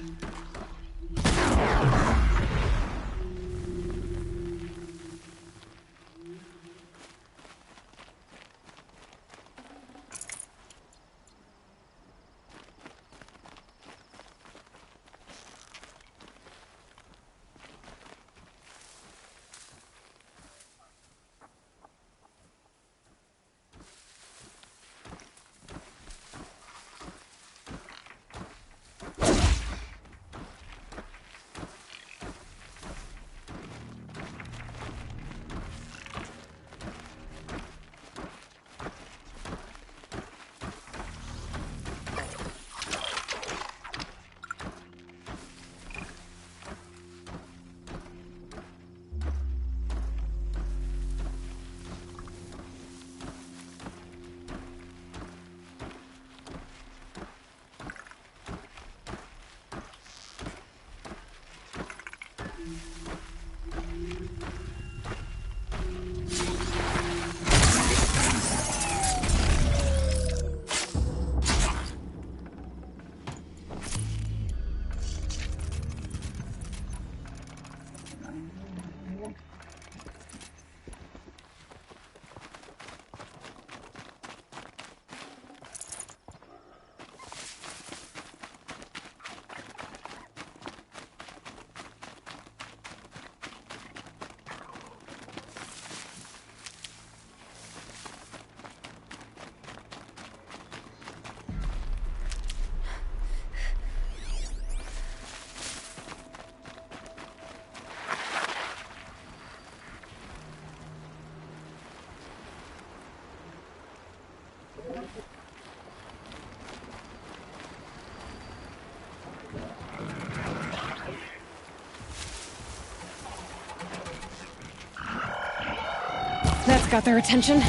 That's got their attention.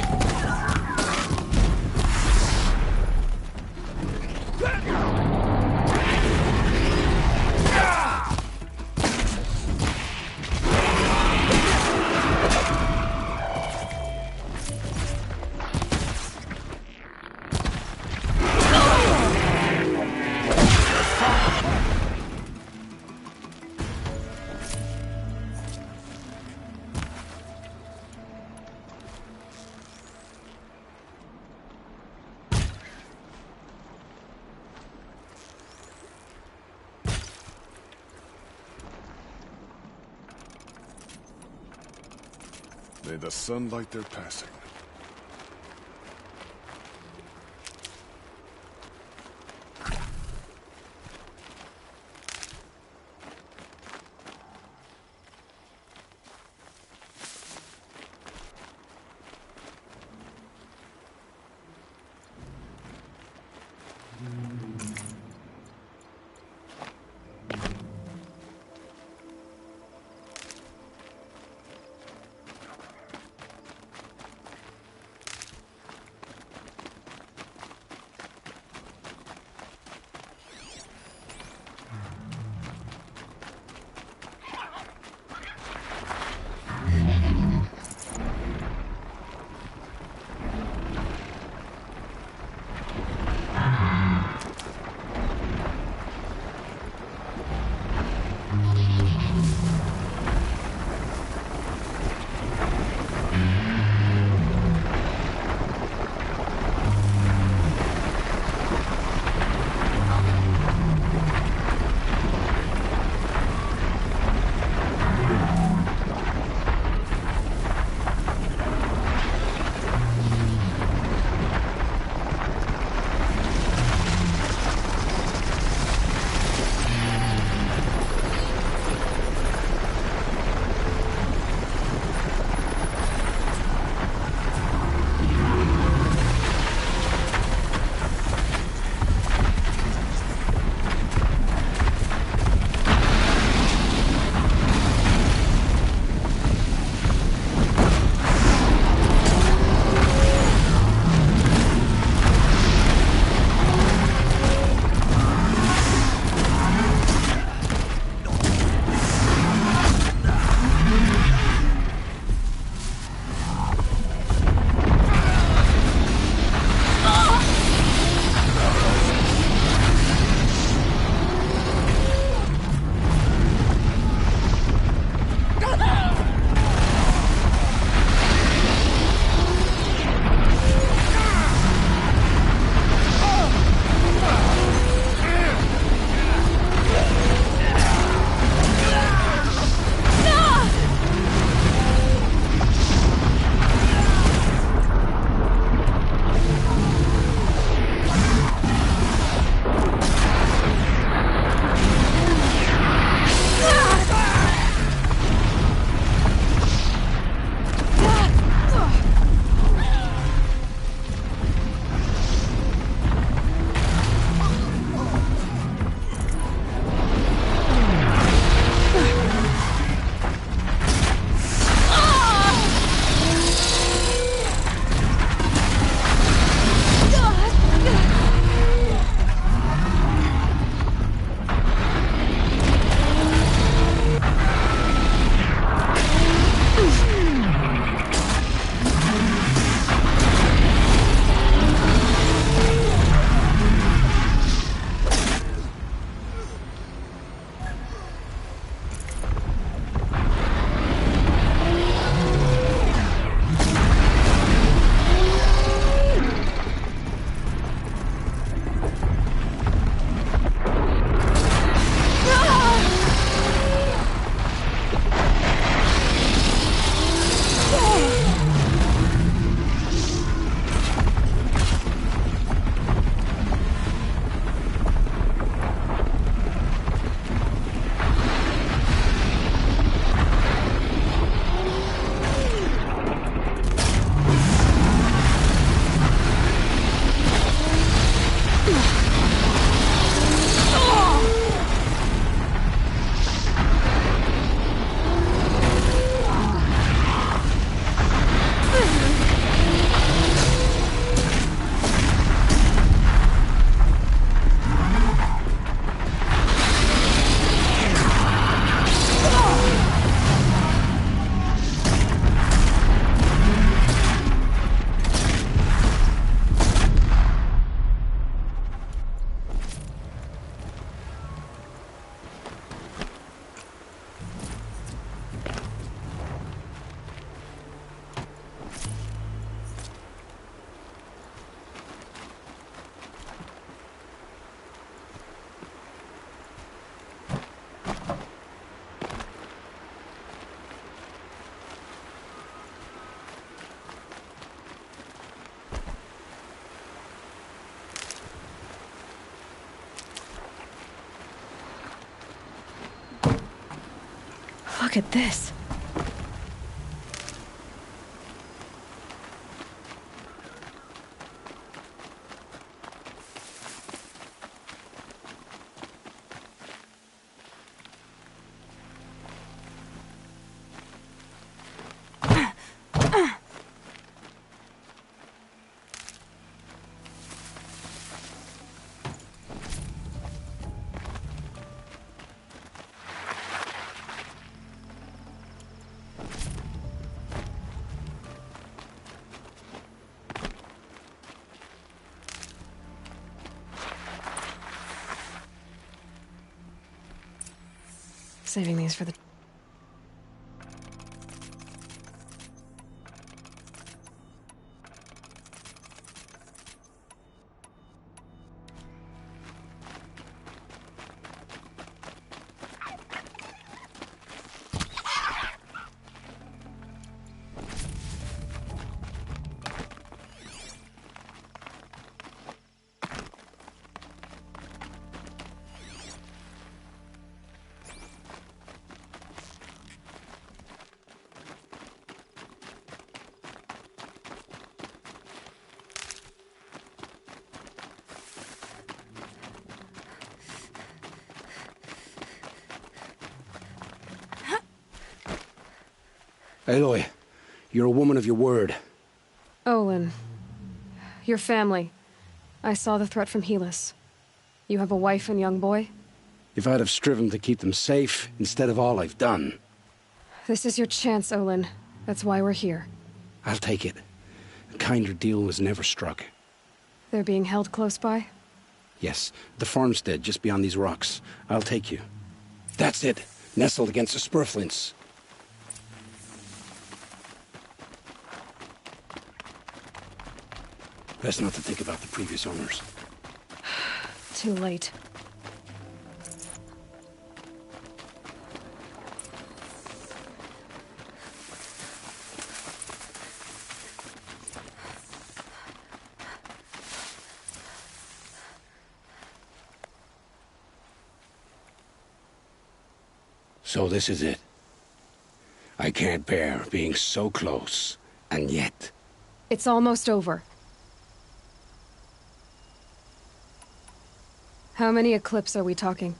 May the sun light their passing. Look at this. Saving these for the... Aloy, you're a woman of your word. Olin. Your family. I saw the threat from Helis. You have a wife and young boy? If I'd have striven to keep them safe, instead of all I've done. This is your chance, Olin. That's why we're here. I'll take it. A kinder deal was never struck. They're being held close by? Yes, the farmstead just beyond these rocks. I'll take you. That's it. Nestled against the spurflints. Best not to think about the previous owners. Too late. So this is it. I can't bear being so close, and yet... It's almost over. How many Eclipse are we talking?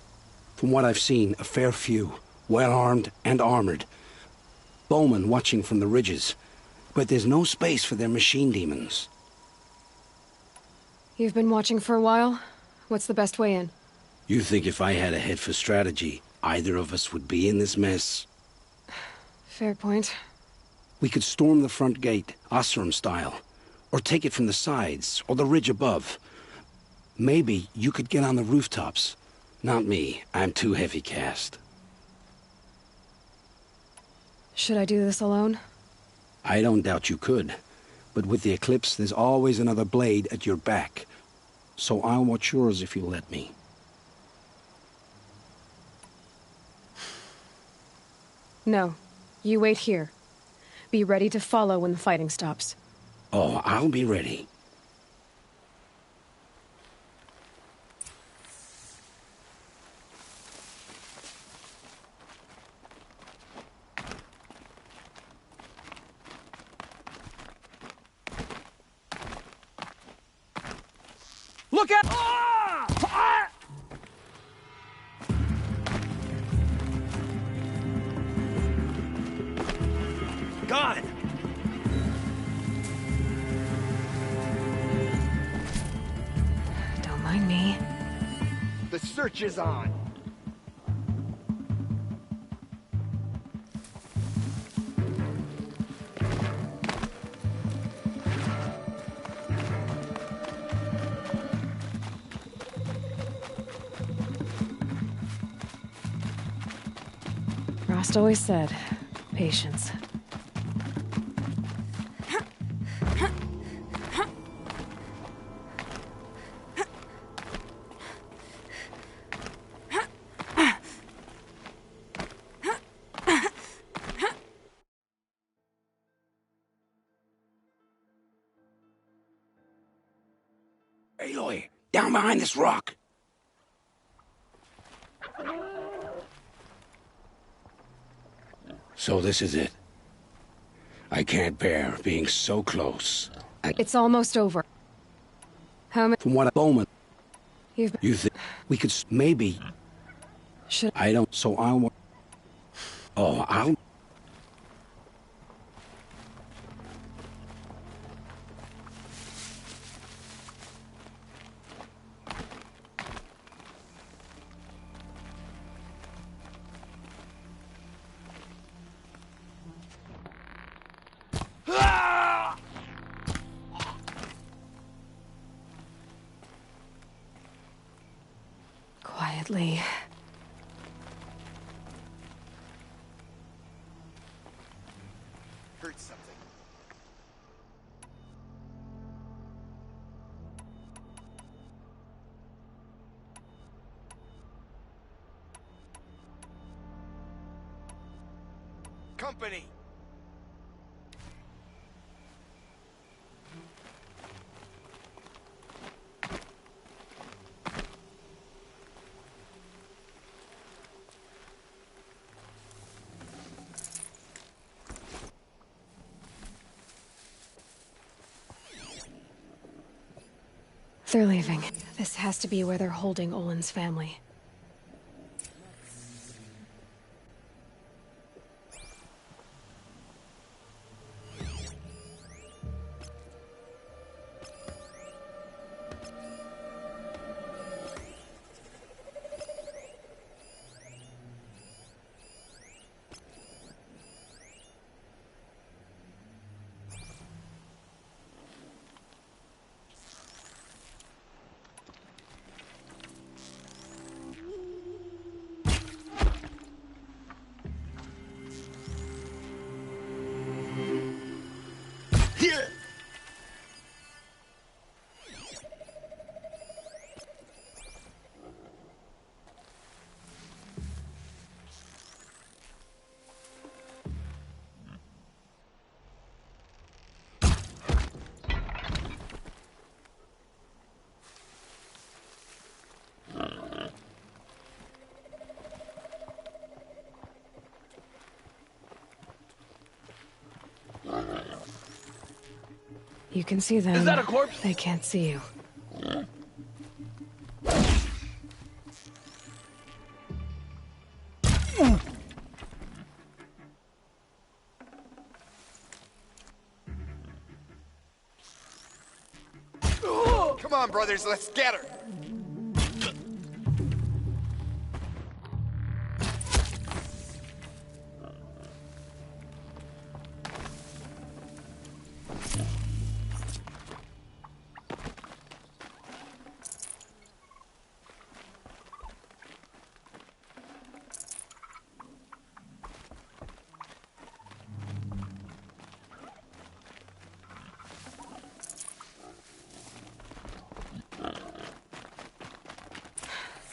From what I've seen, a fair few. Well-armed and armored. Bowmen watching from the ridges. But there's no space for their machine demons. You've been watching for a while? What's the best way in? You think if I had a head for strategy, either of us would be in this mess? Fair point. We could storm the front gate, Osram style. Or take it from the sides, or the ridge above. Maybe you could get on the rooftops. Not me. I'm too heavy cast. Should I do this alone? I don't doubt you could. But with the Eclipse, there's always another blade at your back. So I'll watch yours if you let me. No. You wait here. Be ready to follow when the fighting stops. Oh, I'll be ready. Look out! Ah! Ah! Gone! Don't mind me. The search is on. Rost always said, patience. Aloy, down behind this rock. So this is it. I can't bear being so close. It's almost over. How many... From what Bowman... You think we could maybe... Should... I don't... So I'll... Oh, I'll... Quietly. Heard something. Company. They're leaving. This has to be where they're holding Olin's family. You can see them. Is that a corpse? They can't see you. Come on, brothers, let's get her.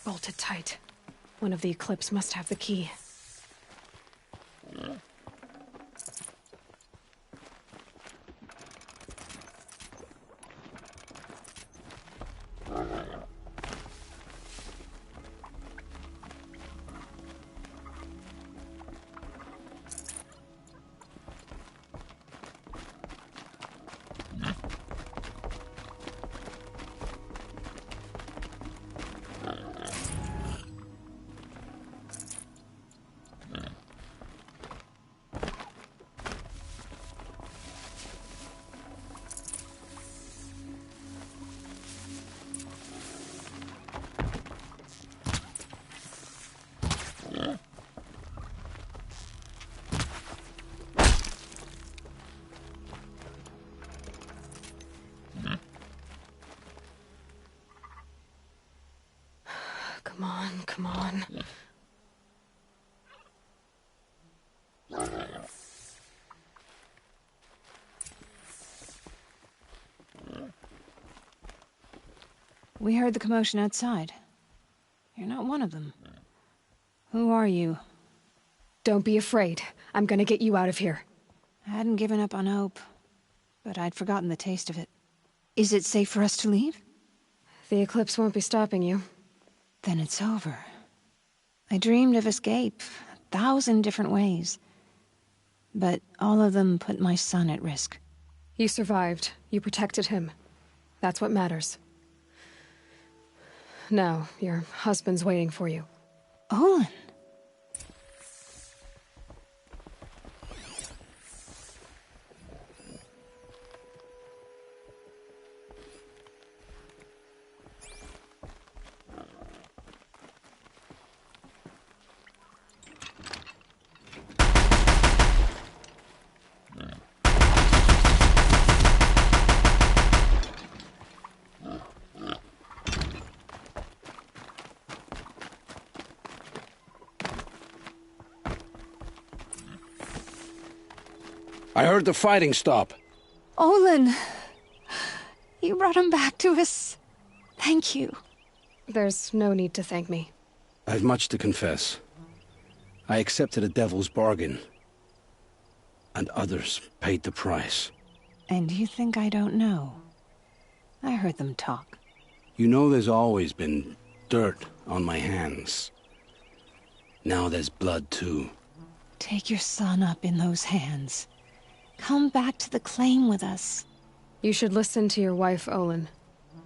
Bolted tight. One of the Eclipse must have the key. Come on, come on. We heard the commotion outside. You're not one of them. Who are you? Don't be afraid. I'm gonna get you out of here. I hadn't given up on hope, but I'd forgotten the taste of it. Is it safe for us to leave? The Eclipse won't be stopping you. Then it's over. I dreamed of escape, 1,000 different ways. But all of them put my son at risk. You survived. You protected him. That's what matters. Now, your husband's waiting for you. Olin! I heard the fighting stop. Olin! You brought him back to us. Thank you. There's no need to thank me. I've much to confess. I accepted a devil's bargain. And others paid the price. And you think I don't know? I heard them talk. You know there's always been dirt on my hands. Now there's blood too. Take your son up in those hands. Come back to the claim with us. You should listen to your wife, Olin.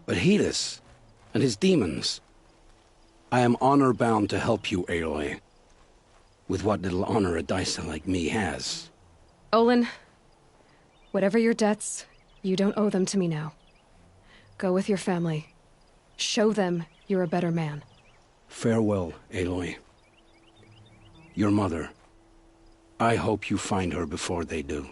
But Helis and his demons. I am honor-bound to help you, Aloy. With what little honor a Dysa like me has. Olin, whatever your debts, you don't owe them to me now. Go with your family. Show them you're a better man. Farewell, Aloy. Your mother. I hope you find her before they do.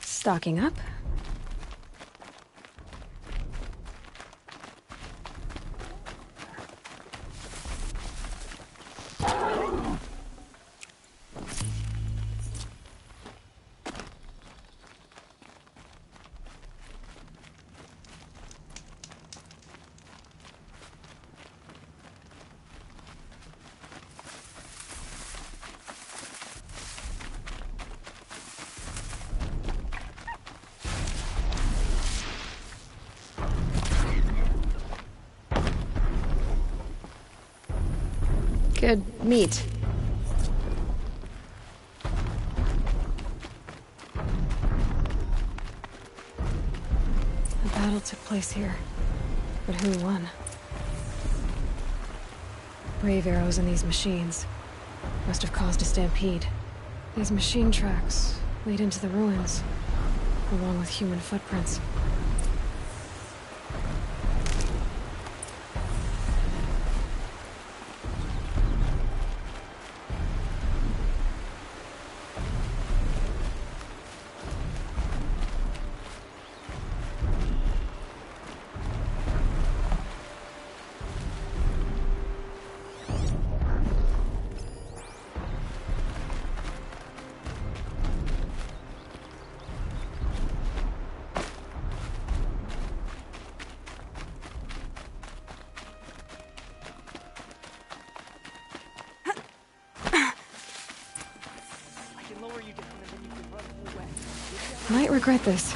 Stocking up. Good meat. The battle took place here, but who won? Brave arrows in these machines must have caused a stampede. These machine tracks lead into the ruins, along with human footprints. Might regret this.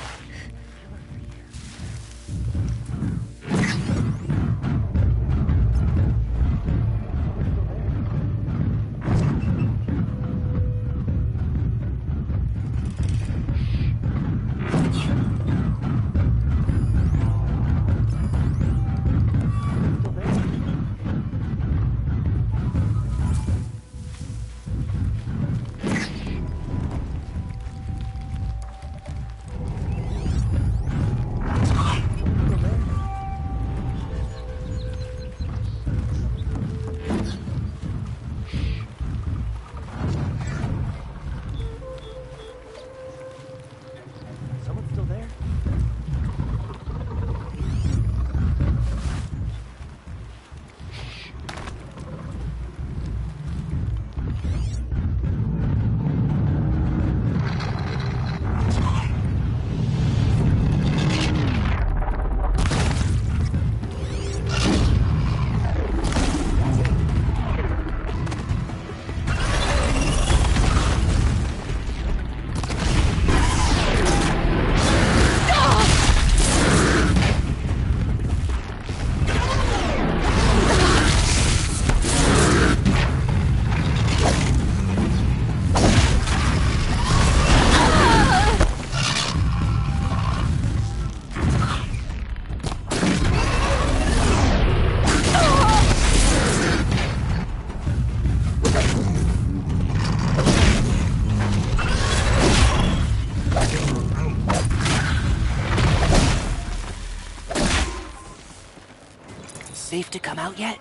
Safe to come out yet?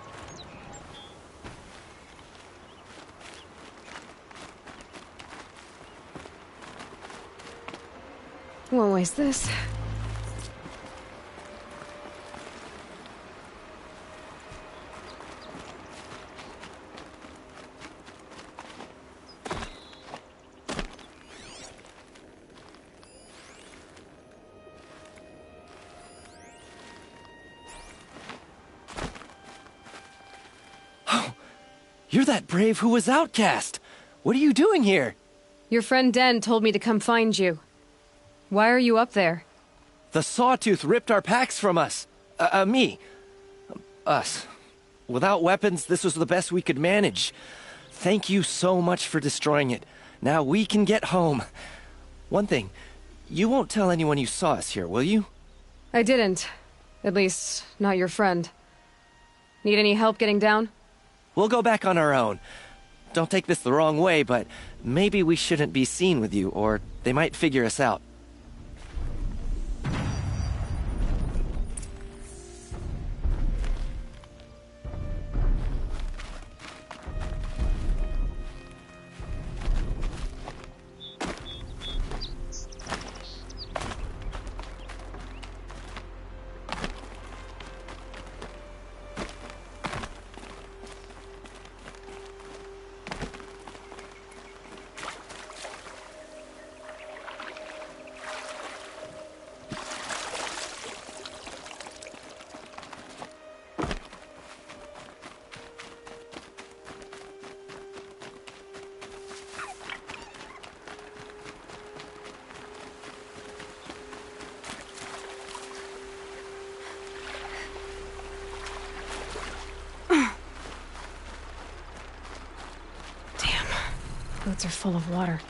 Won't waste this. You're that brave who was outcast! What are you doing here? Your friend Den told me to come find you. Why are you up there? The Sawtooth ripped our packs from us. Me. Us. Without weapons, this was the best we could manage. Thank you so much for destroying it. Now we can get home. One thing, you won't tell anyone you saw us here, will you? I didn't. At least, not your friend. Need any help getting down? We'll go back on our own. Don't take this the wrong way, but maybe we shouldn't be seen with you, or they might figure us out. Boots are full of water.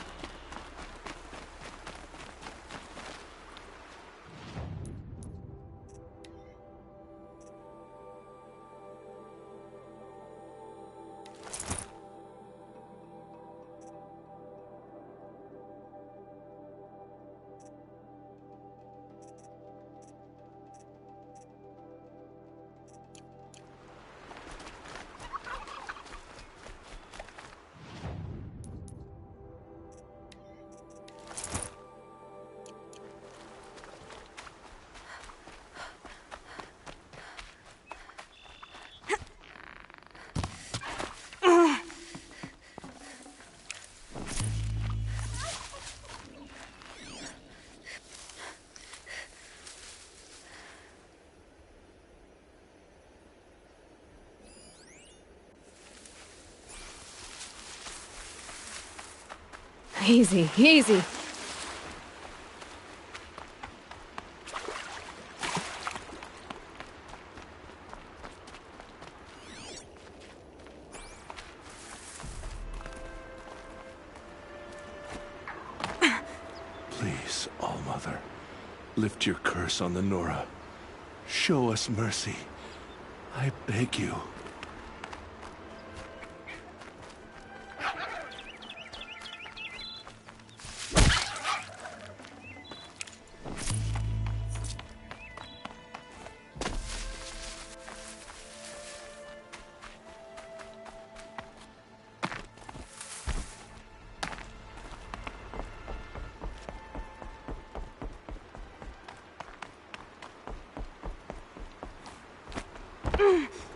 Easy, easy. Lift your curse on the Nora. Show us mercy. I beg you.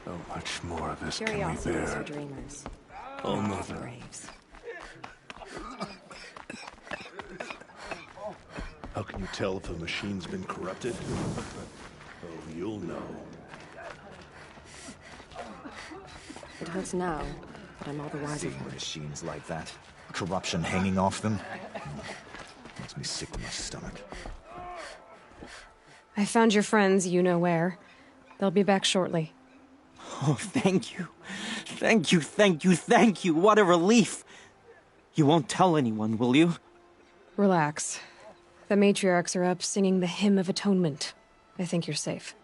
How much more of this can we bear? Dreamers. Oh, Mother. Braves. How can you tell if a machine's been corrupted? Oh, you'll know. It hurts now, but I'm all the wiser Seeing for it. machines like that, corruption hanging off them, makes me sick to my stomach. I found your friends, you know where. They'll be back shortly. Oh, thank you. Thank you, thank you, thank you. What a relief. You won't tell anyone, will you? Relax. The matriarchs are up singing the Hymn of Atonement. I think you're safe.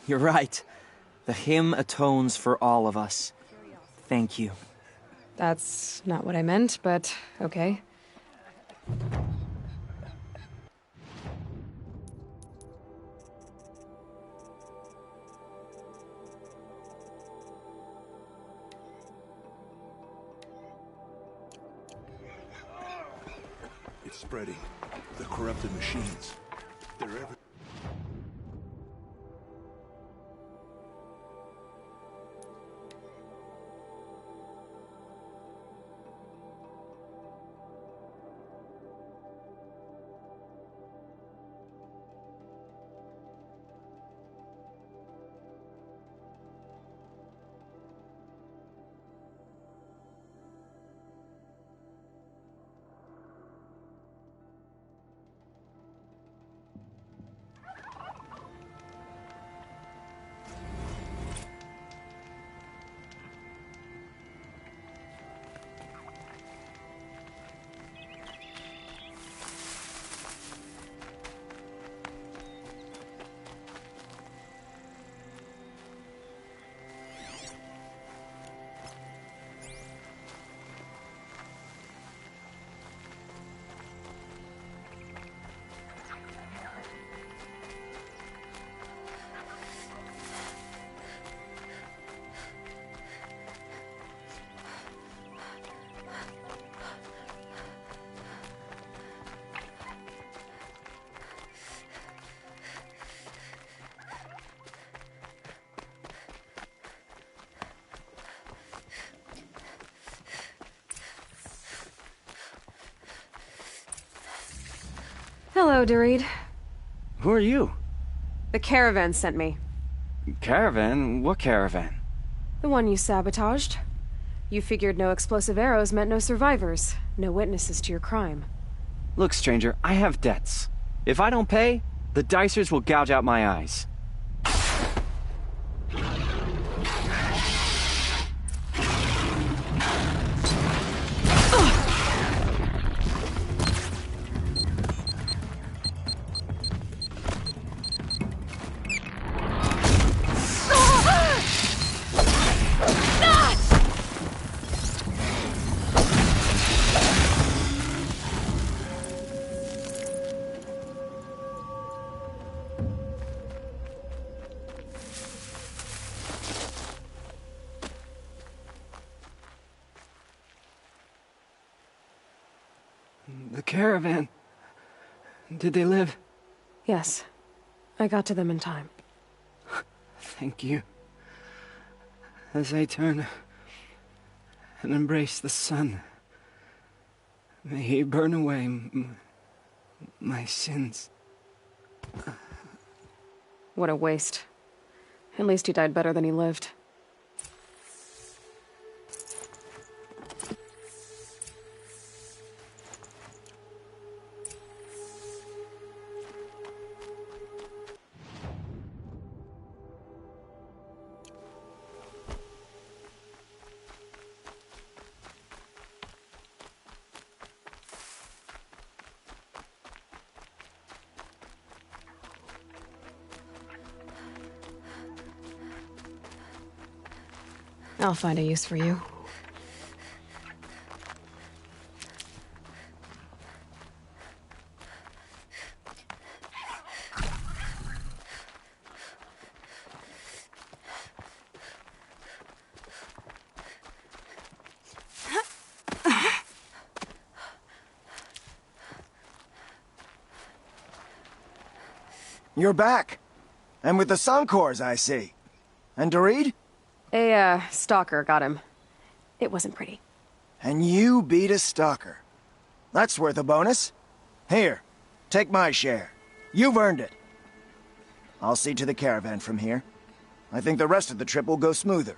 You're right. The hymn atones for all of us. Thank you. That's not what I meant, but okay. It's spreading. The corrupted machines. They're everywhere. Hello, Doreed. Who are you? The caravan sent me. Caravan? What caravan? The one you sabotaged. You figured no explosive arrows meant no survivors, no witnesses to your crime. Look, stranger, I have debts. If I don't pay, the Dicers will gouge out my eyes. The caravan. Did they live? Yes. I got to them in time. Thank you. As I turn and embrace the sun, may he burn away my sins. What a waste. At least he died better than he lived. I'll find a use for you. You're back. And with the Suncors, I see. And Dorid? A, stalker got him. It wasn't pretty. And you beat a stalker. That's worth a bonus. Here, take my share. You've earned it. I'll see to the caravan from here. I think the rest of the trip will go smoother.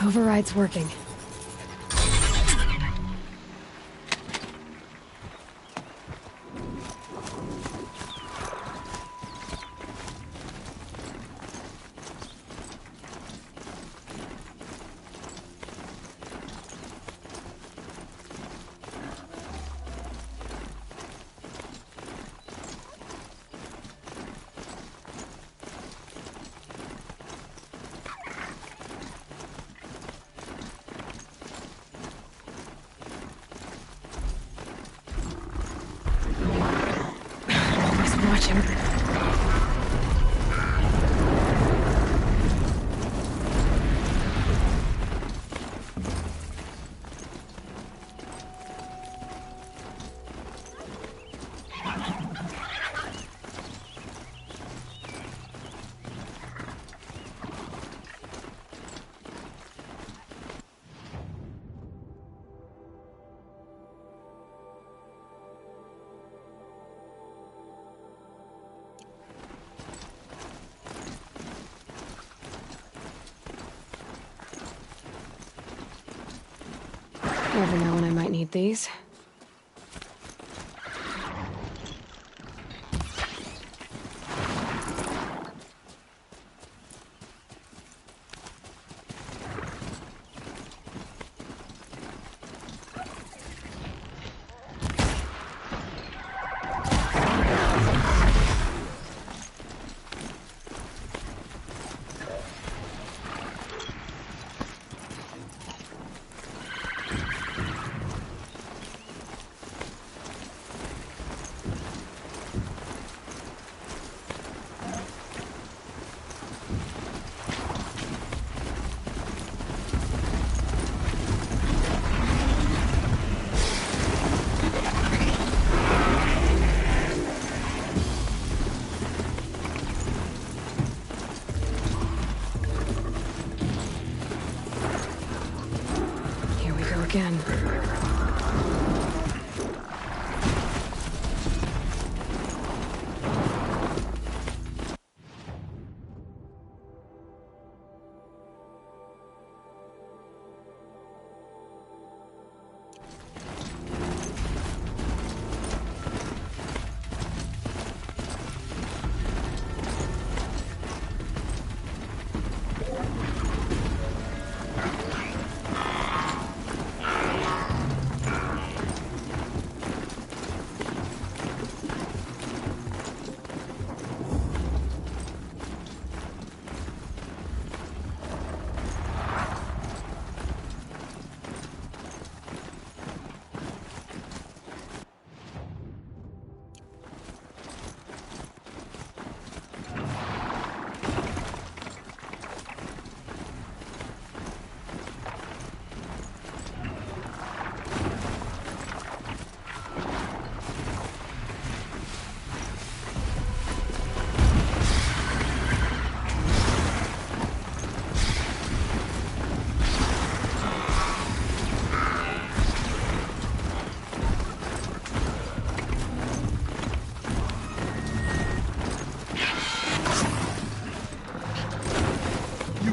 Override's working. Watching. Never know when I might need these. Again.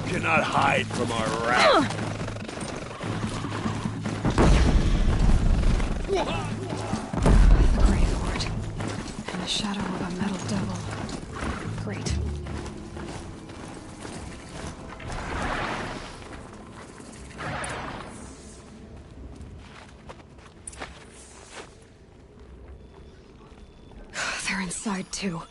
Cannot hide from our wrath. The Grave Horde. And the shadow of a metal devil. Great. They're inside too.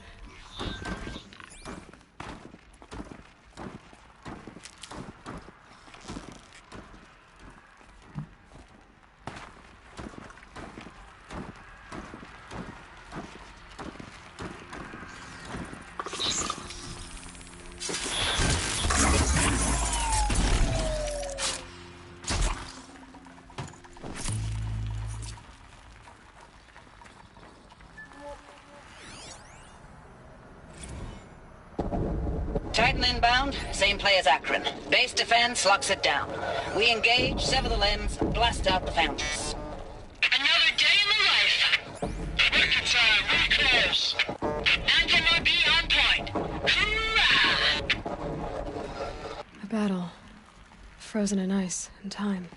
Titan inbound, same play as Akron. Base defense locks it down. We engage, sever the limbs, blast out the foundries. Another day in the life. Working time, recalls. MIB on point. Hoorah! A battle. Frozen in ice and time.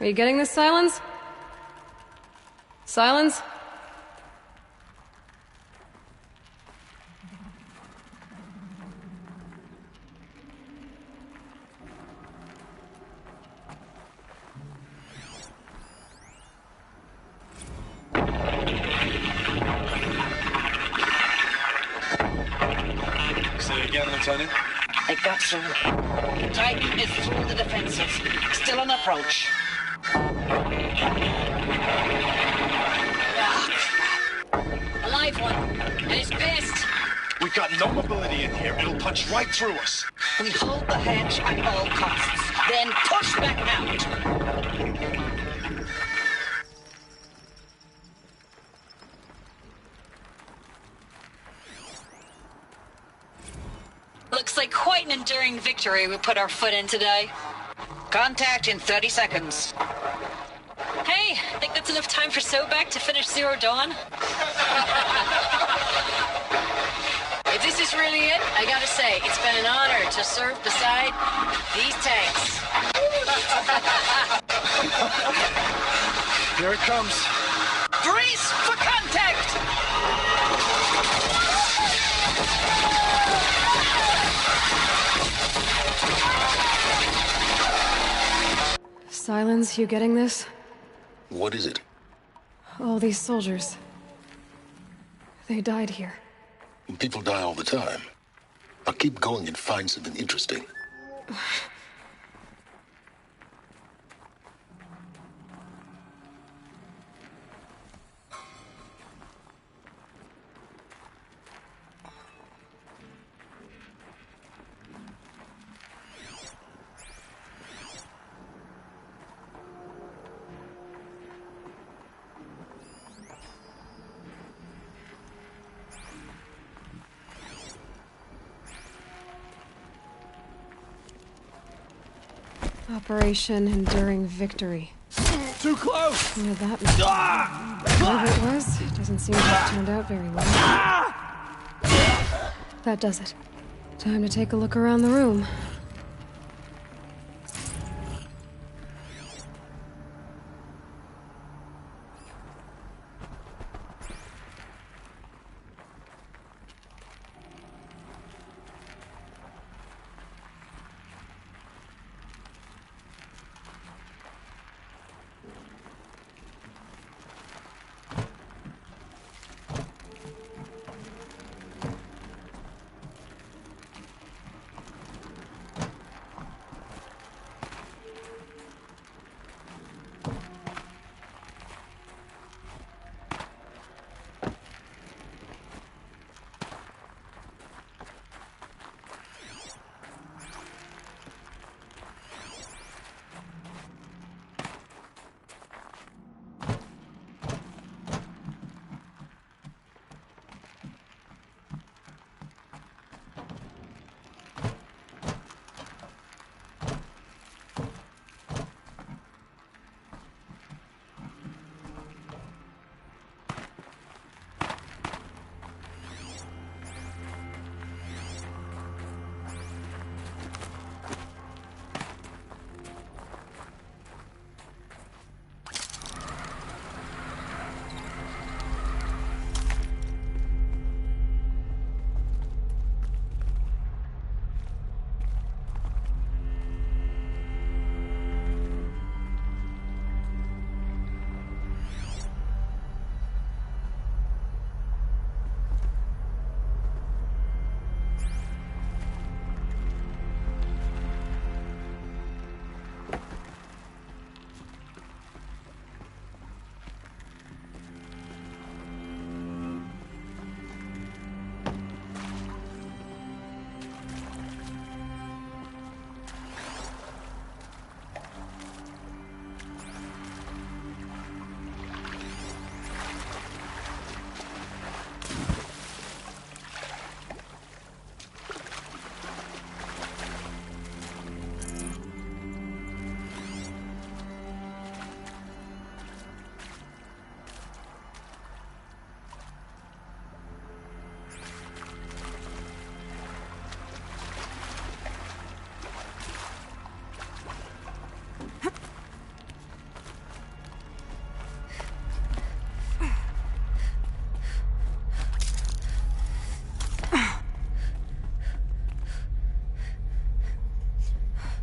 Are you getting this, Silence? Silence? Say it again, Lieutenant. It got through. Titan is through the defenses. Still an approach. A live one. And he's pissed. We've got no mobility in here. It'll punch right through us. We hold the hedge at all costs. Then push back out. Looks like quite an enduring victory we put our foot in today. Contact in 30 seconds. Hey, think that's enough time for Sobek to finish Zero Dawn? If this is really it, I gotta say, it's been an honor to serve beside these tanks. Here it comes. Brace for contact! Silence, you getting this? What is it? All these soldiers. They died here. People die all the time. I'll keep going and find something interesting. Operation Enduring Victory. Too close! What did that mean? Whatever it was, it doesn't seem to have turned out very well. That does it. Time to take a look around the room.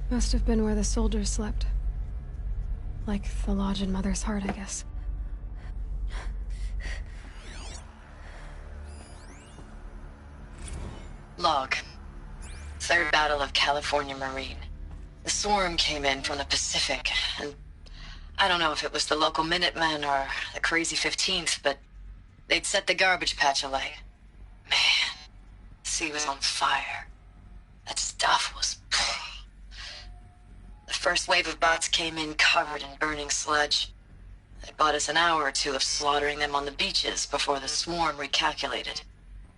Must have been where the soldiers slept. Like the lodge in Mother's Heart, I guess. Log. Third Battle of California Marine. The swarm came in from the Pacific, and I don't know if it was the local Minutemen or the crazy 15th, but they'd set the garbage patch alight. Man, the sea was on fire. That stuff was... The first wave of bots came in covered in burning sludge. They bought us an hour or two of slaughtering them on the beaches before the swarm recalculated.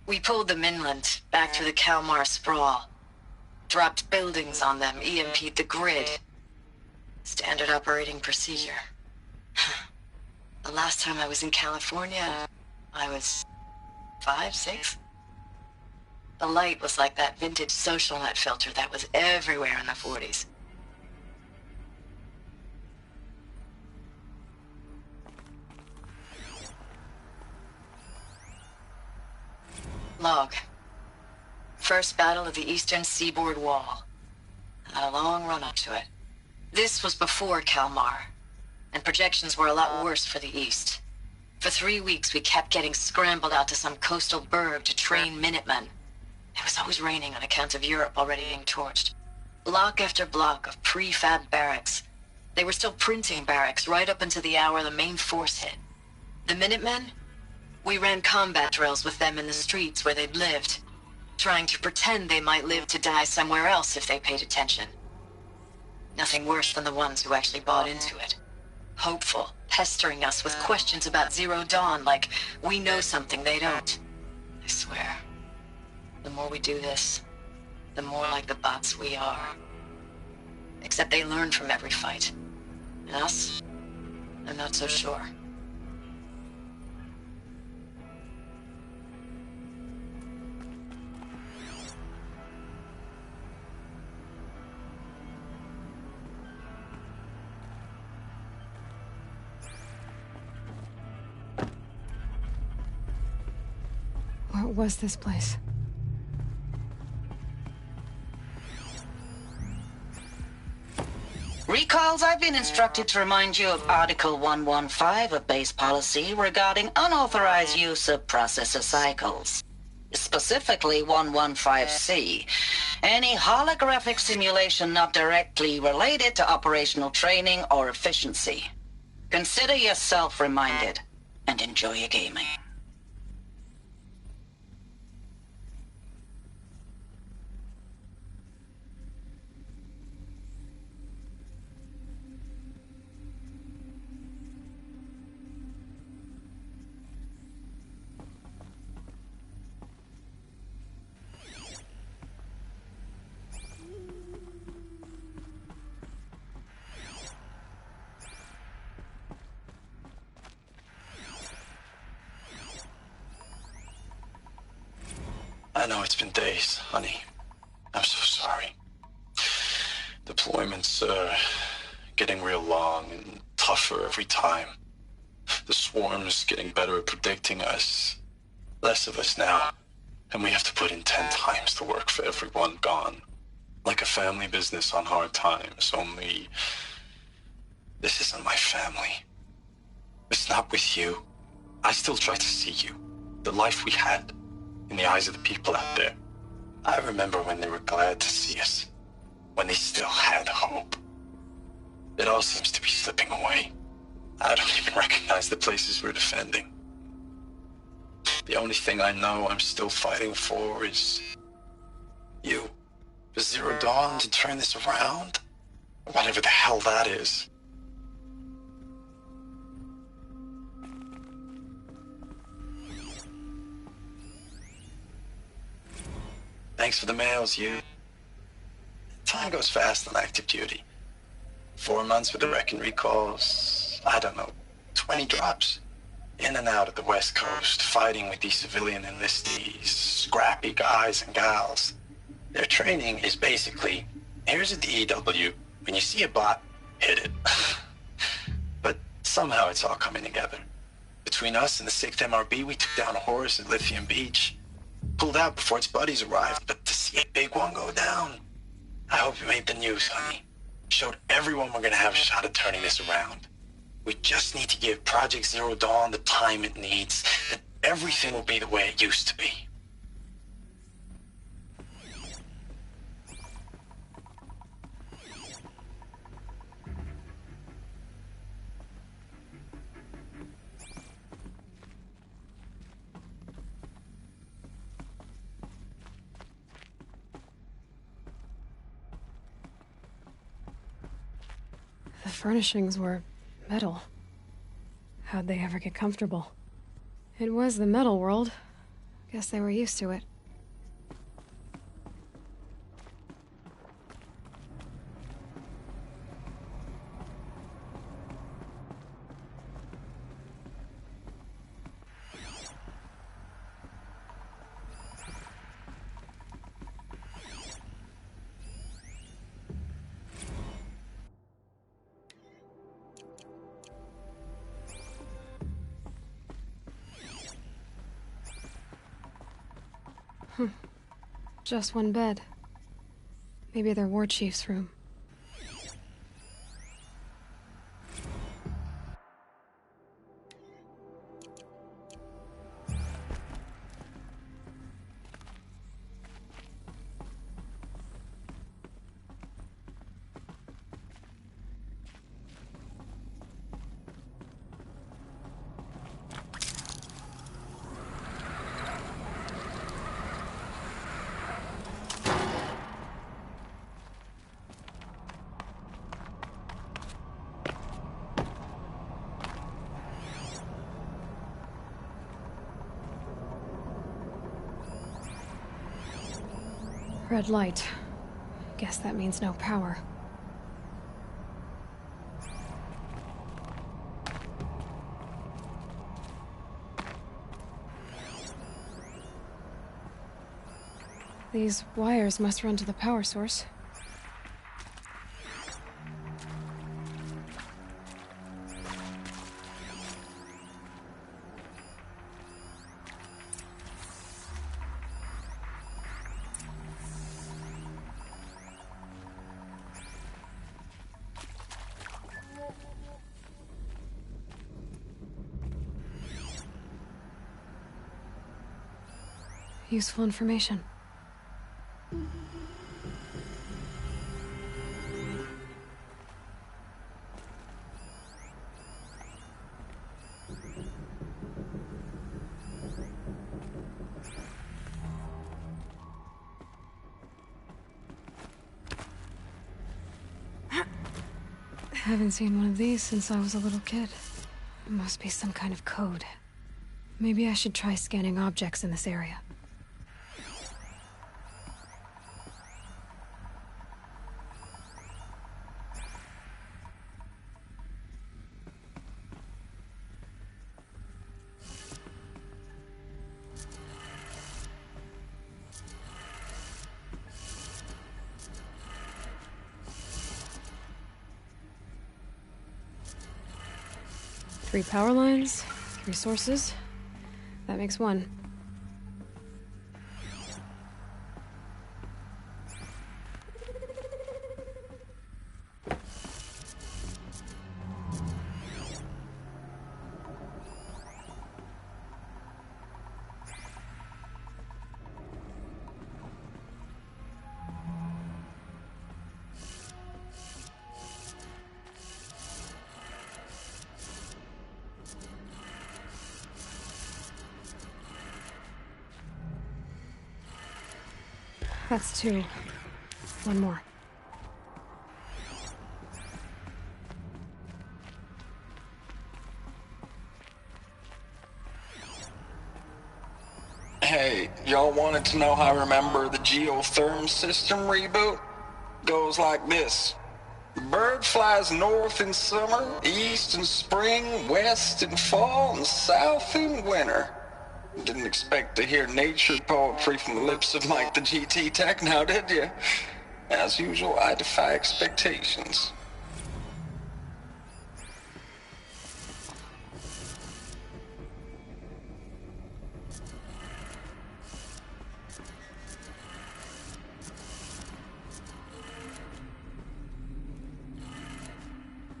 We pulled them inland, back through the Kalmar sprawl. Dropped buildings on them, EMP'd the grid. Standard operating procedure. The last time I was in California, I was 5, 6? The light was like that vintage social net filter that was everywhere in the 40s. Log. First battle of the Eastern Seaboard Wall. Had a long run up to it. This was before Kalmar, and projections were a lot worse for the East. For 3 weeks, we kept getting scrambled out to some coastal burg to train Minutemen. It was always raining on account of Europe already being torched. Block after block of prefab barracks. They were still printing barracks right up until the hour the main force hit. The Minutemen? We ran combat drills with them in the streets where they'd lived, trying to pretend they might live to die somewhere else if they paid attention. Nothing worse than the ones who actually bought into it. Hopeful, pestering us with questions about Zero Dawn like we know something they don't. I swear, the more we do this, the more like the bots we are. Except they learn from every fight. And us? I'm not so sure. What was this place? Recalls, I've been instructed to remind you of Article 115 of base policy regarding unauthorized use of processor cycles. Specifically 115C. Any holographic simulation not directly related to operational training or efficiency. Consider yourself reminded, and enjoy your gaming. I know it's been days, honey. I'm so sorry. Deployments are getting real long and tougher every time. The swarm is getting better at predicting us. Less of us now, and we have to put in 10 times the work for everyone gone. Like a family business on hard times, only... this isn't my family. It's not with you. I still try to see you. The life we had. In the eyes of the people out there. I remember when they were glad to see us. When they still had hope. It all seems to be slipping away. I don't even recognize the places we're defending. The only thing I know I'm still fighting for is... you. For Zero Dawn to turn this around? Whatever the hell that is. Thanks for the mails, you. Time goes fast on active duty. 4 months with the wreck and recalls, I don't know, 20 drops. In and out of the West Coast, fighting with these civilian enlistees, scrappy guys and gals. Their training is basically, here's a DEW, when you see a bot, hit it. But somehow it's all coming together. Between us and the 6th MRB, we took down a horse at Lithium Beach. Pulled out before its buddies arrived, but to see a big one go down. I hope you made the news, honey. Showed everyone we're gonna have a shot at turning this around. We just need to give Project Zero Dawn the time it needs, then everything will be the way it used to be. The furnishings were metal. How'd they ever get comfortable? It was the metal world. Guess they were used to it. Just one bed. Maybe their war chief's room. Red light. Guess that means no power. These wires must run to the power source. Useful information. Haven't seen one of these since I was a little kid. It must be some kind of code. Maybe I should try scanning objects in this area. Three power lines, 3 sources. That makes 1. That's 2. 1 more. Hey, y'all wanted to know how I remember the geotherm system reboot? Goes like this. Bird flies north in summer, east in spring, west in fall, and south in winter. Didn't expect to hear nature poetry from the lips of Mike the GT Tech now, did you? As usual, I defy expectations.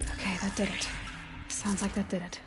Okay, that did it. Sounds like that did it.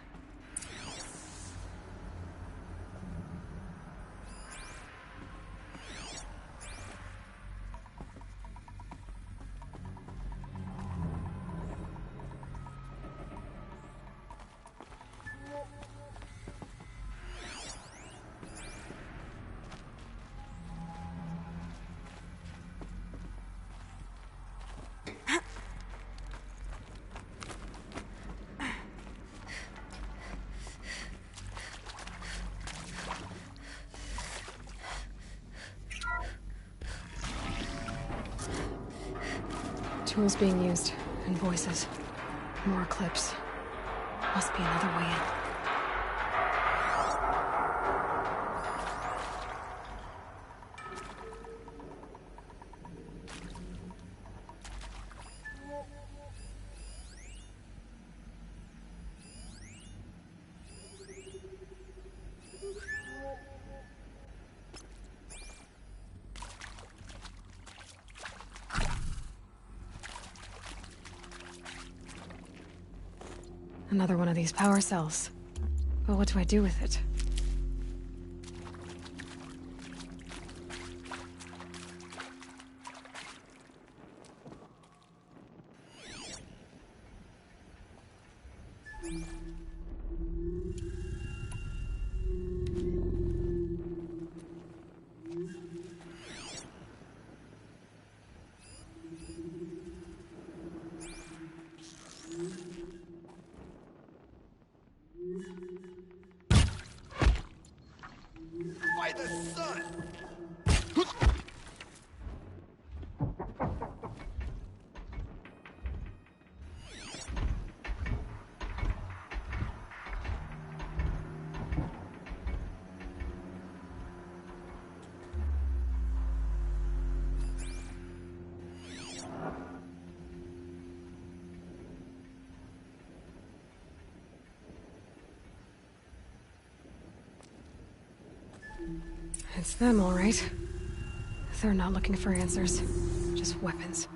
Tools being used, and voices. More clips. Must be another way in. Another one of these power cells. But what do I do with it? By the sun! It's them, all right. They're not looking for answers, just weapons.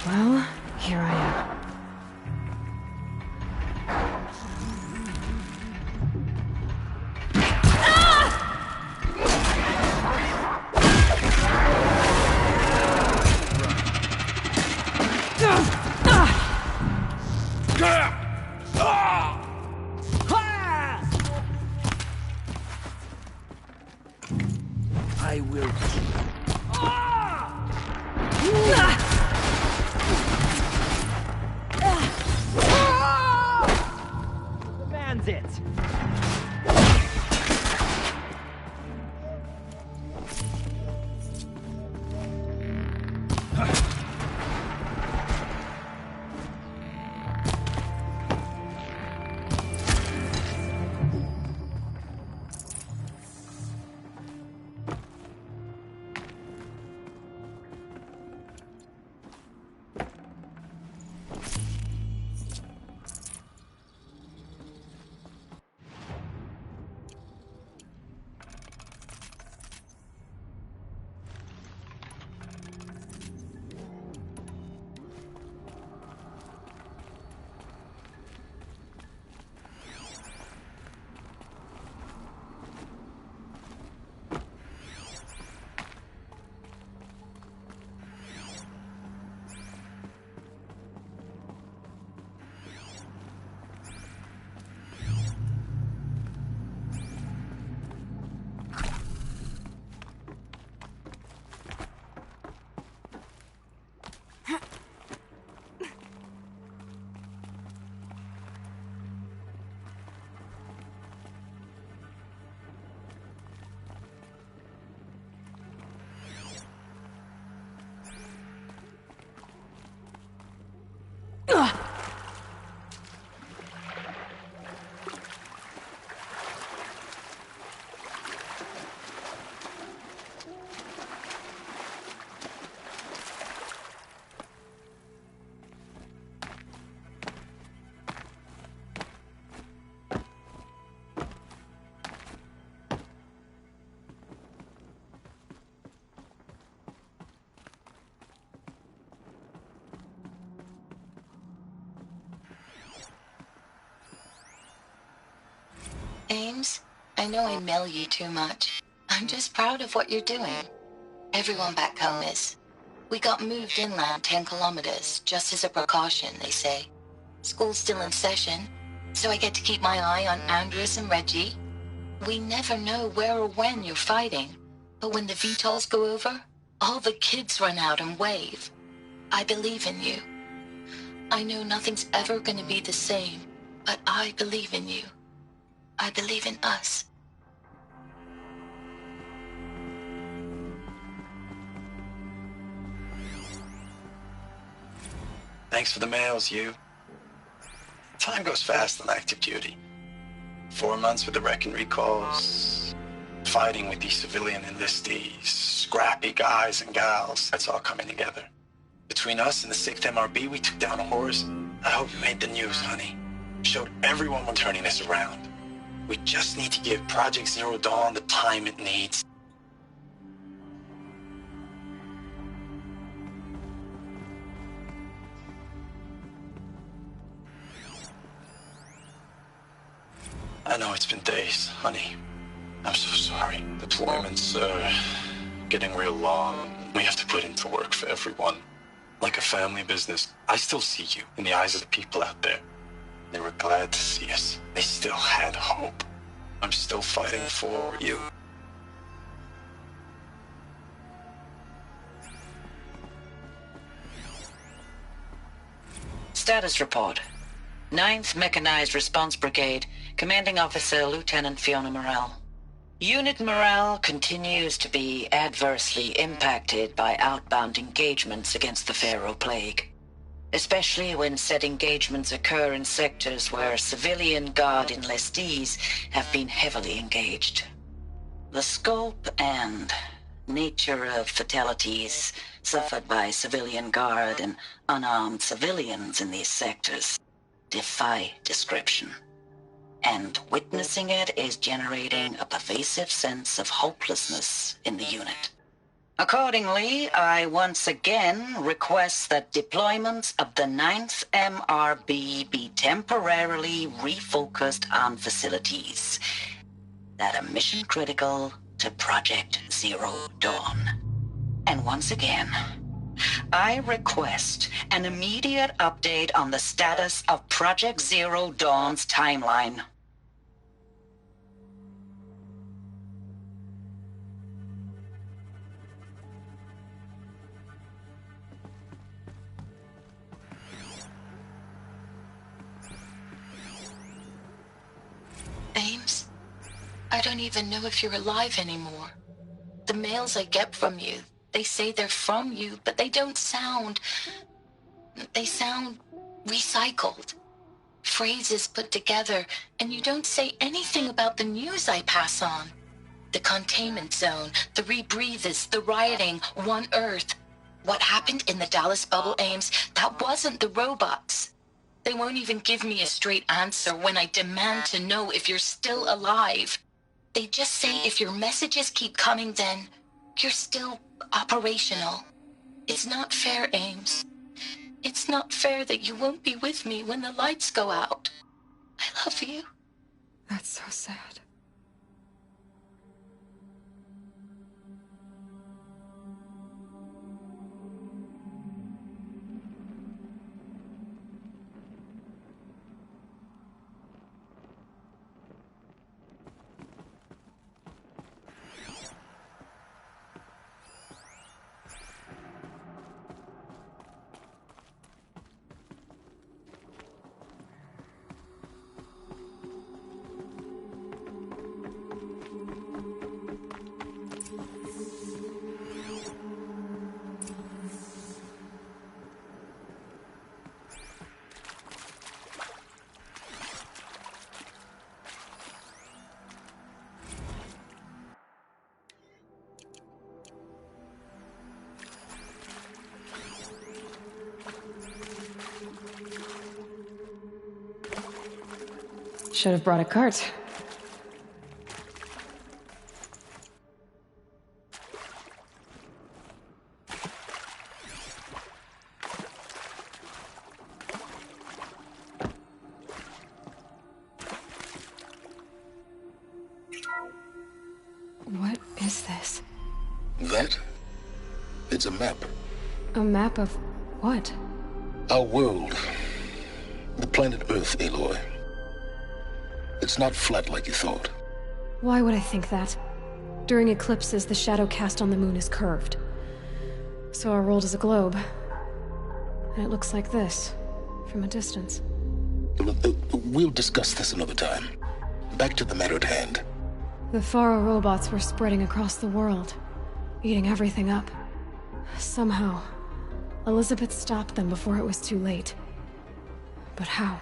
Well, here I am. I will. Demands it. Ames, I know I mail you too much. I'm just proud of what you're doing. Everyone back home is. We got moved inland 10 kilometers, just as a precaution, they say. School's still in session, so I get to keep my eye on Andres and Reggie. We never know where or when you're fighting, but when the VTOLs go over, all the kids run out and wave. I believe in you. I know nothing's ever gonna be the same, but I believe in you. I believe in us. Thanks for the mails, you. Time goes fast on active duty. 4 months with the Reckon recalls, fighting with these civilian enlistees, scrappy guys and gals. That's all coming together. Between us and the 6th MRB, we took down a horse. I hope you made the news, honey. Showed everyone we're turning this around. We just need to give Project Zero Dawn the time it needs. I know it's been days, honey. I'm so sorry. Deployments are getting real long. We have to put into work for everyone. Like a family business. I still see you in the eyes of the people out there. They were glad to see us. They still had hope. I'm still fighting for you. Status report. 9th Mechanized Response Brigade, Commanding Officer Lieutenant Fiona Morrell. Unit morale continues to be adversely impacted by outbound engagements against the Pharaoh Plague, especially when said engagements occur in sectors where civilian guard enlistees have been heavily engaged. The scope and nature of fatalities suffered by civilian guard and unarmed civilians in these sectors defy description. And witnessing it is generating a pervasive sense of hopelessness in the unit. Accordingly, I once again request that deployments of the 9th MRB be temporarily refocused on facilities that are mission critical to Project Zero Dawn. And once again, I request an immediate update on the status of Project Zero Dawn's timeline. Ames, I don't even know if you're alive anymore. The mails I get from you, they say they're from you, but they don't sound... They sound recycled. Phrases put together, and you don't say anything about the news I pass on. The containment zone, the rebreathers, the rioting, One Earth. What happened in the Dallas bubble, Ames, that wasn't the robots. They won't even give me a straight answer when I demand to know if you're still alive. They just say if your messages keep coming, then you're still operational. It's not fair, Ames. It's not fair that you won't be with me when the lights go out. I love you. That's so sad. Should have brought a cart. It's a map. A map of what? Our world. The planet Earth, Aloy. It's not flat like you thought. Why would I think that? During eclipses, the shadow cast on the moon is curved. So our world is a globe. And it looks like this, from a distance. We'll discuss this another time. Back to the matter at hand. The Faro robots were spreading across the world, eating everything up. Somehow, Elizabeth stopped them before it was too late. But how?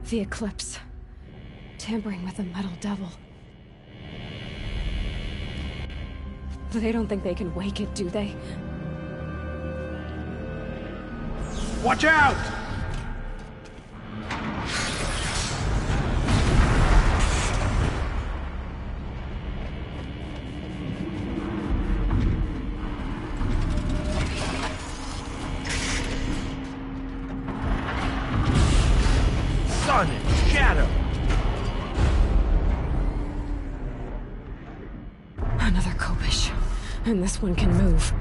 The Eclipse. Tampering with the Metal Devil. They don't think they can wake it, do they? Watch out! Sun and shadow! Another Kopish. And this one can move.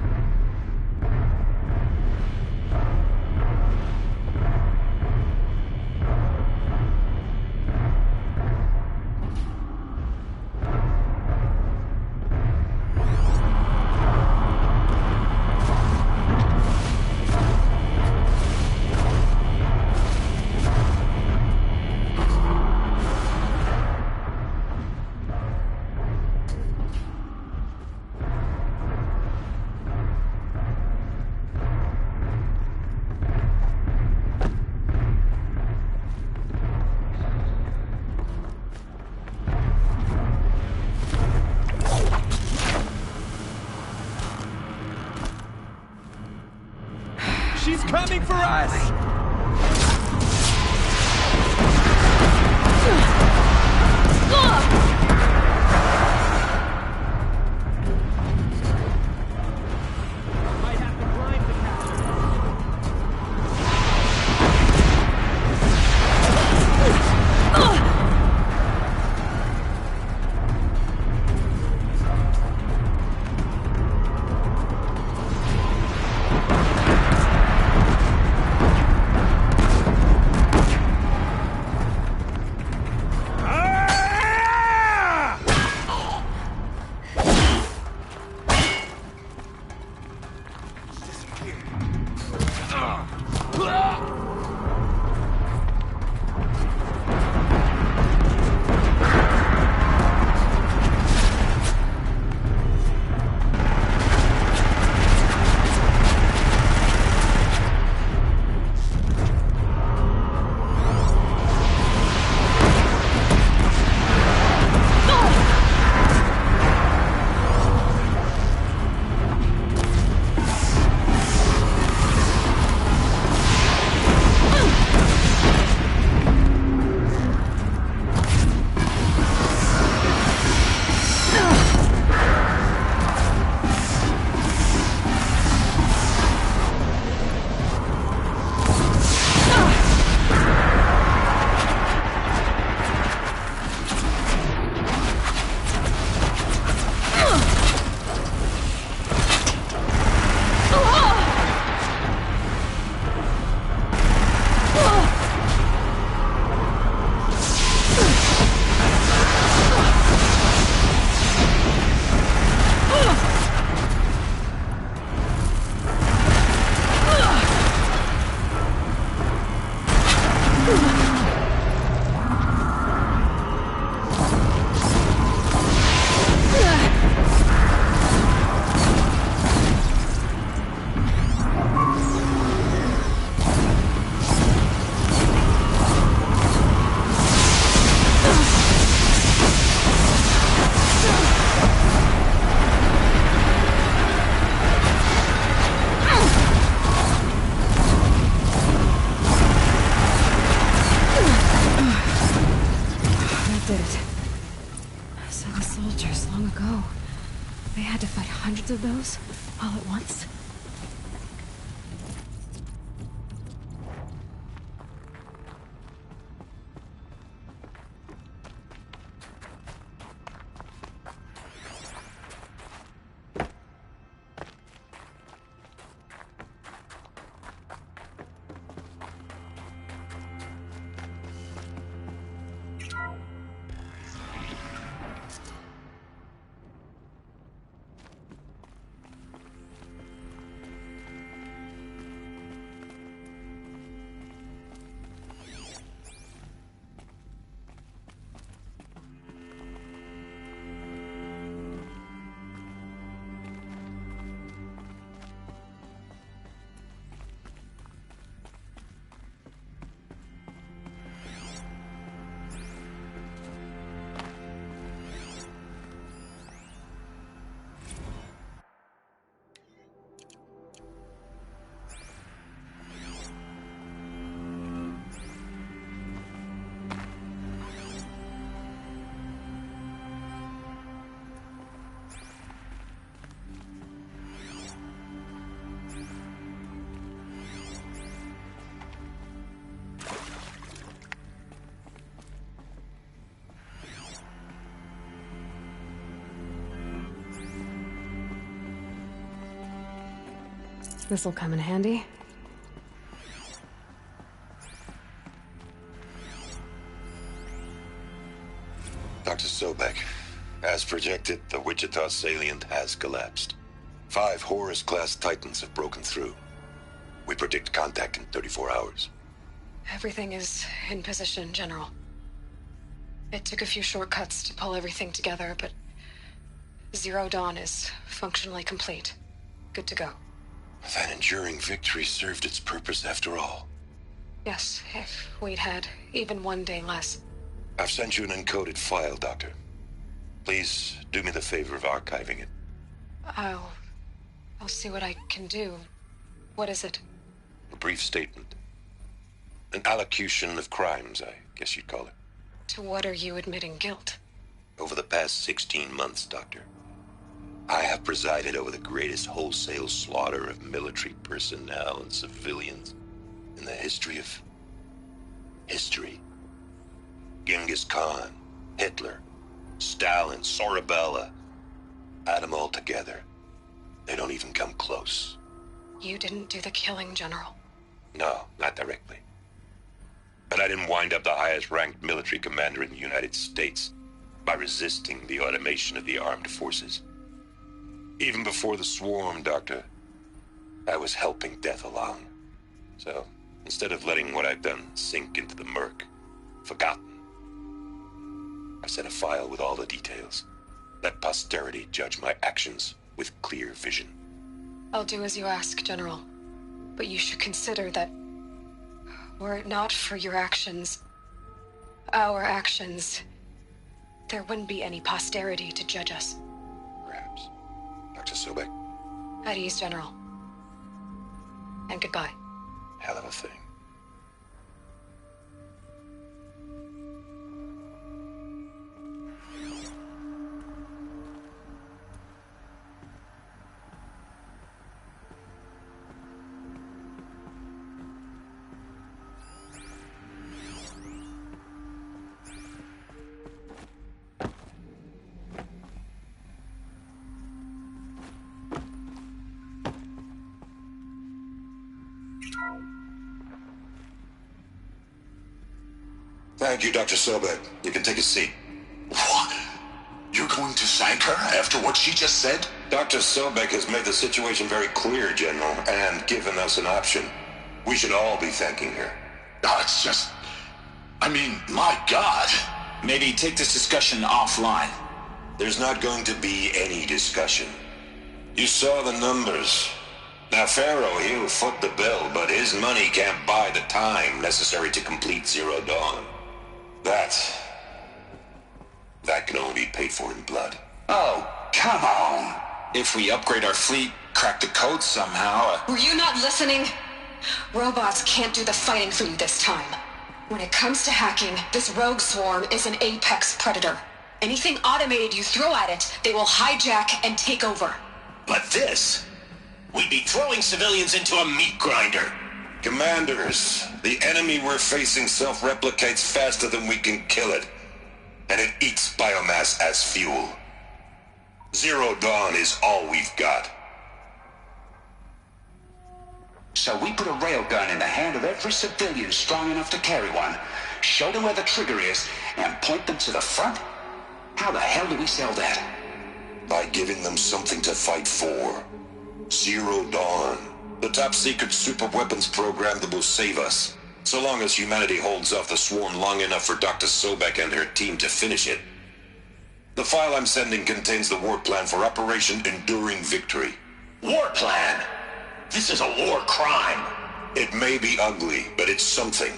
She's coming for us! this long ago. They had to fight hundreds of those, all at once. This'll come in handy. Dr. Sobek, as projected, the Wichita salient has collapsed. 5 Horus-class Titans have broken through. We predict contact in 34 hours. Everything is in position, General. It took a few shortcuts to pull everything together, but Zero Dawn is functionally complete. Good to go. That enduring victory served its purpose after all. Yes, if we'd had even one day less. I've sent you an encoded file, Doctor. Please do me the favor of archiving it. I'll see what I can do. What is it? A brief statement. An allocution of crimes, I guess you'd call it. To what are you admitting guilt? Over the past 16 months, Doctor, I have presided over the greatest wholesale slaughter of military personnel and civilians in the history of history. Genghis Khan, Hitler, Stalin, Sorabella, add them all together. They don't even come close. You didn't do the killing, General. No, not directly. But I didn't wind up the highest-ranked military commander in the United States by resisting the automation of the armed forces. Even before the swarm, Doctor, I was helping death along. So, instead of letting what I've done sink into the murk, forgotten, I sent a file with all the details. Let posterity judge my actions with clear vision. I'll do as you ask, General. But you should consider that were it not for your actions, our actions, there wouldn't be any posterity to judge us. Perhaps. Dr. Sobek? At ease, General. And goodbye. Hell of a thing. Thank you, Dr. Sobek. You can take a seat. What? You're going to thank her after what she just said? Dr. Sobek has made the situation very clear, General, and given us an option. We should all be thanking her. Oh, it's just... I mean, my God. Maybe take this discussion offline. There's not going to be any discussion. You saw the numbers. Now, Pharaoh, he'll foot the bill, but his money can't buy the time necessary to complete Zero Dawn. That can only be paid for in blood. Oh, come on. If we upgrade our fleet, crack the code somehow... Were you not listening? Robots can't do the fighting for you this time. When it comes to hacking, this rogue swarm is an apex predator. Anything automated you throw at it, they will hijack and take over. But this? We'd be throwing civilians into a meat grinder. Commanders, the enemy we're facing self-replicates faster than we can kill it. And it eats biomass as fuel. Zero Dawn is all we've got. So we put a railgun in the hand of every civilian strong enough to carry one, show them where the trigger is, and point them to the front? How the hell do we sell that? By giving them something to fight for. Zero Dawn. The top-secret superweapons program that will save us. So long as humanity holds off the swarm long enough for Dr. Sobek and her team to finish it. The file I'm sending contains the war plan for Operation Enduring Victory. War plan? This is a war crime. It may be ugly, but it's something.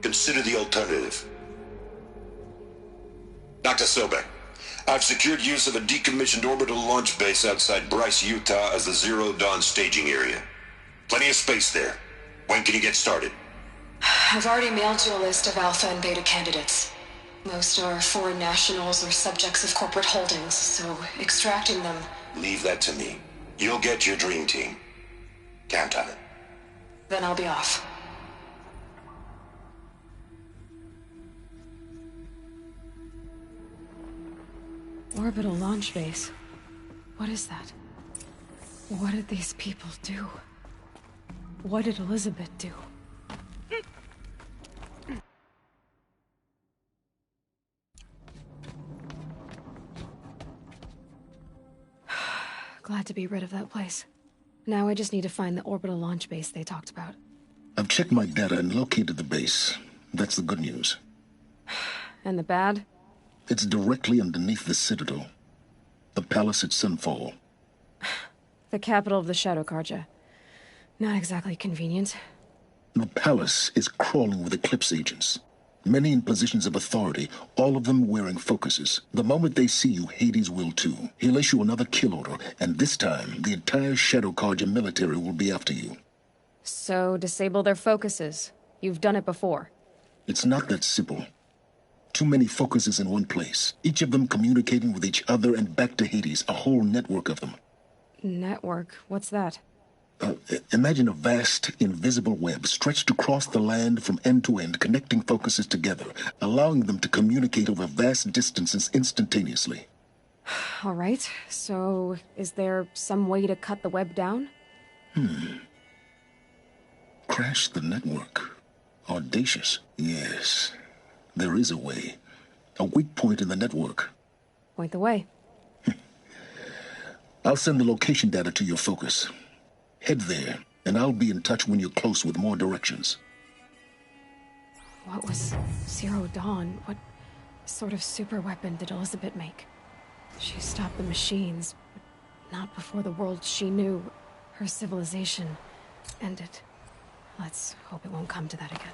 Consider the alternative. Dr. Sobek, I've secured use of a decommissioned orbital launch base outside Bryce, Utah as the Zero Dawn staging area. Plenty of space there. When can you get started? I've already mailed you a list of Alpha and Beta candidates. Most are foreign nationals or subjects of corporate holdings, so extracting them... Leave that to me. You'll get your dream team. Count on it. Then I'll be off. Orbital launch base. What is that? What did these people do? What did Elizabeth do? Glad to be rid of that place. Now I just need to find the orbital launch base they talked about. I've checked my data and located the base. That's the good news. And the bad? It's directly underneath the Citadel. The palace at Sunfall. The capital of the Shadow Carja. Not exactly convenient. The palace is crawling with Eclipse agents. Many in positions of authority, all of them wearing focuses. The moment they see you, Hades will too. He'll issue another kill order, and this time, the entire Shadow Carja military will be after you. So, disable their focuses. You've done it before. It's not that simple. Too many focuses in one place, each of them communicating with each other and back to Hades, a whole network of them. Network? What's that? Imagine a vast, invisible web stretched across the land from end to end, connecting focuses together, allowing them to communicate over vast distances instantaneously. All right, so is there some way to cut the web down? Crash the network. Audacious. Yes, there is a way. A weak point in the network. Point the way. I'll send the location data to your focus. Head there, and I'll be in touch when you're close with more directions. What was Zero Dawn? What sort of super weapon did Elizabeth make? She stopped the machines, but not before the world she knew, her civilization, ended. Let's hope it won't come to that again.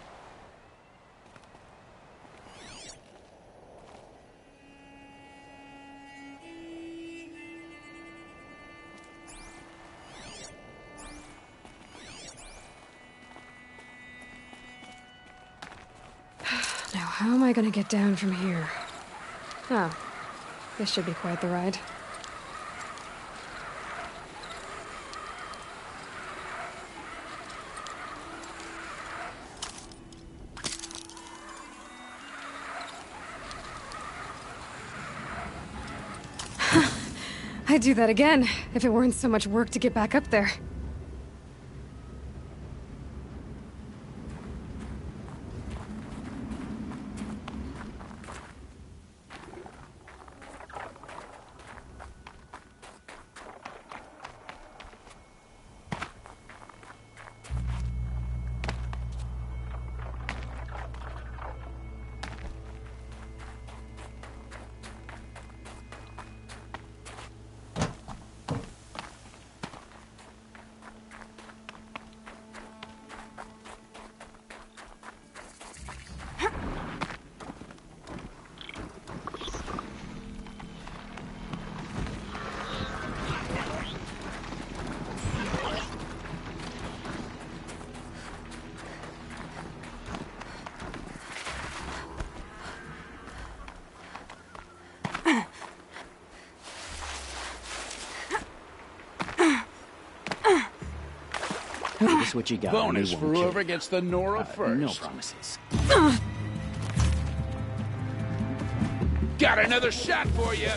Now, how am I gonna get down from here? Oh, this should be quite the ride. I'd do that again, if it weren't so much work to get back up there. This is what you got. Bonus We for won't whoever kill. gets the Nora first. No promises. Got another shot for you.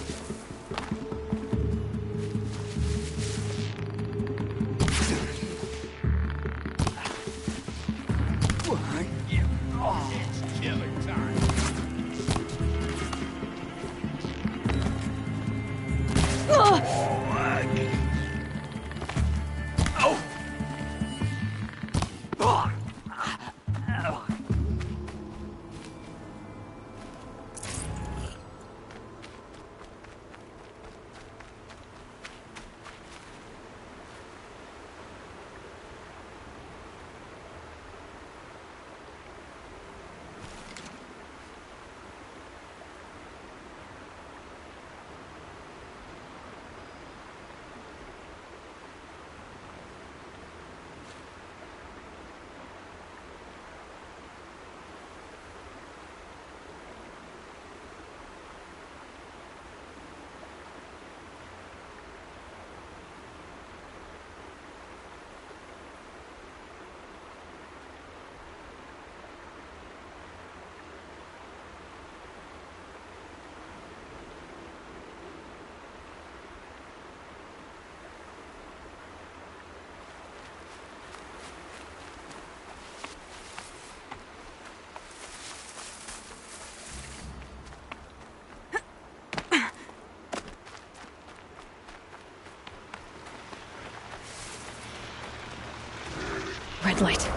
It's killer time. Red light.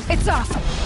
It's off!